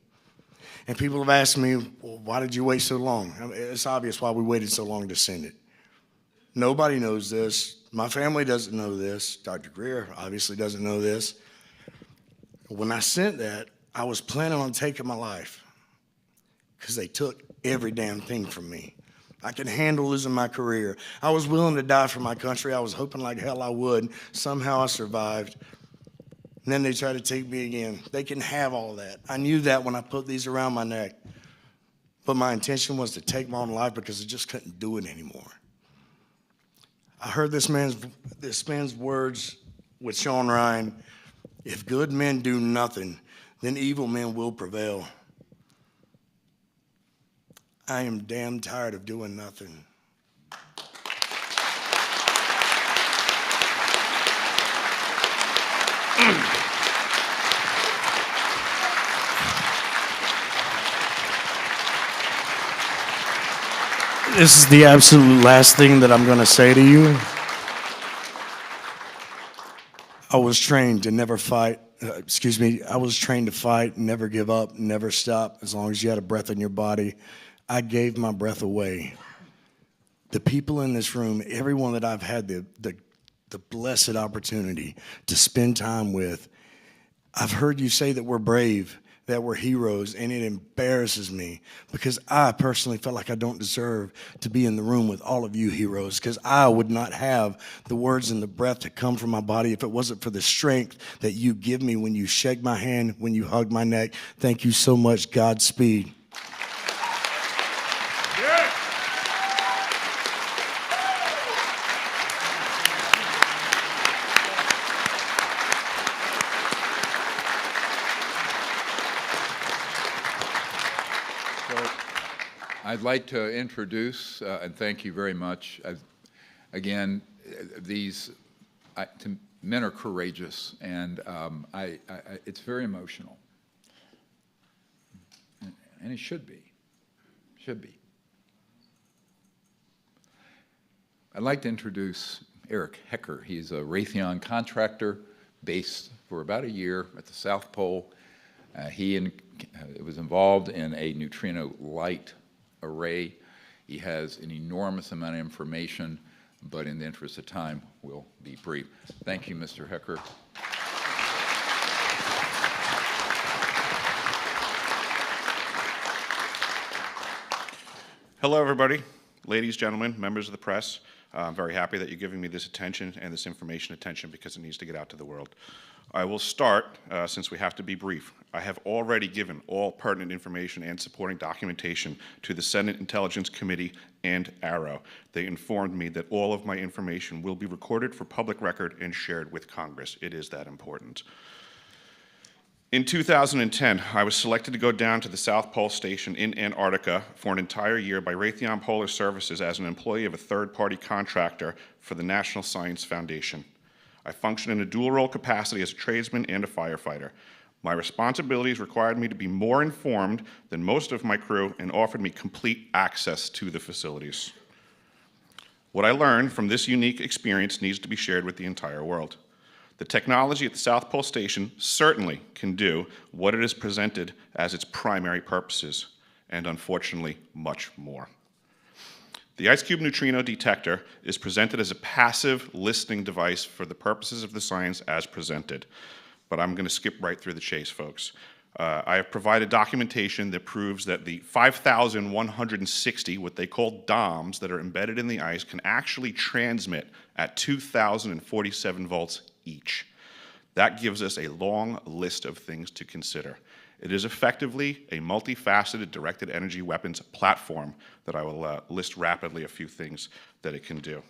And people have asked me, "Well, why did you wait so long?" I mean, it's obvious why we waited so long to send it. Nobody knows this. My family doesn't know this. Dr. Greer obviously doesn't know this. When I sent that, I was planning on taking my life because they took every damn thing from me. I could handle losing my career. I was willing to die for my country. I was hoping like hell I would. Somehow I survived. And then they tried to take me again. They can have all that. I knew that when I put these around my neck. But my intention was to take my own life because I just couldn't do it anymore. I heard this man's words with Sean Ryan: "If good men do nothing, then evil men will prevail." I am damn tired of doing nothing. This is the absolute last thing that I'm going to say to you. I was trained to never fight. I was trained to fight, never give up, never stop, as long as you had a breath in your body. I gave my breath away. The people in this room, everyone that I've had the blessed opportunity to spend time with, I've heard you say that we're brave, that we're heroes, and it embarrasses me because I personally felt like I don't deserve to be in the room with all of you heroes, because I would not have the words and the breath to come from my body if it wasn't for the strength that you give me when you shake my hand, when you hug my neck. Thank you so much. Godspeed. I'd like to introduce, and thank you very much. Again, men are courageous, and it's very emotional, and it should be. I'd like to introduce Eric Hecker. He's a Raytheon contractor based for about a year at the South Pole. He was involved in a neutrino light array. He has an enormous amount of information, but in the interest of time, we'll be brief. Thank you, Mr. Hecker. Hello, everybody. Ladies, gentlemen, members of the press. I'm very happy that you're giving me this attention and this information attention because it needs to get out to the world. I will start, since we have to be brief. I have already given all pertinent information and supporting documentation to the Senate Intelligence Committee and ARROW. They informed me that all of my information will be recorded for public record and shared with Congress. It is that important. In 2010, I was selected to go down to the South Pole Station in Antarctica for an entire year by Raytheon Polar Services as an employee of a third-party contractor for the National Science Foundation. I functioned in a dual-role capacity as a tradesman and a firefighter. My responsibilities required me to be more informed than most of my crew and offered me complete access to the facilities. What I learned from this unique experience needs to be shared with the entire world. The technology at the South Pole Station certainly can do what it is presented as its primary purposes, and unfortunately, much more. The IceCube neutrino detector is presented as a passive listening device for the purposes of the science as presented. But I'm going to skip right through the chase, folks. I have provided documentation that proves that the 5,160, what they call DOMs, that are embedded in the ice can actually transmit at 2,047 volts each. That gives us a long list of things to consider. It is effectively a multifaceted directed energy weapons platform that I will list rapidly a few things that it can do.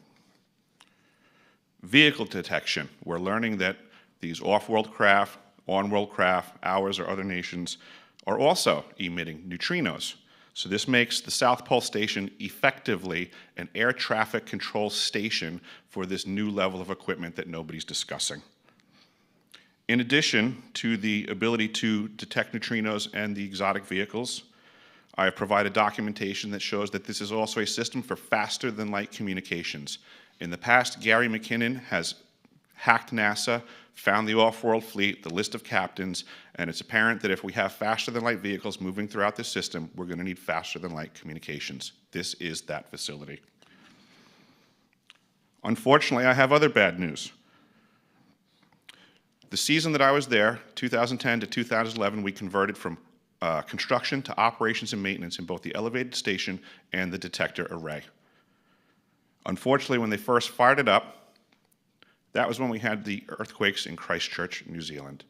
Vehicle detection. We're learning that these off-world craft, on-world craft, ours or other nations, are also emitting neutrinos. So this makes the South Pole Station effectively an air traffic control station for this new level of equipment that nobody's discussing. In addition to the ability to detect neutrinos and the exotic vehicles, I have provided documentation that shows that this is also a system for faster than light communications. In the past, Gary McKinnon has hacked NASA, found the off-world fleet, the list of captains, and it's apparent that if we have faster than light vehicles moving throughout this system, we're going to need faster than light communications. This is that facility. Unfortunately, I have other bad news. The season that I was there, 2010 to 2011, we converted from construction to operations and maintenance in both the elevated station and the detector array. Unfortunately, when they first fired it up, that was when we had the earthquakes in Christchurch, New Zealand.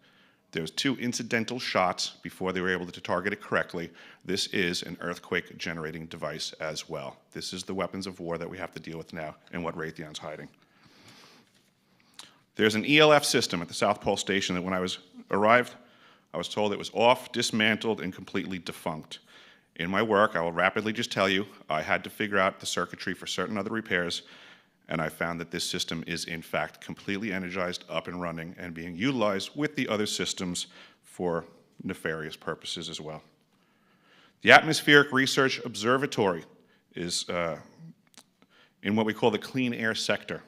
There was 2 incidental shots before they were able to target it correctly. This is an earthquake generating device as well. This is the weapons of war that we have to deal with now and what Raytheon's hiding. There's an ELF system at the South Pole Station that when I arrived, I was told it was off, dismantled, and completely defunct. In my work, I will rapidly just tell you, I had to figure out the circuitry for certain other repairs, and I found that this system is in fact completely energized, up and running, and being utilized with the other systems for nefarious purposes as well. The Atmospheric Research Observatory is in what we call the clean air sector.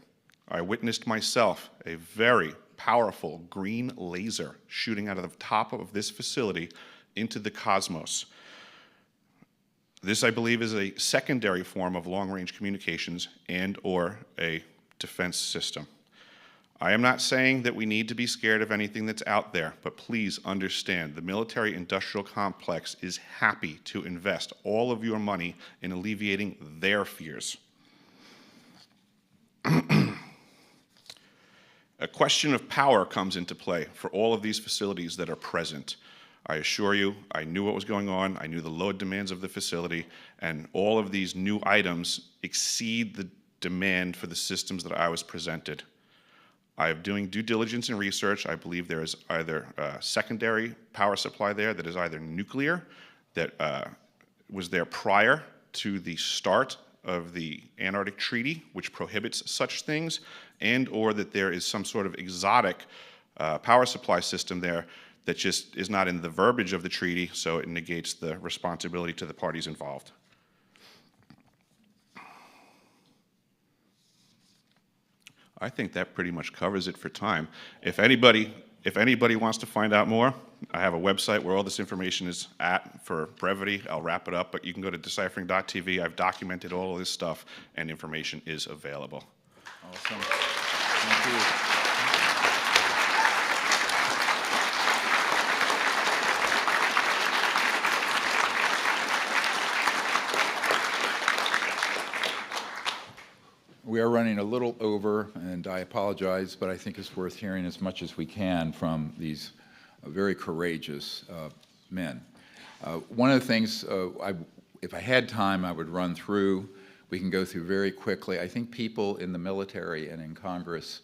I witnessed myself a very powerful green laser shooting out of the top of this facility into the cosmos. This, I believe, is a secondary form of long-range communications and/or a defense system. I am not saying that we need to be scared of anything that's out there, but please understand the military-industrial complex is happy to invest all of your money in alleviating their fears. A question of power comes into play for all of these facilities that are present. I assure you, I knew what was going on, I knew the load demands of the facility, and all of these new items exceed the demand for the systems that I was presented. I am doing due diligence and research. I believe there is either a secondary power supply there that is either nuclear, that was there prior to the start of the Antarctic Treaty, which prohibits such things, and or that there is some sort of exotic power supply system there that just is not in the verbiage of the treaty, so it negates the responsibility to the parties involved. I think that pretty much covers it for time. If anybody wants to find out more, I have a website where all this information is at. For brevity, I'll wrap it up, but you can go to deciphering.tv. I've documented all of this stuff, and information is available. Awesome. Thank you. We are running a little over, and I apologize, but I think it's worth hearing as much as we can from these very courageous men. One of the things, if I had time, I would run through. We can go through very quickly. I think people in the military and in Congress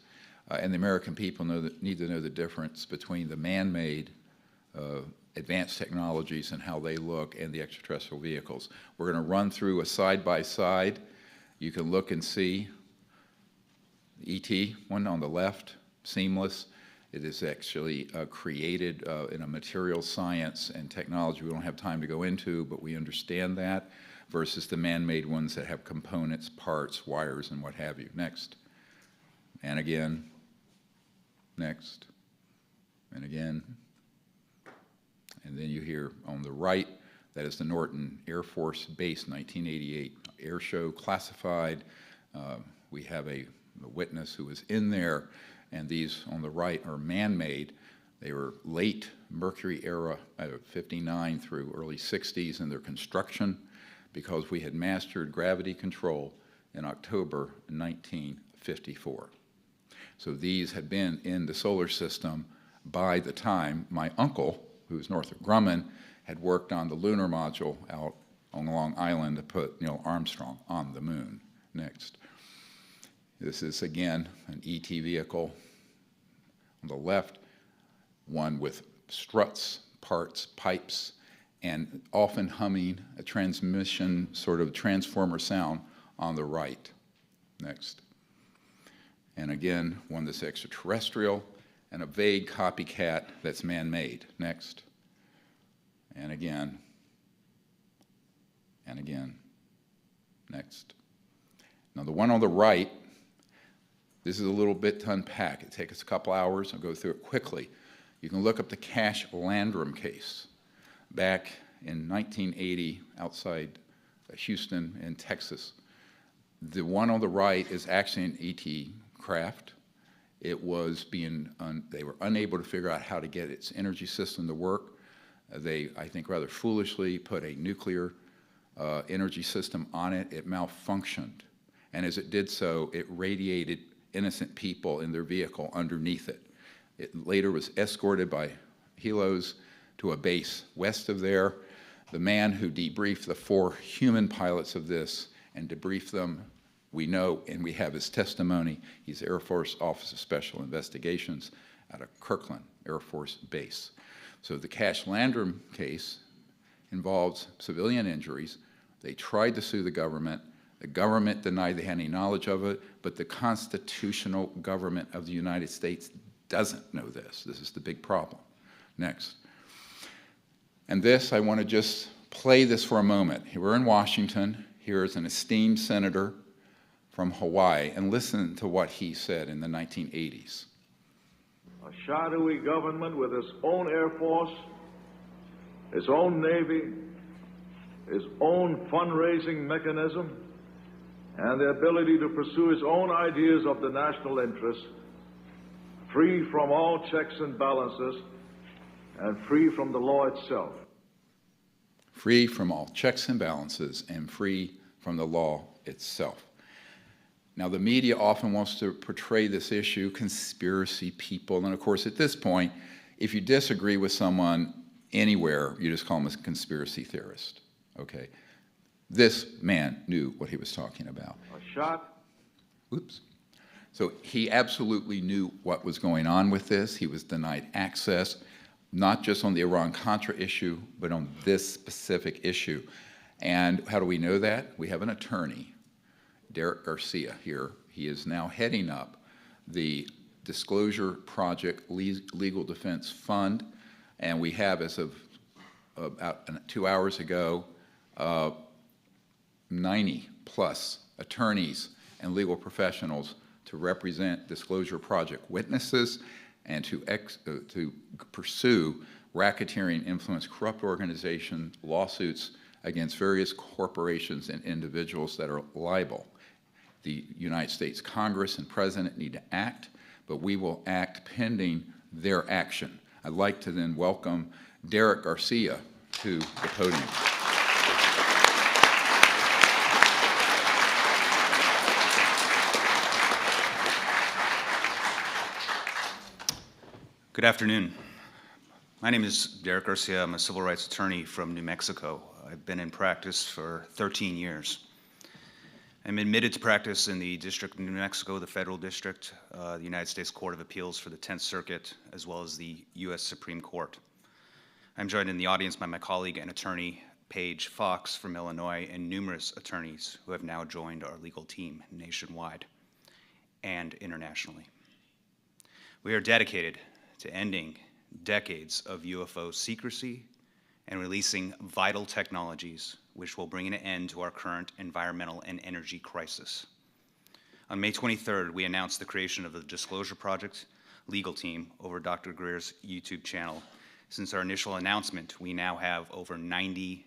and the American people need to know the difference between the man-made advanced technologies and how they look and the extraterrestrial vehicles. We're going to run through a side-by-side. You can look and see ET, one on the left, seamless. It is actually created in a material science and technology we don't have time to go into, but we understand that, versus the man-made ones that have components, parts, wires, and what have you. Next. And again. Next. And again. And then you hear on the right, that is the Norton Air Force Base 1988 air show, classified. We have a witness who was in there, and these on the right are man-made. They were late Mercury era, 59 through early 60s in their construction, because we had mastered gravity control in October 1954. So these had been in the solar system by the time my uncle, who was Northrop Grumman, had worked on the lunar module out on Long Island to put Neil Armstrong on the moon. Next. This is, again, an ET vehicle. On the left, one with struts, parts, pipes, and often humming, a transmission, sort of transformer sound on the right. Next. And again, one that's extraterrestrial, and a vague copycat that's man-made. Next. And again. And again. Next. Now the one on the right, this is a little bit to unpack. It takes us a couple hours. I'll go through it quickly. You can look up the Cash Landrum case. Back in 1980, outside Houston in Texas. The one on the right is actually an ET craft. It was they were unable to figure out how to get its energy system to work. They, I think rather foolishly, put a nuclear energy system on it. It malfunctioned. And as it did so, it radiated innocent people in their vehicle underneath it. It later was escorted by helos to a base west of there. The man who debriefed the 4 human pilots of this and debriefed them, we know, and we have his testimony. He's Air Force Office of Special Investigations out of Kirkland Air Force Base. So the Cash Landrum case involves civilian injuries. They tried to sue the government. The government denied they had any knowledge of it, but the constitutional government of the United States doesn't know this. This is the big problem. Next. And this, I want to just play this for a moment. We're in Washington. Here is an esteemed senator from Hawaii, and listen to what he said in the 1980s. A shadowy government with its own Air Force, its own Navy, its own fundraising mechanism, and the ability to pursue its own ideas of the national interest, free from all checks and balances, and free from the law itself. Free from all checks and balances and free from the law itself. Now, the media often wants to portray this issue, conspiracy people, and of course, at this point, if you disagree with someone anywhere, you just call them a conspiracy theorist, okay? This man knew what he was talking about. A shot. Oops. So he absolutely knew what was going on with this. He was denied access, not just on the Iran-Contra issue, but on this specific issue. And how do we know that? We have an attorney, Derek Garcia here. He is now heading up the Disclosure Project Legal Defense Fund, and we have, as of about 2 hours ago, 90 plus attorneys and legal professionals to represent Disclosure Project witnesses and to pursue racketeering, influence, corrupt organization lawsuits against various corporations and individuals that are liable. The United States Congress and President need to act, but we will act pending their action. I'd like to then welcome Derek Garcia to the podium. Good afternoon. My name is Derek Garcia. I'm a civil rights attorney from New Mexico. I've been in practice for 13 years. I'm admitted to practice in the District of New Mexico, the Federal District, the United States Court of Appeals for the 10th Circuit, as well as the U.S. Supreme Court. I'm joined in the audience by my colleague and attorney, Paige Fox from Illinois, and numerous attorneys who have now joined our legal team nationwide and internationally. We are dedicated to ending decades of UFO secrecy and releasing vital technologies which will bring an end to our current environmental and energy crisis. On May 23rd, we announced the creation of the Disclosure Project legal team over Dr. Greer's YouTube channel. Since our initial announcement, we now have over 90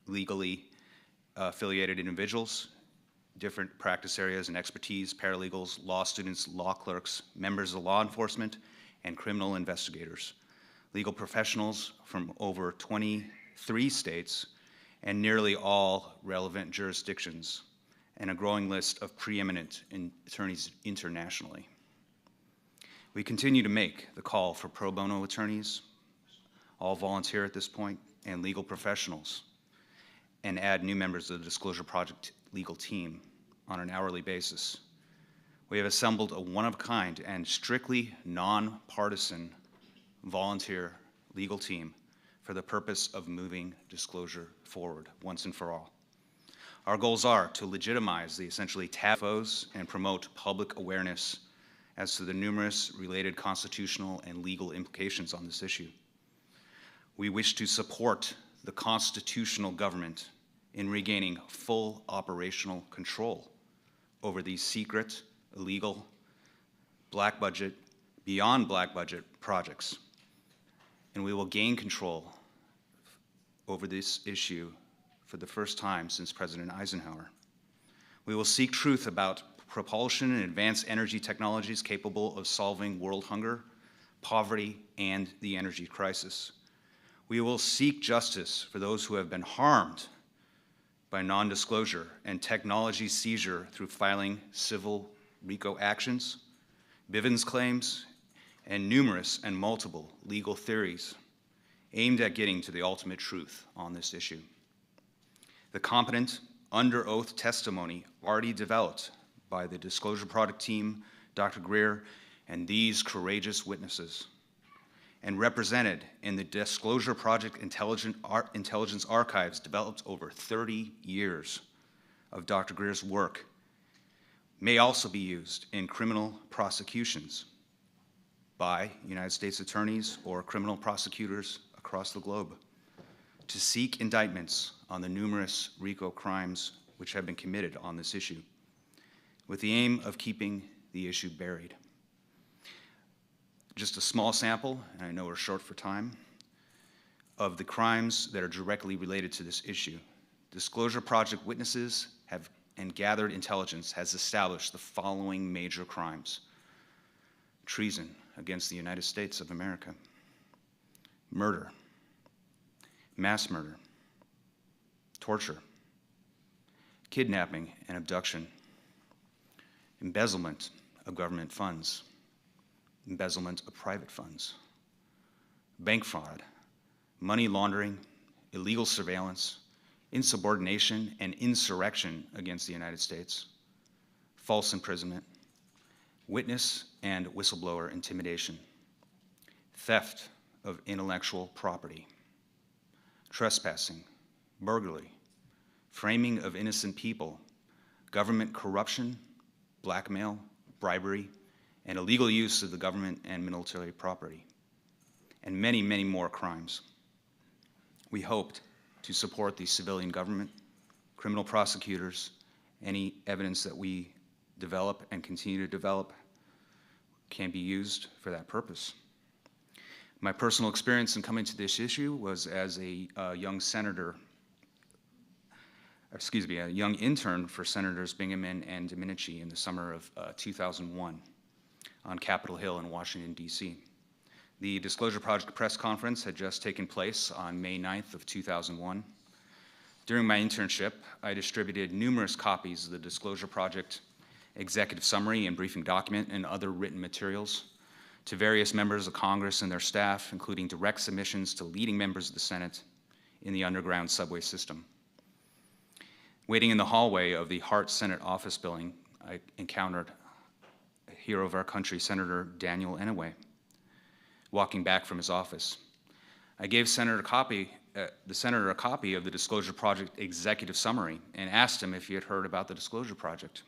legally affiliated individuals, different practice areas and expertise, paralegals, law students, law clerks, members of law enforcement, and criminal investigators, legal professionals from over 23 states and nearly all relevant jurisdictions, and a growing list of preeminent attorneys internationally. We continue to make the call for pro bono attorneys, all volunteer at this point, and legal professionals, and add new members of the Disclosure Project legal team on an hourly basis. We have assembled a one-of-a-kind and strictly nonpartisan volunteer legal team for the purpose of moving disclosure forward once and for all. Our goals are to legitimize the essentially UFOs and promote public awareness as to the numerous related constitutional and legal implications on this issue. We wish to support the constitutional government in regaining full operational control over these secret, illegal, black budget, beyond black budget projects. And we will gain control over this issue for the first time since President Eisenhower. We will seek truth about propulsion and advanced energy technologies capable of solving world hunger, poverty, and the energy crisis. We will seek justice for those who have been harmed by non-disclosure and technology seizure through filing civil RICO actions, Bivens claims, and numerous and multiple legal theories aimed at getting to the ultimate truth on this issue. The competent, under oath testimony already developed by the Disclosure Project team, Dr. Greer, and these courageous witnesses, and represented in the Disclosure Project intelligence archives developed over 30 years of Dr. Greer's work, may also be used in criminal prosecutions by United States attorneys or criminal prosecutors across the globe. to seek indictments on the numerous RICO crimes which have been committed on this issue, with the aim of keeping the issue buried. Just a small sample, and I know we're short for time, of the crimes that are directly related to this issue. Disclosure Project witnesses have and gathered intelligence has established the following major crimes: treason against the United States of America, murder, mass murder, torture, kidnapping and abduction, embezzlement of government funds, embezzlement of private funds, bank fraud, money laundering, illegal surveillance, insubordination and insurrection against the United States, false imprisonment, witness and whistleblower intimidation, theft of intellectual property, trespassing, burglary, framing of innocent people, government corruption, blackmail, bribery, and illegal use of the government and military property, and many, many more crimes. We hoped to support the civilian government, criminal prosecutors. Any evidence that we develop and continue to develop can be used for that purpose. My personal experience in coming to this issue was as a young intern for Senators Bingaman and Domenici in the summer of 2001 on Capitol Hill in Washington, D.C. The Disclosure Project press conference had just taken place on May 9th of 2001. During my internship, I distributed numerous copies of the Disclosure Project executive summary and briefing document and other written materials to various members of Congress and their staff, including direct submissions to leading members of the Senate in the underground subway system. Waiting in the hallway of the Hart Senate office building, I encountered a hero of our country, Senator Daniel Inouye, walking back from his office. I gave the senator a copy of the Disclosure Project executive summary and asked him if he had heard about the Disclosure Project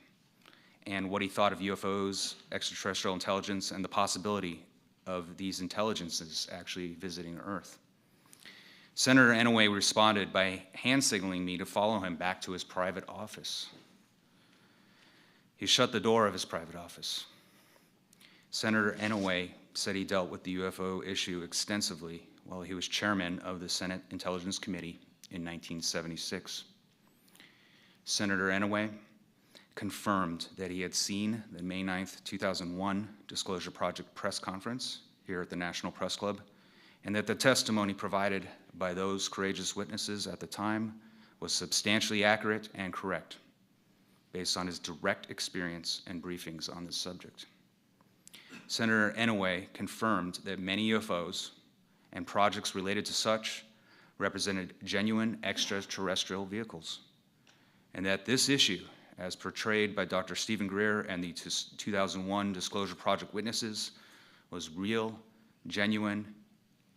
and what he thought of UFOs, extraterrestrial intelligence, and the possibility of these intelligences actually visiting Earth. Senator Inouye responded by hand signaling me to follow him back to his private office. He shut the door of his private office. Senator Inouye said he dealt with the UFO issue extensively while he was chairman of the Senate Intelligence Committee in 1976. Senator Inouye confirmed that he had seen the May 9th, 2001 Disclosure Project press conference here at the National Press Club, and that the testimony provided by those courageous witnesses at the time was substantially accurate and correct, based on his direct experience and briefings on this subject. Senator Inouye confirmed that many UFOs and projects related to such represented genuine extraterrestrial vehicles, and that this issue, as portrayed by Dr. Stephen Greer and the 2001 Disclosure Project witnesses, was real, genuine,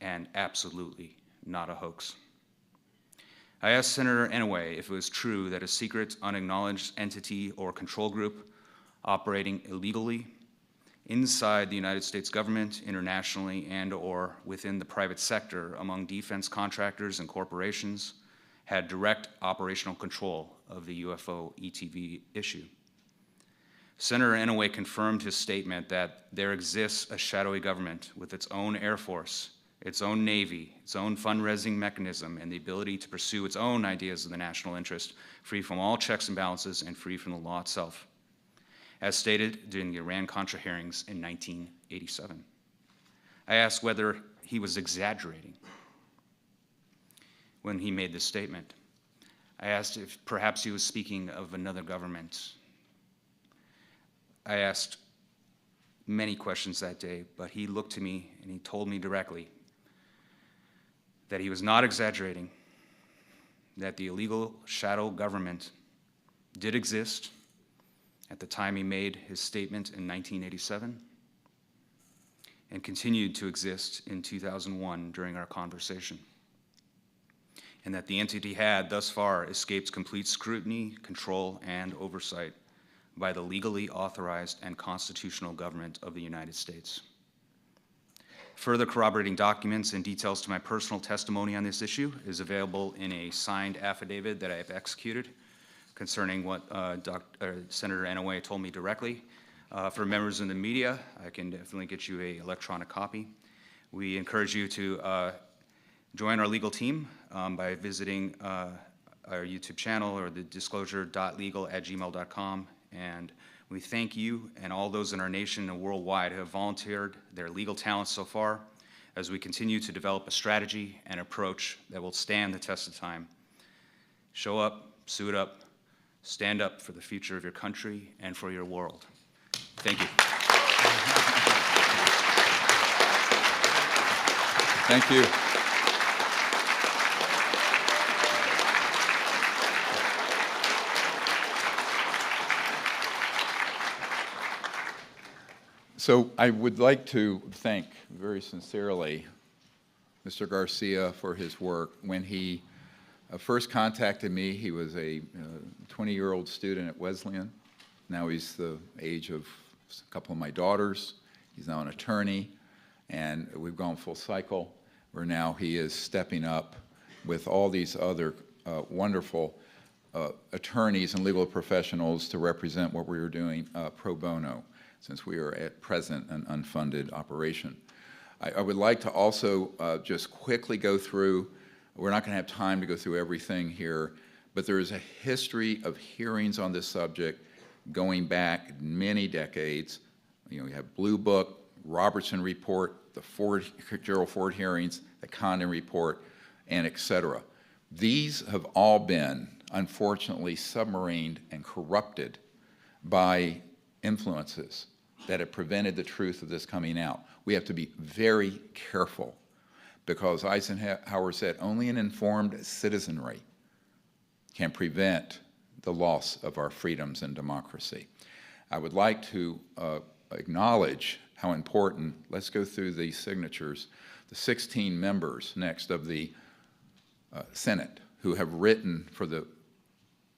and absolutely not a hoax. I asked Senator Inouye if it was true that a secret, unacknowledged entity or control group operating illegally inside the United States government, internationally, and/or within the private sector among defense contractors and corporations had direct operational control of the UFO ETV issue. Senator Inouye confirmed his statement that there exists a shadowy government with its own Air Force, its own Navy, its own fundraising mechanism, and the ability to pursue its own ideas of the national interest, free from all checks and balances and free from the law itself, as stated during the Iran-Contra hearings in 1987. I asked whether he was exaggerating when he made this statement. I asked if perhaps he was speaking of another government. I asked many questions that day, but he looked to me and he told me directly that he was not exaggerating, that the illegal shadow government did exist at the time he made his statement in 1987 and continued to exist in 2001 during our conversation, and that the entity had thus far escaped complete scrutiny, control, and oversight by the legally authorized and constitutional government of the United States. Further corroborating documents and details to my personal testimony on this issue is available in a signed affidavit that I have executed concerning what Senator Inouye told me directly. For members in the media, I can definitely get you an electronic copy. We encourage you to join our legal team by visiting our YouTube channel or the disclosure.legal@gmail.com. And we thank you and all those in our nation and worldwide who have volunteered their legal talents so far as we continue to develop a strategy and approach that will stand the test of time. Show up, suit up, stand up for the future of your country and for your world. Thank you. Thank you. So I would like to thank very sincerely Mr. Garcia for his work. When he first contacted me, he was a 20-year-old student at Wesleyan. Now he's the age of a couple of my daughters. He's now an attorney, and we've gone full cycle, where now he is stepping up with all these other wonderful attorneys and legal professionals to represent what we are doing pro bono, since we are at present an unfunded operation. I would like to also just quickly go through, we're not going to have time to go through everything here, but there is a history of hearings on this subject going back many decades. You know, we have Blue Book, Robertson Report, the Gerald Ford hearings, the Condon Report, and et cetera. These have all been, unfortunately, submarined and corrupted by influences that have prevented the truth of this coming out. We have to be very careful, because Eisenhower said only an informed citizenry can prevent the loss of our freedoms and democracy. I would like to acknowledge how important, let's go through these signatures, the 16 members next of the Senate who have written for the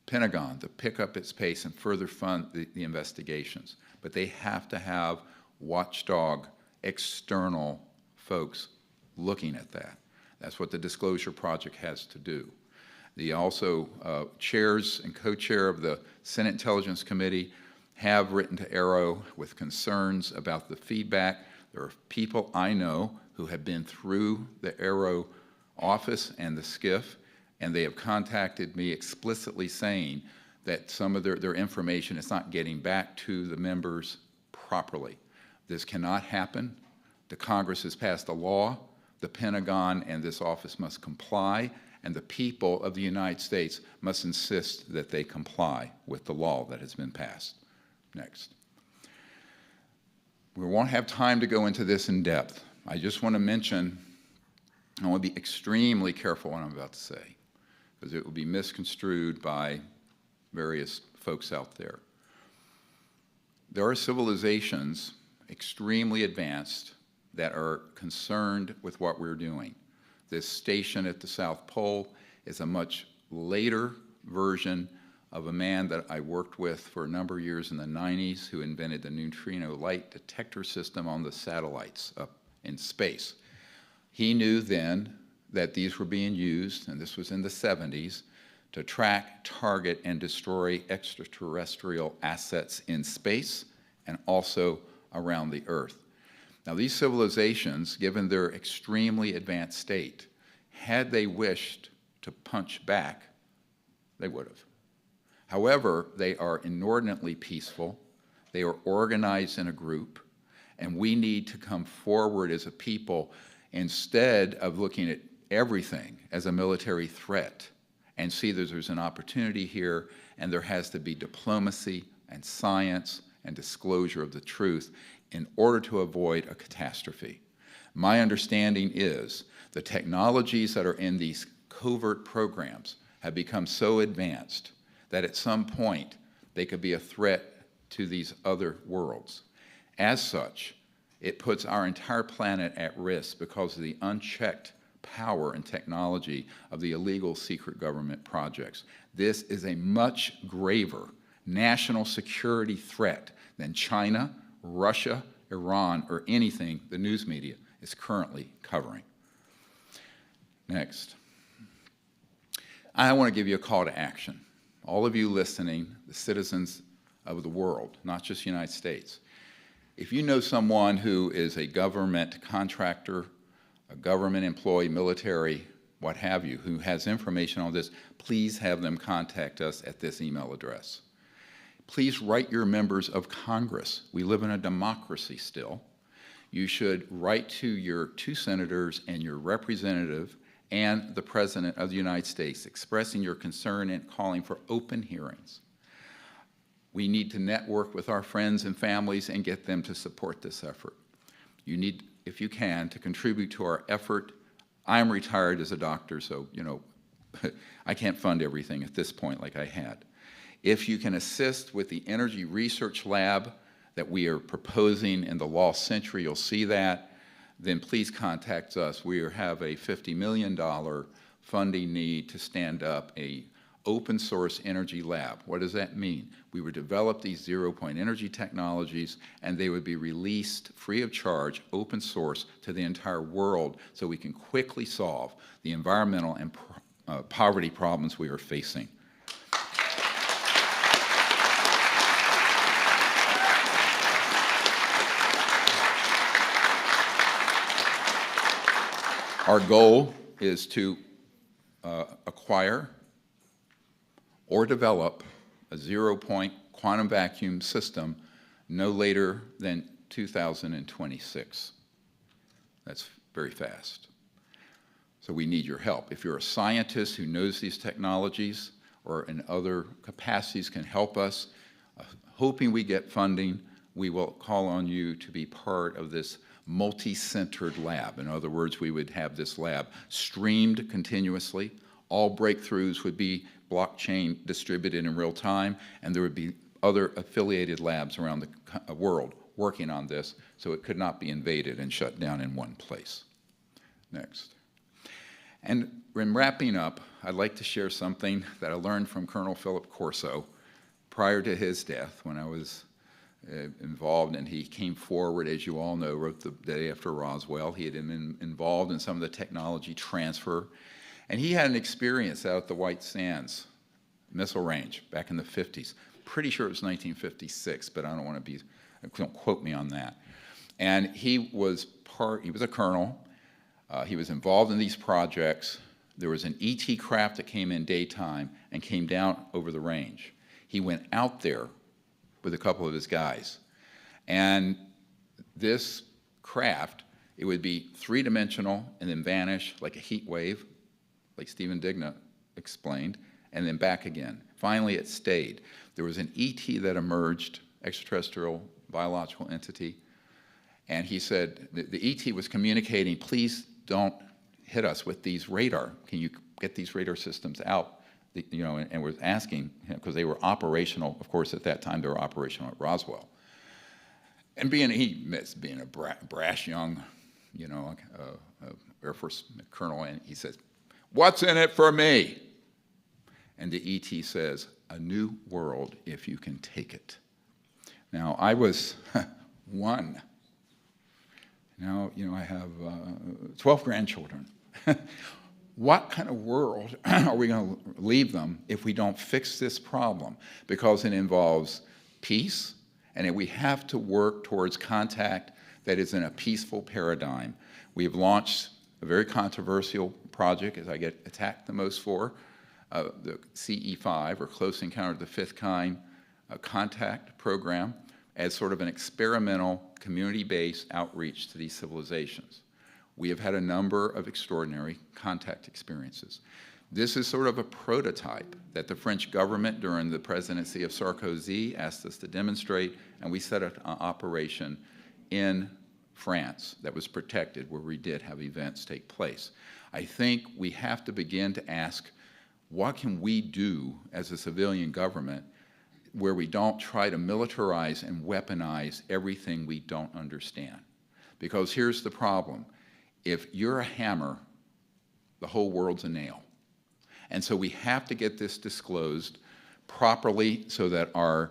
Pentagon to pick up its pace and further fund the investigations. But they have to have watchdog external folks looking at that. That's what the Disclosure Project has to do. The also chairs and co-chair of the Senate Intelligence Committee have written to Arrow with concerns about the feedback. There are people I know who have been through the Arrow office and the SCIF, and they have contacted me explicitly saying that some of their information is not getting back to the members properly. This cannot happen. The Congress has passed a law. The Pentagon and this office must comply, and the people of the United States must insist that they comply with the law that has been passed. Next. We won't have time to go into this in depth. I just want to mention, I want to be extremely careful what I'm about to say, because it will be misconstrued by various folks out there. There are civilizations extremely advanced that are concerned with what we're doing. This station at the South Pole is a much later version of a man that I worked with for a number of years in the 90s who invented the neutrino light detector system on the satellites up in space. He knew then that these were being used, and this was in the 70s, to track, target, and destroy extraterrestrial assets in space and also around the Earth. Now, these civilizations, given their extremely advanced state, had they wished to punch back, they would have. However, they are inordinately peaceful, they are organized in a group, and we need to come forward as a people instead of looking at everything as a military threat and see that there's an opportunity here, and there has to be diplomacy and science and disclosure of the truth in order to avoid a catastrophe. My understanding is the technologies that are in these covert programs have become so advanced that at some point they could be a threat to these other worlds. As such, it puts our entire planet at risk because of the unchecked power and technology of the illegal secret government projects. This is a much graver national security threat than China, Russia, Iran, or anything the news media is currently covering. Next. I want to give you a call to action. All of you listening, the citizens of the world, not just the United States. If you know someone who is a government contractor, a government employee, military, what have you, who has information on this, please have them contact us at this email address. Please write your members of Congress. We live in a democracy still. You should write to your 2 senators and your representative and the President of the United States, expressing your concern and calling for open hearings. We need to network with our friends and families and get them to support this effort. You need, if you can, to contribute to our effort. I'm retired as a doctor, so, you know, I can't fund everything at this point like I had. If you can assist with the Energy Research Lab that we are proposing in the Lost Century, you'll see that, then please contact us. We have a $50 million funding need to stand up a open source energy lab. What does that mean? We would develop these zero-point energy technologies, and they would be released free of charge, open source, to the entire world, so we can quickly solve the environmental and poverty problems we are facing. Our goal is to acquire or develop a zero-point quantum vacuum system no later than 2026. That's very fast. So we need your help. If you're a scientist who knows these technologies or in other capacities can help us, hoping we get funding, we will call on you to be part of this multi-centered lab. In other words, we would have this lab streamed continuously. All breakthroughs would be blockchain distributed in real time, and there would be other affiliated labs around the world working on this, so it could not be invaded and shut down in one place. Next. And in wrapping up, I'd like to share something that I learned from Colonel Philip Corso prior to his death, when I was involved, and he came forward, as you all know, wrote the day after Roswell. He had been involved in some of the technology transfer, and he had an experience out at the White Sands missile range back in the 50s. Pretty sure it was 1956, but I don't want to be, don't quote me on that. And he was a colonel. He was involved in these projects. There was an ET craft that came in daytime and came down over the range. He went out there with a couple of his guys. And this craft, it would be three-dimensional and then vanish like a heat wave, like Stephen Digna explained, and then back again. Finally, it stayed. There was an ET that emerged, extraterrestrial biological entity, and he said, the ET was communicating, please don't hit us with these radar. Can you get these radar systems out? You know, and was asking, because they were operational, of course, at that time they were operational at Roswell. And he missed being a brash young, you know, Air Force colonel, and he says, what's in it for me? And the ET says, a new world if you can take it. Now, I was one. Now, you know, I have 12 grandchildren. What kind of world are we going to leave them if we don't fix this problem? Because it involves peace, and we have to work towards contact that is in a peaceful paradigm. We have launched a very controversial project, as I get attacked the most for, the CE5, or Close Encounter of the Fifth Kind contact program, as sort of an experimental, community-based outreach to these civilizations. We have had a number of extraordinary contact experiences. This is sort of a prototype that the French government during the presidency of Sarkozy asked us to demonstrate, and we set up an operation in France that was protected, where we did have events take place. I think we have to begin to ask, what can we do as a civilian government where we don't try to militarize and weaponize everything we don't understand? Because here's the problem. If you're a hammer, the whole world's a nail. And so we have to get this disclosed properly so that our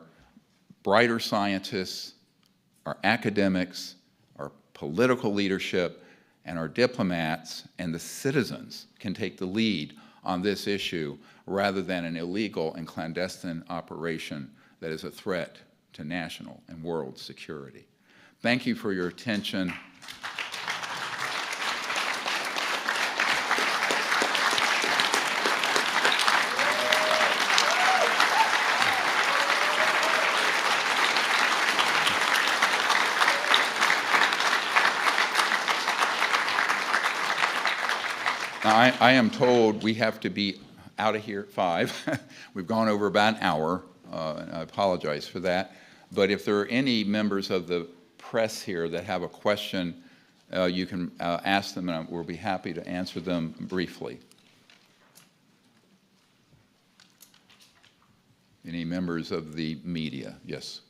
brighter scientists, our academics, our political leadership and our diplomats and the citizens can take the lead on this issue rather than an illegal and clandestine operation that is a threat to national and world security. Thank you for your attention. Now, I am told we have to be out of here at 5. We've gone over about an hour, and I apologize for that. But if there are any members of the press here that have a question, you can ask them, and we'll be happy to answer them briefly. Any members of the media? Yes.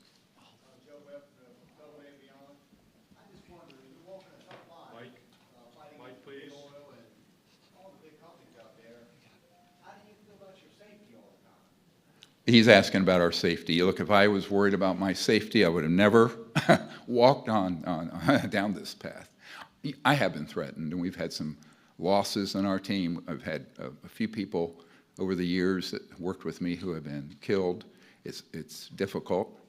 He's asking about our safety. Look, if I was worried about my safety, I would have never walked on down this path. I have been threatened, and we've had some losses on our team. I've had a few people over the years that worked with me who have been killed. It's difficult.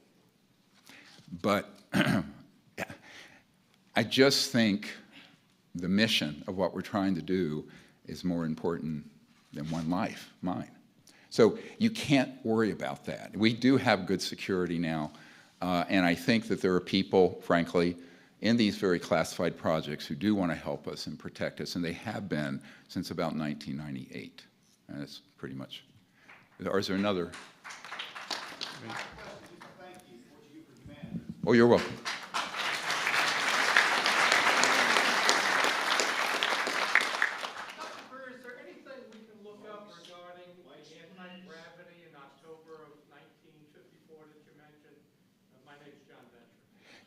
But I just think the mission of what we're trying to do is more important than one life, mine. So you can't worry about that. We do have good security now, and I think that there are people, frankly, in these very classified projects who do want to help us and protect us, and they have been since about 1998. And that's pretty much. Or is there another? Oh, you're welcome.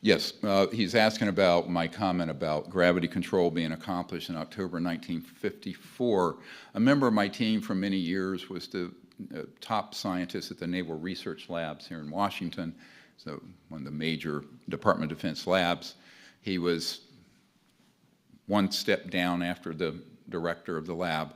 Yes, he's asking about my comment about gravity control being accomplished in October 1954. A member of my team for many years was the top scientist at the Naval Research Labs here in Washington, so one of the major Department of Defense labs. He was one step down after the director of the lab,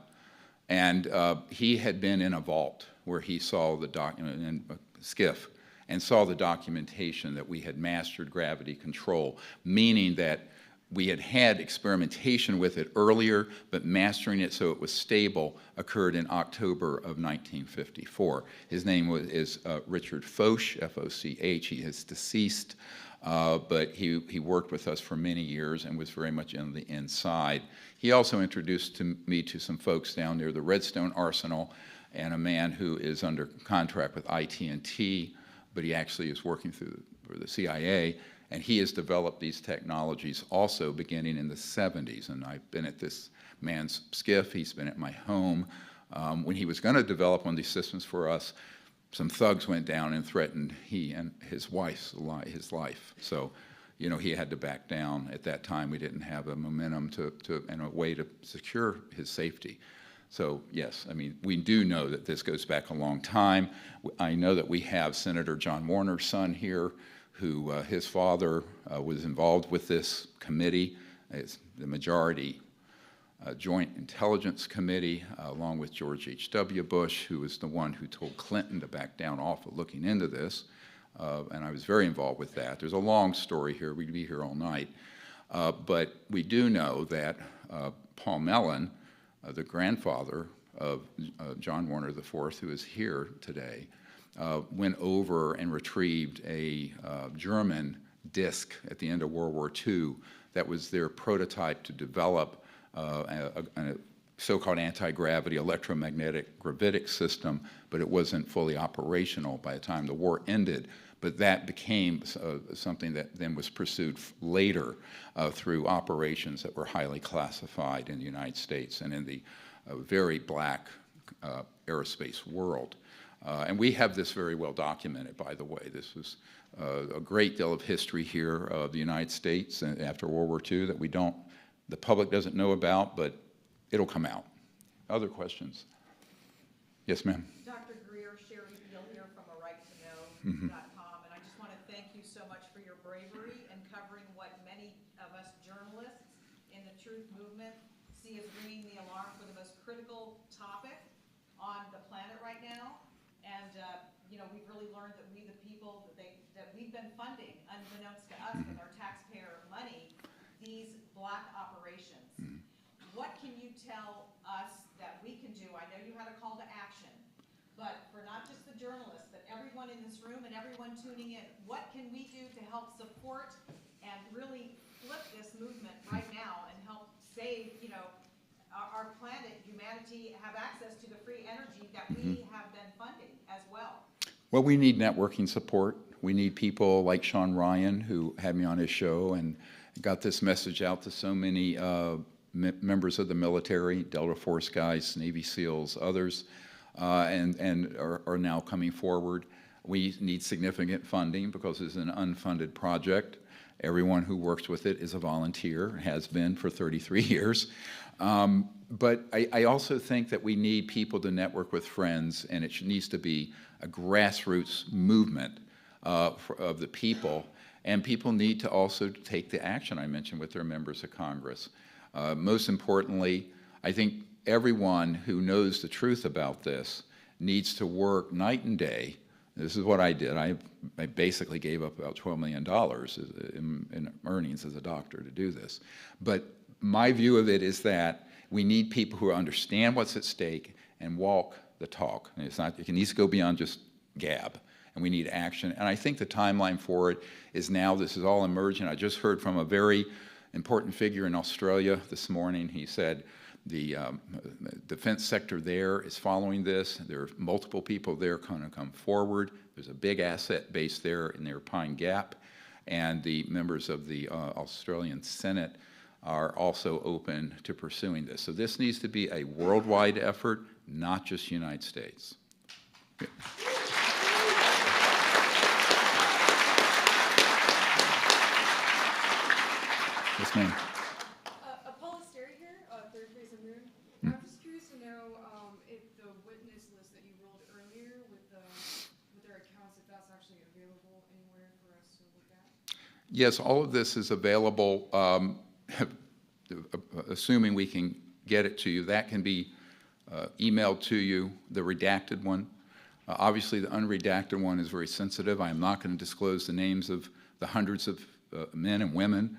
and he had been in a vault where he saw the document in a skiff and saw the documentation that we had mastered gravity control, meaning that we had had experimentation with it earlier, but mastering it so it was stable occurred in October of 1954. His name is Richard Foch, F-O-C-H. He is deceased, but he worked with us for many years and was very much in the inside. He also introduced me to some folks down near the Redstone Arsenal and a man who is under contract with IT&T, but he actually is working for the CIA, and he has developed these technologies also beginning in the 70s. And I've been at this man's skiff, he's been at my home. When he was going to develop one of these systems for us, some thugs went down and threatened he and his wife's life. So, you know, he had to back down. At that time, we didn't have a momentum and a way to secure his safety. So, yes, I mean, we do know that this goes back a long time. I know that we have Senator John Warner's son here, who his father was involved with this committee. It's the majority Joint Intelligence Committee, along with George H.W. Bush, who was the one who told Clinton to back down off of looking into this. And I was very involved with that. There's a long story here. We'd be here all night. But we do know that Paul Mellon, the grandfather of John Warner IV, who is here today, went over and retrieved a German disc at the end of World War II that was their prototype to develop a so-called anti-gravity electromagnetic gravitic system, but it wasn't fully operational by the time the war ended. But that became something that then was pursued later through operations that were highly classified in the United States and in the very black aerospace world. And we have this very well documented, by the way. This was a great deal of history here of the United States after World War II that the public doesn't know about, but it'll come out. Other questions? Yes, ma'am. Dr. Greer, Sherry Beal here from ArightToKnow.com, and I just want to thank you so much for your bravery in covering what many of us journalists in the truth movement see as ringing the alarm for the most critical topic on the planet right now. And, you know, we've really learned that we, the people, that we've been funding, unbeknownst to us with our taxpayer money, these black operations. What can you tell us that we can do? I know you had a call to action, but for not just the journalists, but everyone in this room and everyone tuning in, what can we do to help support and really flip this movement right now and help save, you know, our planet, humanity, have access to the free energy that we have been funding as well? Well, we need networking support. We need people like Sean Ryan, who had me on his show and got this message out to so many members of the military, Delta Force guys, Navy SEALs, others, and are now coming forward. We need significant funding because it's an unfunded project. Everyone who works with it is a volunteer, has been for 33 years. But I also think that we need people to network with friends, and it needs to be a grassroots movement of the people. And people need to also take the action I mentioned with their members of Congress. Most importantly, I think everyone who knows the truth about this needs to work night and day. This is what I did. I basically gave up about $12 million in earnings as a doctor to do this. But my view of it is that we need people who understand what's at stake and walk the talk. And it's not, it needs to go beyond just gab, and we need action. And I think the timeline for it is now. This is all emerging. I just heard from a very important figure in Australia this morning. He said the defense sector there is following this. There are multiple people there going to come forward. There's a big asset base there in their Pine Gap, and the members of the Australian Senate are also open to pursuing this. So this needs to be a worldwide effort, not just United States. Yeah. Yes, ma'am. Paula Sterry here, Third Face of Moon. I'm just curious to know if the witness list that you rolled earlier with their accounts, if that's actually available anywhere for us to look at? Yes, all of this is available, assuming we can get it to you. That can be emailed to you, the redacted one. Obviously, the unredacted one is very sensitive. I am not going to disclose the names of the hundreds of men and women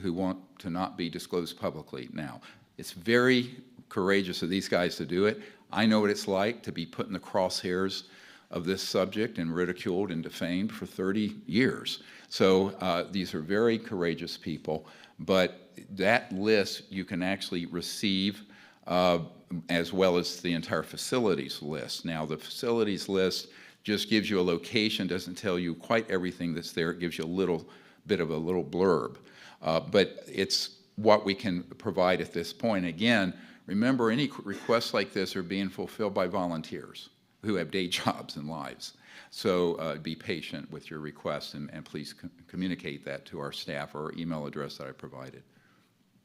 who want to not be disclosed publicly. Now, it's very courageous of these guys to do it. I know what it's like to be put in the crosshairs of this subject and ridiculed and defamed for 30 years. So these are very courageous people, but that list you can actually receive as well as the entire facilities list. Now, the facilities list just gives you a location, doesn't tell you quite everything that's there. It gives you a little bit of a little blurb. But it's what we can provide at this point. Again, remember, any requests like this are being fulfilled by volunteers who have day jobs and lives. So be patient with your requests, and please communicate that to our staff or our email address that I provided.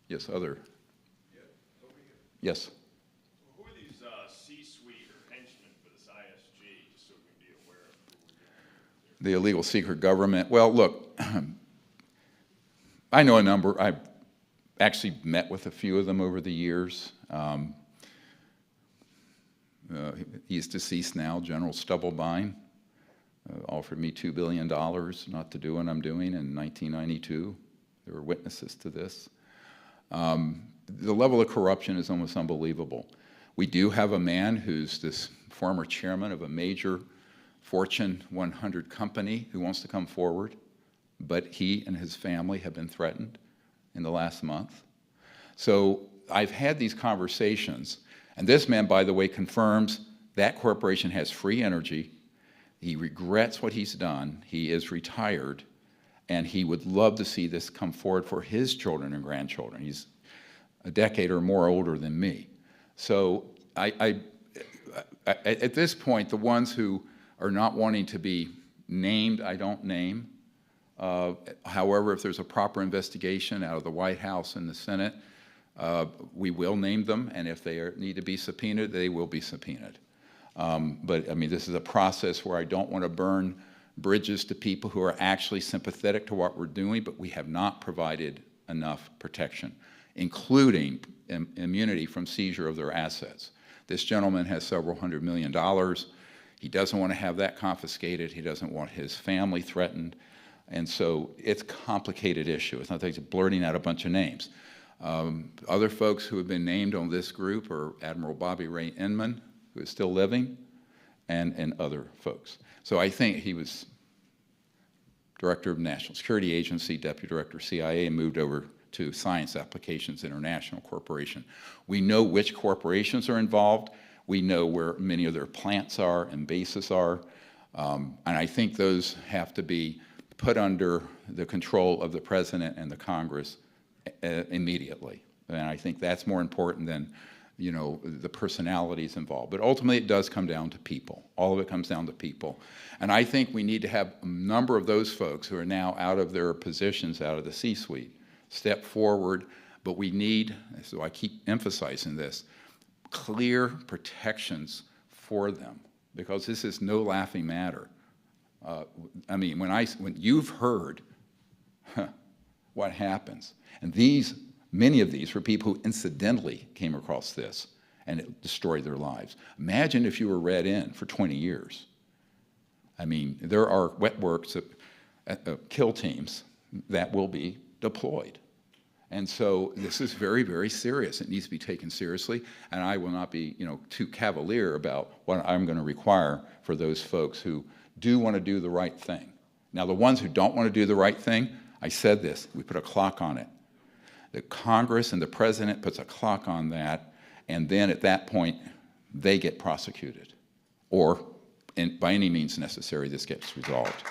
Yes, other? Yeah, over here. Yes. Who are these C-suite or henchmen for this ISG, just so we can be aware of who we're dealing with? The illegal secret government. Well, look, I know a number. I've actually met with a few of them over the years. He's deceased now, General Stubblebine, offered me $2 billion not to do what I'm doing in 1992. There were witnesses to this. The level of corruption is almost unbelievable. We do have a man who's this former chairman of a major Fortune 100 company who wants to come forward, but he and his family have been threatened in the last month. So I've had these conversations, and this man, by the way, confirms that corporation has free energy. He regrets what he's done. He is retired, and he would love to see this come forward for his children and grandchildren. He's a decade or more older than me. So at this point, the ones who are not wanting to be named, I don't name. However, if there's a proper investigation out of the White House and the Senate, we will name them, and if they need to be subpoenaed, they will be subpoenaed. But I mean, this is a process where I don't want to burn bridges to people who are actually sympathetic to what we're doing, but we have not provided enough protection. including immunity from seizure of their assets. This gentleman has several $100 million. He doesn't want to have that confiscated. He doesn't want his family threatened. And so it's a complicated issue. It's not like just blurting out a bunch of names. Other folks who have been named on this group are Admiral Bobby Ray Inman, who is still living, and other folks. So I think he was Director of National Security Agency, Deputy Director of CIA, and moved over to Science Applications International Corporation. We know which corporations are involved. We know where many of their plants are and bases are. And I think those have to be put under the control of the President and the Congress immediately. And I think that's more important than, you know, the personalities involved. But ultimately, it does come down to people. All of it comes down to people. And I think we need to have a number of those folks who are now out of their positions, out of the C-suite, step forward. But we need, so I keep emphasizing this, clear protections for them, because this is no laughing matter. I mean, when you've heard what happens, and many of these were people who incidentally came across this, and it destroyed their lives. Imagine if you were read in for 20 years. I mean, there are wet works, kill teams that will be deployed. And so this is very, very serious. It needs to be taken seriously, and I will not be, you know, too cavalier about what I'm going to require for those folks who do want to do the right thing. Now, the ones who don't want to do the right thing, I said this, we put a clock on it. The Congress and the President puts a clock on that, and then at that point, they get prosecuted. Or, by any means necessary, this gets resolved.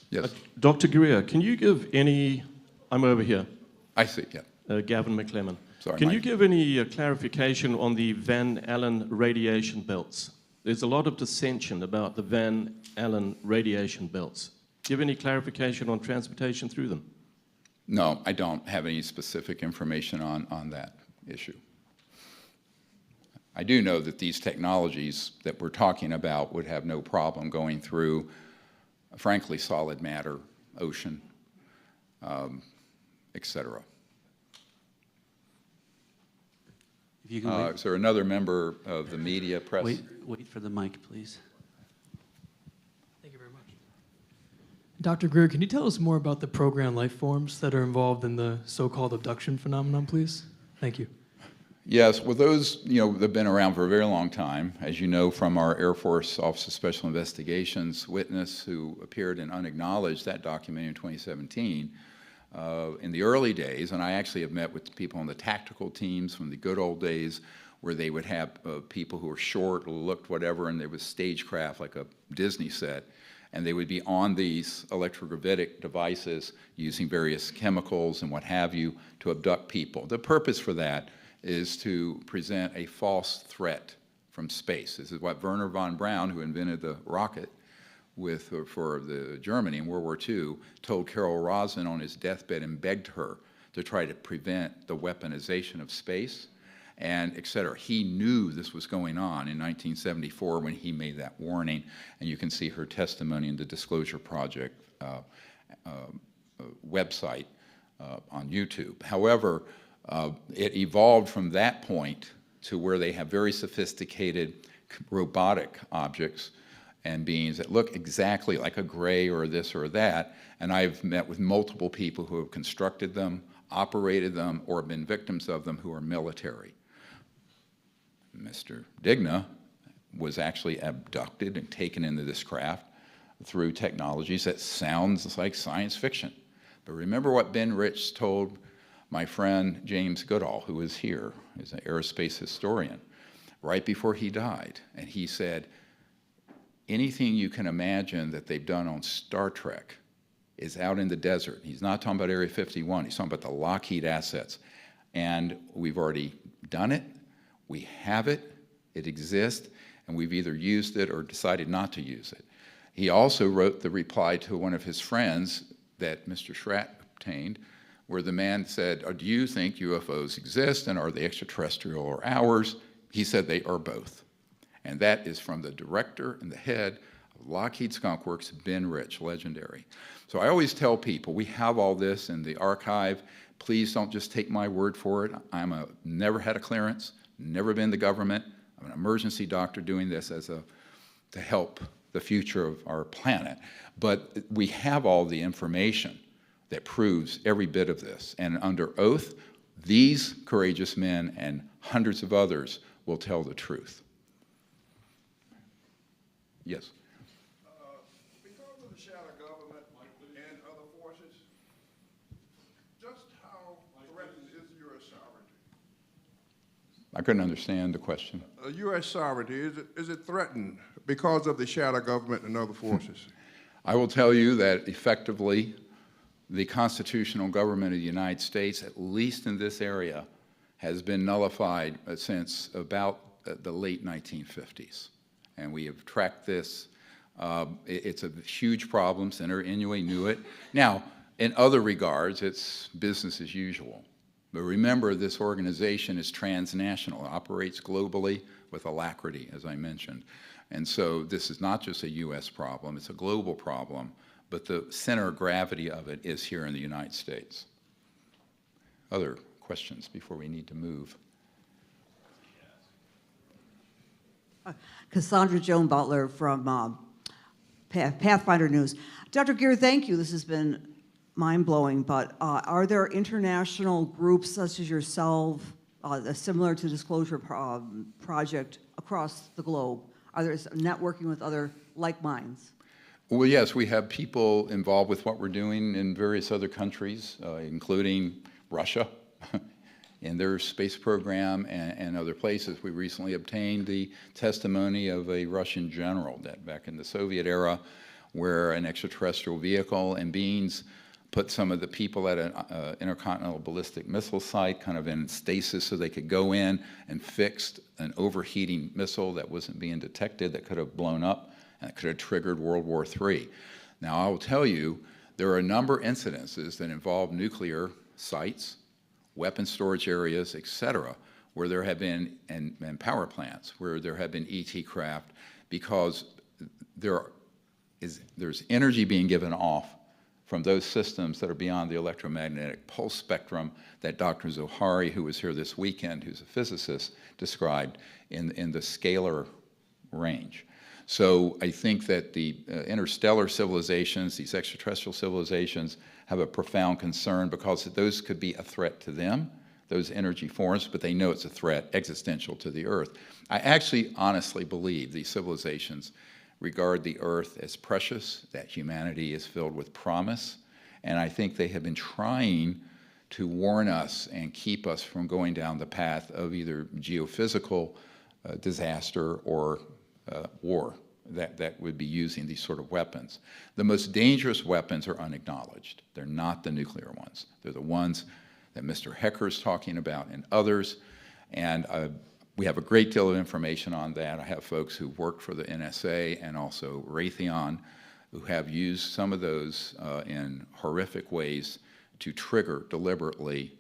Yes. Dr. Greer, can you give any, I'm over here. I see, yeah. Gavin McClellan. Sorry, can Mike. you give any clarification on the Van Allen radiation belts? There's a lot of dissension about the Van Allen radiation belts. Give any clarification on transportation through them? No, I don't have any specific information on that issue. I do know that these technologies that we're talking about would have no problem going through, frankly, solid matter, ocean, et cetera. If you can wait. Is there another member of the media press? Wait for the mic, please. Thank you very much. Dr. Greer, can you tell us more about the programmed life forms that are involved in the so-called abduction phenomenon, please? Thank you. Yes, well, those, you know, they've been around for a very long time. As you know from our Air Force Office of Special Investigations witness who appeared in Unacknowledged, that document in 2017, in the early days, and I actually have met with people on the tactical teams from the good old days where they would have people who were short, looked whatever, and there was stagecraft like a Disney set, and they would be on these electrogravitic devices using various chemicals and what have you to abduct people. The purpose for that is to present a false threat from space. This is what Werner von Braun, who invented the rocket for Germany in World War II, told Carol Rosin on his deathbed and begged her to try to prevent the weaponization of space, and et cetera. He knew this was going on in 1974 when he made that warning, and you can see her testimony in the Disclosure Project website on YouTube. However, it evolved from that point to where they have very sophisticated robotic objects and beings that look exactly like a gray or this or that, and I've met with multiple people who have constructed them, operated them, or been victims of them who are military. Mr. Digna was actually abducted and taken into this craft through technologies that sounds like science fiction. But remember what Ben Rich told my friend James Goodall, who is here, is an aerospace historian, right before he died, and he said, anything you can imagine that they've done on Star Trek is out in the desert. He's not talking about Area 51. He's talking about the Lockheed assets. And we've already done it. We have it. It exists. And we've either used it or decided not to use it. He also wrote the reply to one of his friends that Mr. Schratt obtained, where the man said, do you think UFOs exist, and are they extraterrestrial or ours? He said they are both. And that is from the director and the head Lockheed Skunk Works, Ben Rich, legendary. So I always tell people, we have all this in the archive. Please don't just take my word for it. Never had a clearance, never been to government. I'm an emergency doctor doing this to help the future of our planet. But we have all the information that proves every bit of this. And under oath, these courageous men and hundreds of others will tell the truth. Yes? Because of the shadow government and other forces, just how threatened is U.S. sovereignty? I couldn't understand the question. U.S. sovereignty, is it threatened because of the shadow government and other forces? I will tell you that effectively, the constitutional government of the United States, at least in this area, has been nullified since about the late 1950s. And we have tracked this. It's a huge problem. Senator Inouye knew it. Now, in other regards, it's business as usual. But remember, this organization is transnational. It operates globally with alacrity, as I mentioned. And so this is not just a U.S. problem. It's a global problem. But the center of gravity of it is here in the United States. Other questions before we need to move? Cassandra Joan Butler from Pathfinder News. Dr. Gear, thank you. This has been mind-blowing, but are there international groups such as yourself, similar to Disclosure Project across the globe? Are there networking with other like minds? Well, yes, we have people involved with what we're doing in various other countries, including Russia in their space program and other places. We recently obtained the testimony of a Russian general that back in the Soviet era, where an extraterrestrial vehicle and beings put some of the people at an intercontinental ballistic missile site kind of in stasis so they could go in and fixed an overheating missile that wasn't being detected that could have blown up and it could have triggered World War III. Now, I will tell you, there are a number of incidences that involve nuclear sites, weapon storage areas, et cetera, where there have been, and power plants, where there have been ET craft, because there's energy being given off from those systems that are beyond the electromagnetic pulse spectrum that Dr. Zohari, who was here this weekend, who's a physicist, described in the scalar range. So I think that the interstellar civilizations, these extraterrestrial civilizations, have a profound concern because those could be a threat to them, those energy forms, but they know it's a threat existential to the Earth. I actually honestly believe these civilizations regard the Earth as precious, that humanity is filled with promise, and I think they have been trying to warn us and keep us from going down the path of either geophysical disaster or war that would be using these sort of weapons. The most dangerous weapons are unacknowledged. They're not the nuclear ones. They're the ones that Mr. Hecker is talking about and others, and we have a great deal of information on that. I have folks who worked for the NSA and also Raytheon who have used some of those in horrific ways to trigger deliberately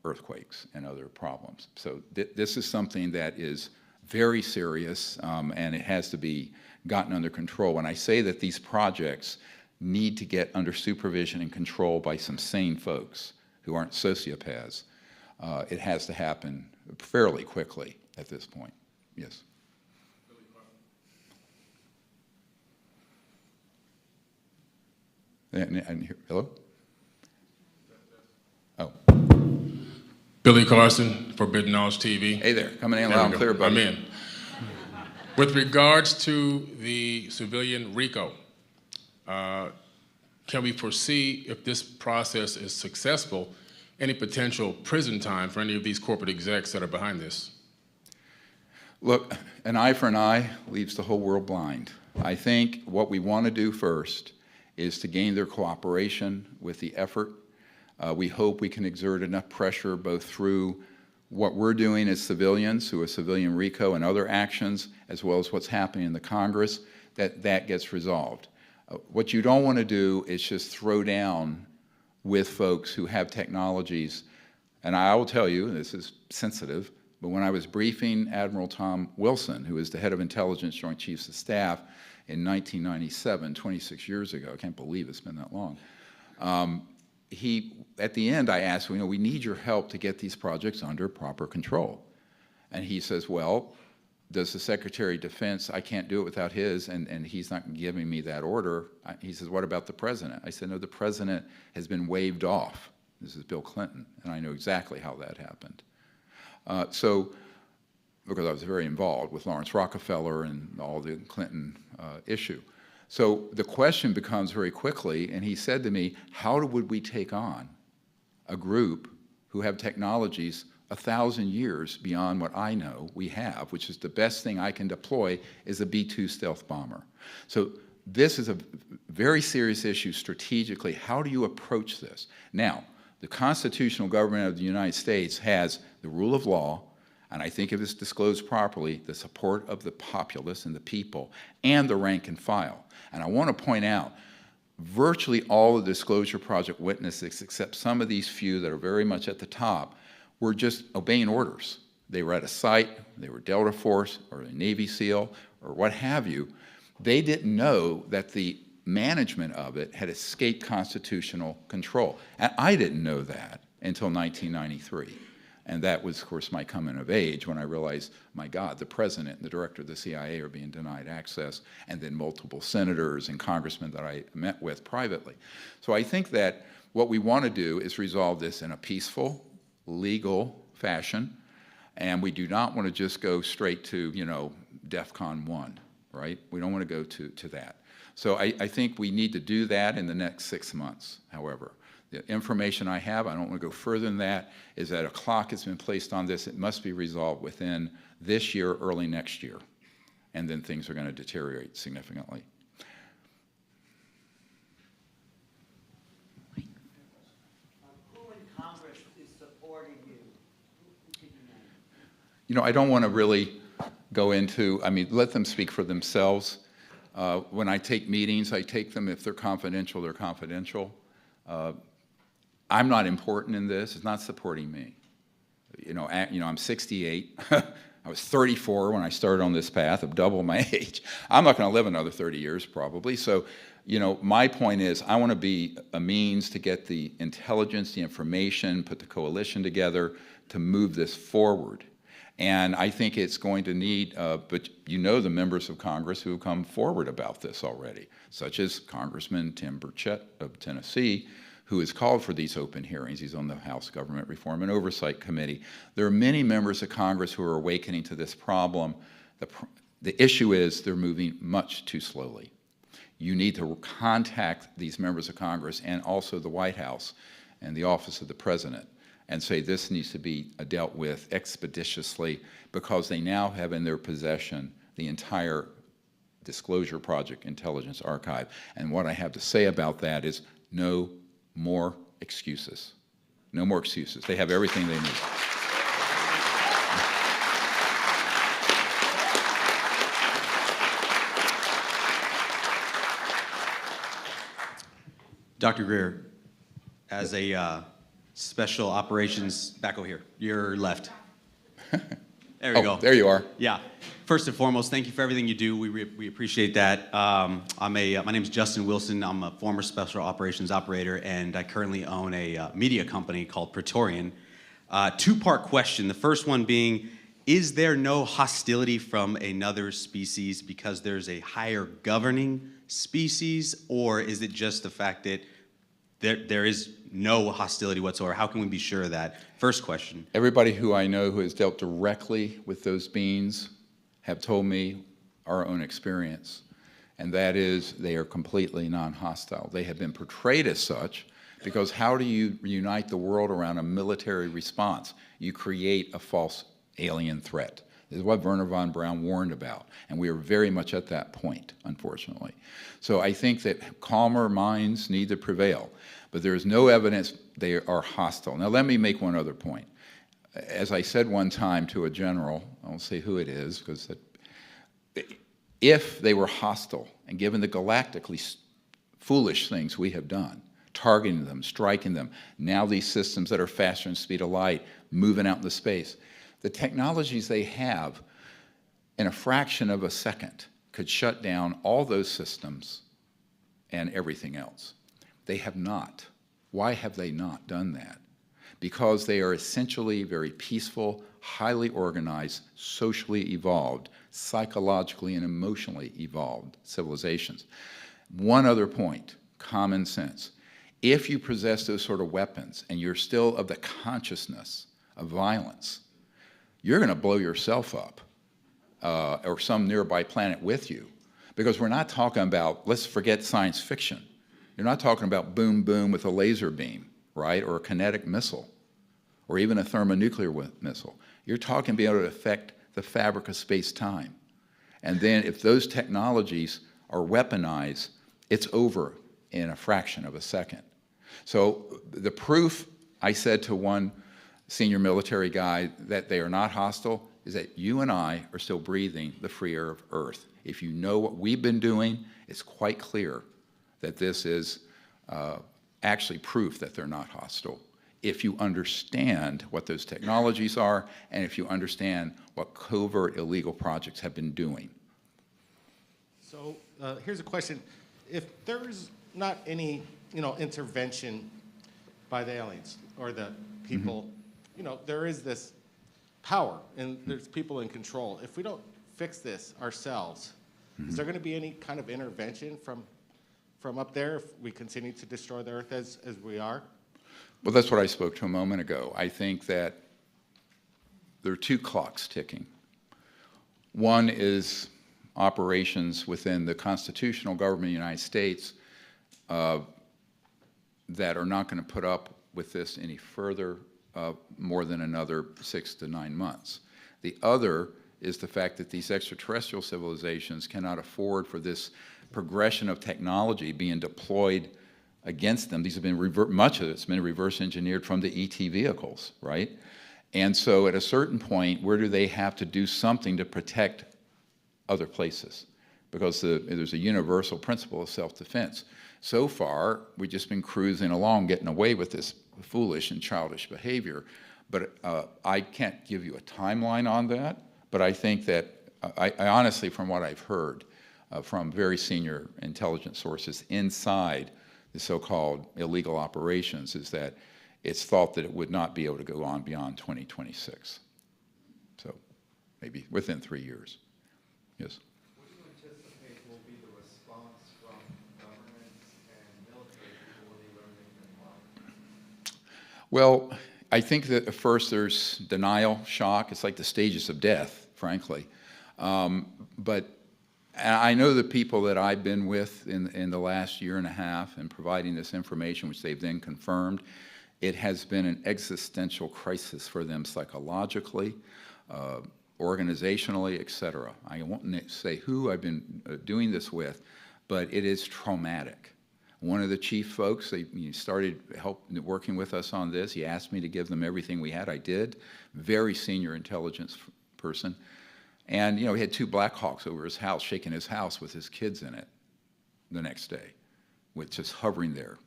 earthquakes and other problems. So this is something that is very serious, and it has to be gotten under control. When I say that these projects need to get under supervision and control by some sane folks who aren't sociopaths, it has to happen fairly quickly at this point. Yes. Hello? Oh. Billy Carson, Forbidden Knowledge TV. Hey there, coming in loud and clear, buddy. I'm in. With regards to the civilian RICO, can we foresee, if this process is successful, any potential prison time for any of these corporate execs that are behind this? Look, an eye for an eye leaves the whole world blind. I think what we want to do first is to gain their cooperation with the effort. We hope we can exert enough pressure both through what we're doing as civilians, through a civilian RICO and other actions, as well as what's happening in the Congress, that gets resolved. What you don't want to do is just throw down with folks who have technologies, and I will tell you, this is sensitive, But when I was briefing Admiral Tom Wilson, who is the head of Intelligence Joint Chiefs of Staff in 1997, 26 years ago, I can't believe it's been that long, at the end I asked, we need your help to get these projects under proper control. And he says, well, does the Secretary of Defense, I can't do it without his, and he's not giving me that order. He says, what about the President? I said, no, the President has been waived off. This is Bill Clinton, and I know exactly how that happened. Because I was very involved with Lawrence Rockefeller and all the Clinton issue. So the question becomes very quickly, and he said to me, how would we take on a group who have technologies 1,000 years beyond what I know we have, which is the best thing I can deploy is a B-2 stealth bomber. So this is a very serious issue strategically. How do you approach this? Now, the constitutional government of the United States has the rule of law, and I think if it's disclosed properly, the support of the populace and the people, and the rank and file. And I want to point out, virtually all of the Disclosure Project witnesses, except some of these few that are very much at the top, were just obeying orders. They were at a site, they were Delta Force or a Navy SEAL or what have you. They didn't know that the management of it had escaped constitutional control. And I didn't know that until 1993. And that was, of course, my coming of age when I realized, my God, the president and the director of the CIA are being denied access, and then multiple senators and congressmen that I met with privately. So I think that what we want to do is resolve this in a peaceful, legal fashion, and we do not want to just go straight to, DEFCON 1, right? We don't want to go to that. So I think we need to do that in the next 6 months, however. The information I have, I don't want to go further than that, is that a clock has been placed on this. It must be resolved within this year, early next year, and then things are going to deteriorate significantly. Who in Congress is supporting you? Who can you name? I don't want to really go into, let them speak for themselves. When I take meetings, I take them, if they're confidential, they're confidential. I'm not important in this. It's not supporting me. I'm 68. I was 34 when I started on this path of double my age. I'm not going to live another 30 years probably. So, my point is I want to be a means to get the intelligence, the information, put the coalition together to move this forward. And I think it's going to need, but the members of Congress who have come forward about this already, such as Congressman Tim Burchett of Tennessee, who has called for these open hearings. He's on the House Government Reform and Oversight Committee. There are many members of Congress who are awakening to this problem. The issue is they're moving much too slowly. You need to contact these members of Congress and also the White House and the Office of the President and say this needs to be dealt with expeditiously because they now have in their possession the entire Disclosure Project Intelligence Archive. And what I have to say about that is no more excuses. No more excuses. They have everything they need. Dr. Greer, as a special operations, back over here, your left. There we go. There you are. Yeah. First and foremost, thank you for everything you do. We appreciate that. My name is Justin Wilson. I'm a former special operations operator, and I currently own a media company called Praetorian. Two-part question. The first one being, is there no hostility from another species because there's a higher governing species, or is it just the fact that there is no hostility whatsoever? How can we be sure of that? First question. Everybody who I know who has dealt directly with those beings have told me our own experience, and that is they are completely non-hostile. They have been portrayed as such because how do you unite the world around a military response? You create a false alien threat. This is what Wernher von Braun warned about, and we are very much at that point, unfortunately. So I think that calmer minds need to prevail, but there is no evidence they are hostile. Now let me make one other point. As I said one time to a general, I won't say who it is, because if they were hostile, and given the galactically foolish things we have done, targeting them, striking them, now these systems that are faster than the speed of light, moving out into space, The technologies they have, in a fraction of a second, could shut down all those systems and everything else. They have not. Why have they not done that? Because they are essentially very peaceful, highly organized, socially evolved, psychologically and emotionally evolved civilizations. One other point, common sense. If you possess those sort of weapons and you're still of the consciousness of violence, you're going to blow yourself up or some nearby planet with you. Because we're not talking about, let's forget science fiction. You're not talking about boom, boom with a laser beam, right, or a kinetic missile, or even a thermonuclear missile. You're talking being able to affect the fabric of space-time. And then if those technologies are weaponized, it's over in a fraction of a second. So the proof, I said to one senior military guy, that they are not hostile is that you and I are still breathing the free air of Earth. If you know what we've been doing, it's quite clear that this is actually proof that they're not hostile. If you understand what those technologies are, and if you understand what covert illegal projects have been doing. So here's a question. If there's not any, intervention by the aliens or the people, there is this power and there's people in control. If we don't fix this ourselves, is there going to be any kind of intervention from up there if we continue to destroy the Earth as we are? Well, that's what I spoke to a moment ago. I think that there are two clocks ticking. One is operations within the constitutional government of the United States that are not going to put up with this any further, more than another 6 to 9 months. The other is the fact that these extraterrestrial civilizations cannot afford for this progression of technology being deployed against them. These have been, much of it's been reverse engineered from the ET vehicles, right? And so at a certain point, where do they have to do something to protect other places? Because there's a universal principle of self-defense. So far, we've just been cruising along, getting away with this foolish and childish behavior. But I can't give you a timeline on that, but I think that, I honestly, from what I've heard from very senior intelligence sources inside the so-called illegal operations, is that it's thought that it would not be able to go on beyond 2026. So maybe within 3 years. Yes? What do you anticipate will be the response from governments and military people when they learn they've been lied? Well, I think that at first there's denial, shock. It's like the stages of death, frankly. But I know the people that I've been with in the last year and a half and providing this information, which they've then confirmed, it has been an existential crisis for them psychologically, organizationally, et cetera. I won't say who I've been doing this with, but it is traumatic. One of the chief folks, he started working with us on this. He asked me to give them everything we had. I did. Very senior intelligence person. And, he had 2 Black Hawks over his house, shaking his house with his kids in it the next day, with just hovering there.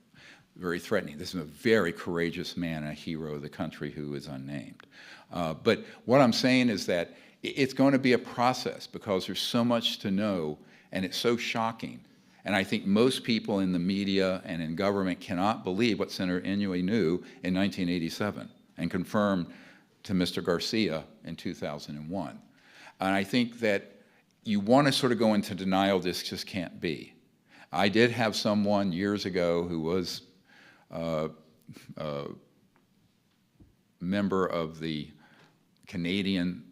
Very threatening. This is a very courageous man, a hero of the country who is unnamed. But what I'm saying is that it's going to be a process because there's so much to know, and it's so shocking. And I think most people in the media and in government cannot believe what Senator Inouye knew in 1987 and confirmed to Mr. Garcia in 2001. And I think that you want to sort of go into denial, this just can't be. I did have someone years ago who was a member of the Canadian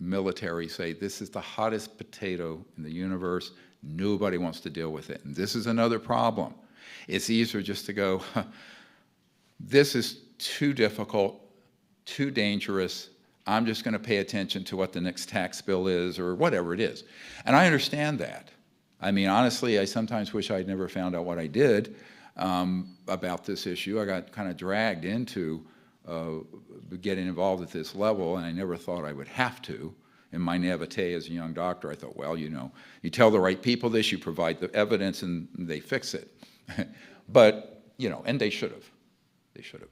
military say, this is the hottest potato in the universe. Nobody wants to deal with it. And this is another problem. It's easier just to go, this is too difficult, too dangerous. I'm just going to pay attention to what the next tax bill is or whatever it is. And I understand that. I mean, honestly, I sometimes wish I'd never found out what I did about this issue. I got kind of dragged into getting involved at this level, and I never thought I would have to. In my naivete as a young doctor, I thought, well, you tell the right people this, you provide the evidence, and they fix it. But, and they should have. They should have.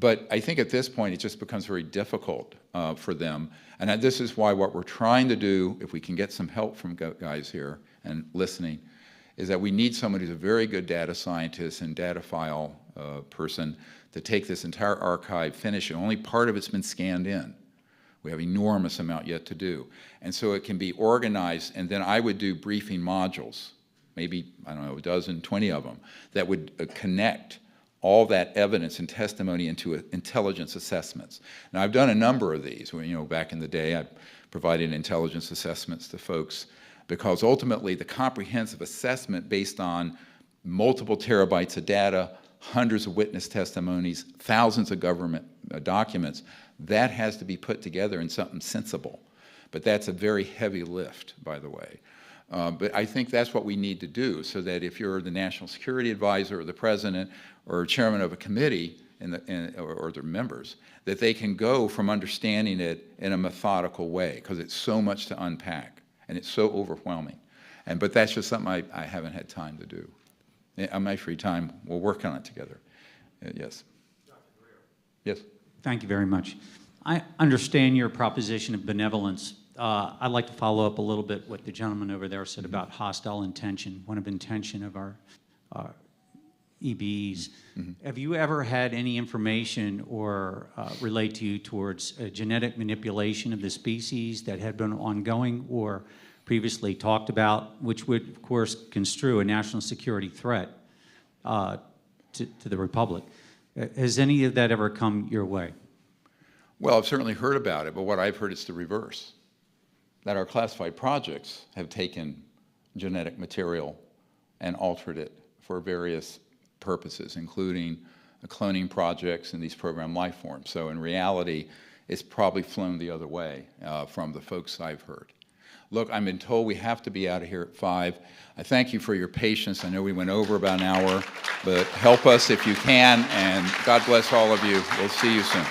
But I think at this point, it just becomes very difficult for them. And this is why what we're trying to do, if we can get some help from guys here and listening, is that we need someone who's a very good data scientist and data file person to take this entire archive, finish it. Only part of it's been scanned in. We have enormous amount yet to do. And so it can be organized, and then I would do briefing modules, maybe, I don't know, a dozen, 20 of them, that would connect all that evidence and testimony into intelligence assessments. Now, I've done a number of these. You know, back in the day, I provided intelligence assessments to folks because ultimately the comprehensive assessment based on multiple terabytes of data, hundreds of witness testimonies, thousands of government documents, that has to be put together in something sensible. But that's a very heavy lift, by the way. But I think that's what we need to do, so that if you're the national security advisor or the president or chairman of a committee or their members, that they can go from understanding it in a methodical way, because it's so much to unpack and it's so overwhelming. But that's just something I haven't had time to do. On my free time, we'll work on it together. Yes. Yes. Thank you very much. I understand your proposition of benevolence. I'd like to follow up a little bit what the gentleman over there said about hostile intention, one of intention of our EBs. Have you ever had any information or relate to you towards genetic manipulation of the species that had been ongoing or previously talked about, which would, of course, construe a national security threat to the Republic? Has any of that ever come your way? Well, I've certainly heard about it, but what I've heard is the reverse, that our classified projects have taken genetic material and altered it for various purposes, including cloning projects and these program life forms. So in reality, it's probably flown the other way from the folks I've heard. Look, I've been told we have to be out of here at 5. I thank you for your patience. I know we went over about an hour, but help us if you can, and God bless all of you. We'll see you soon.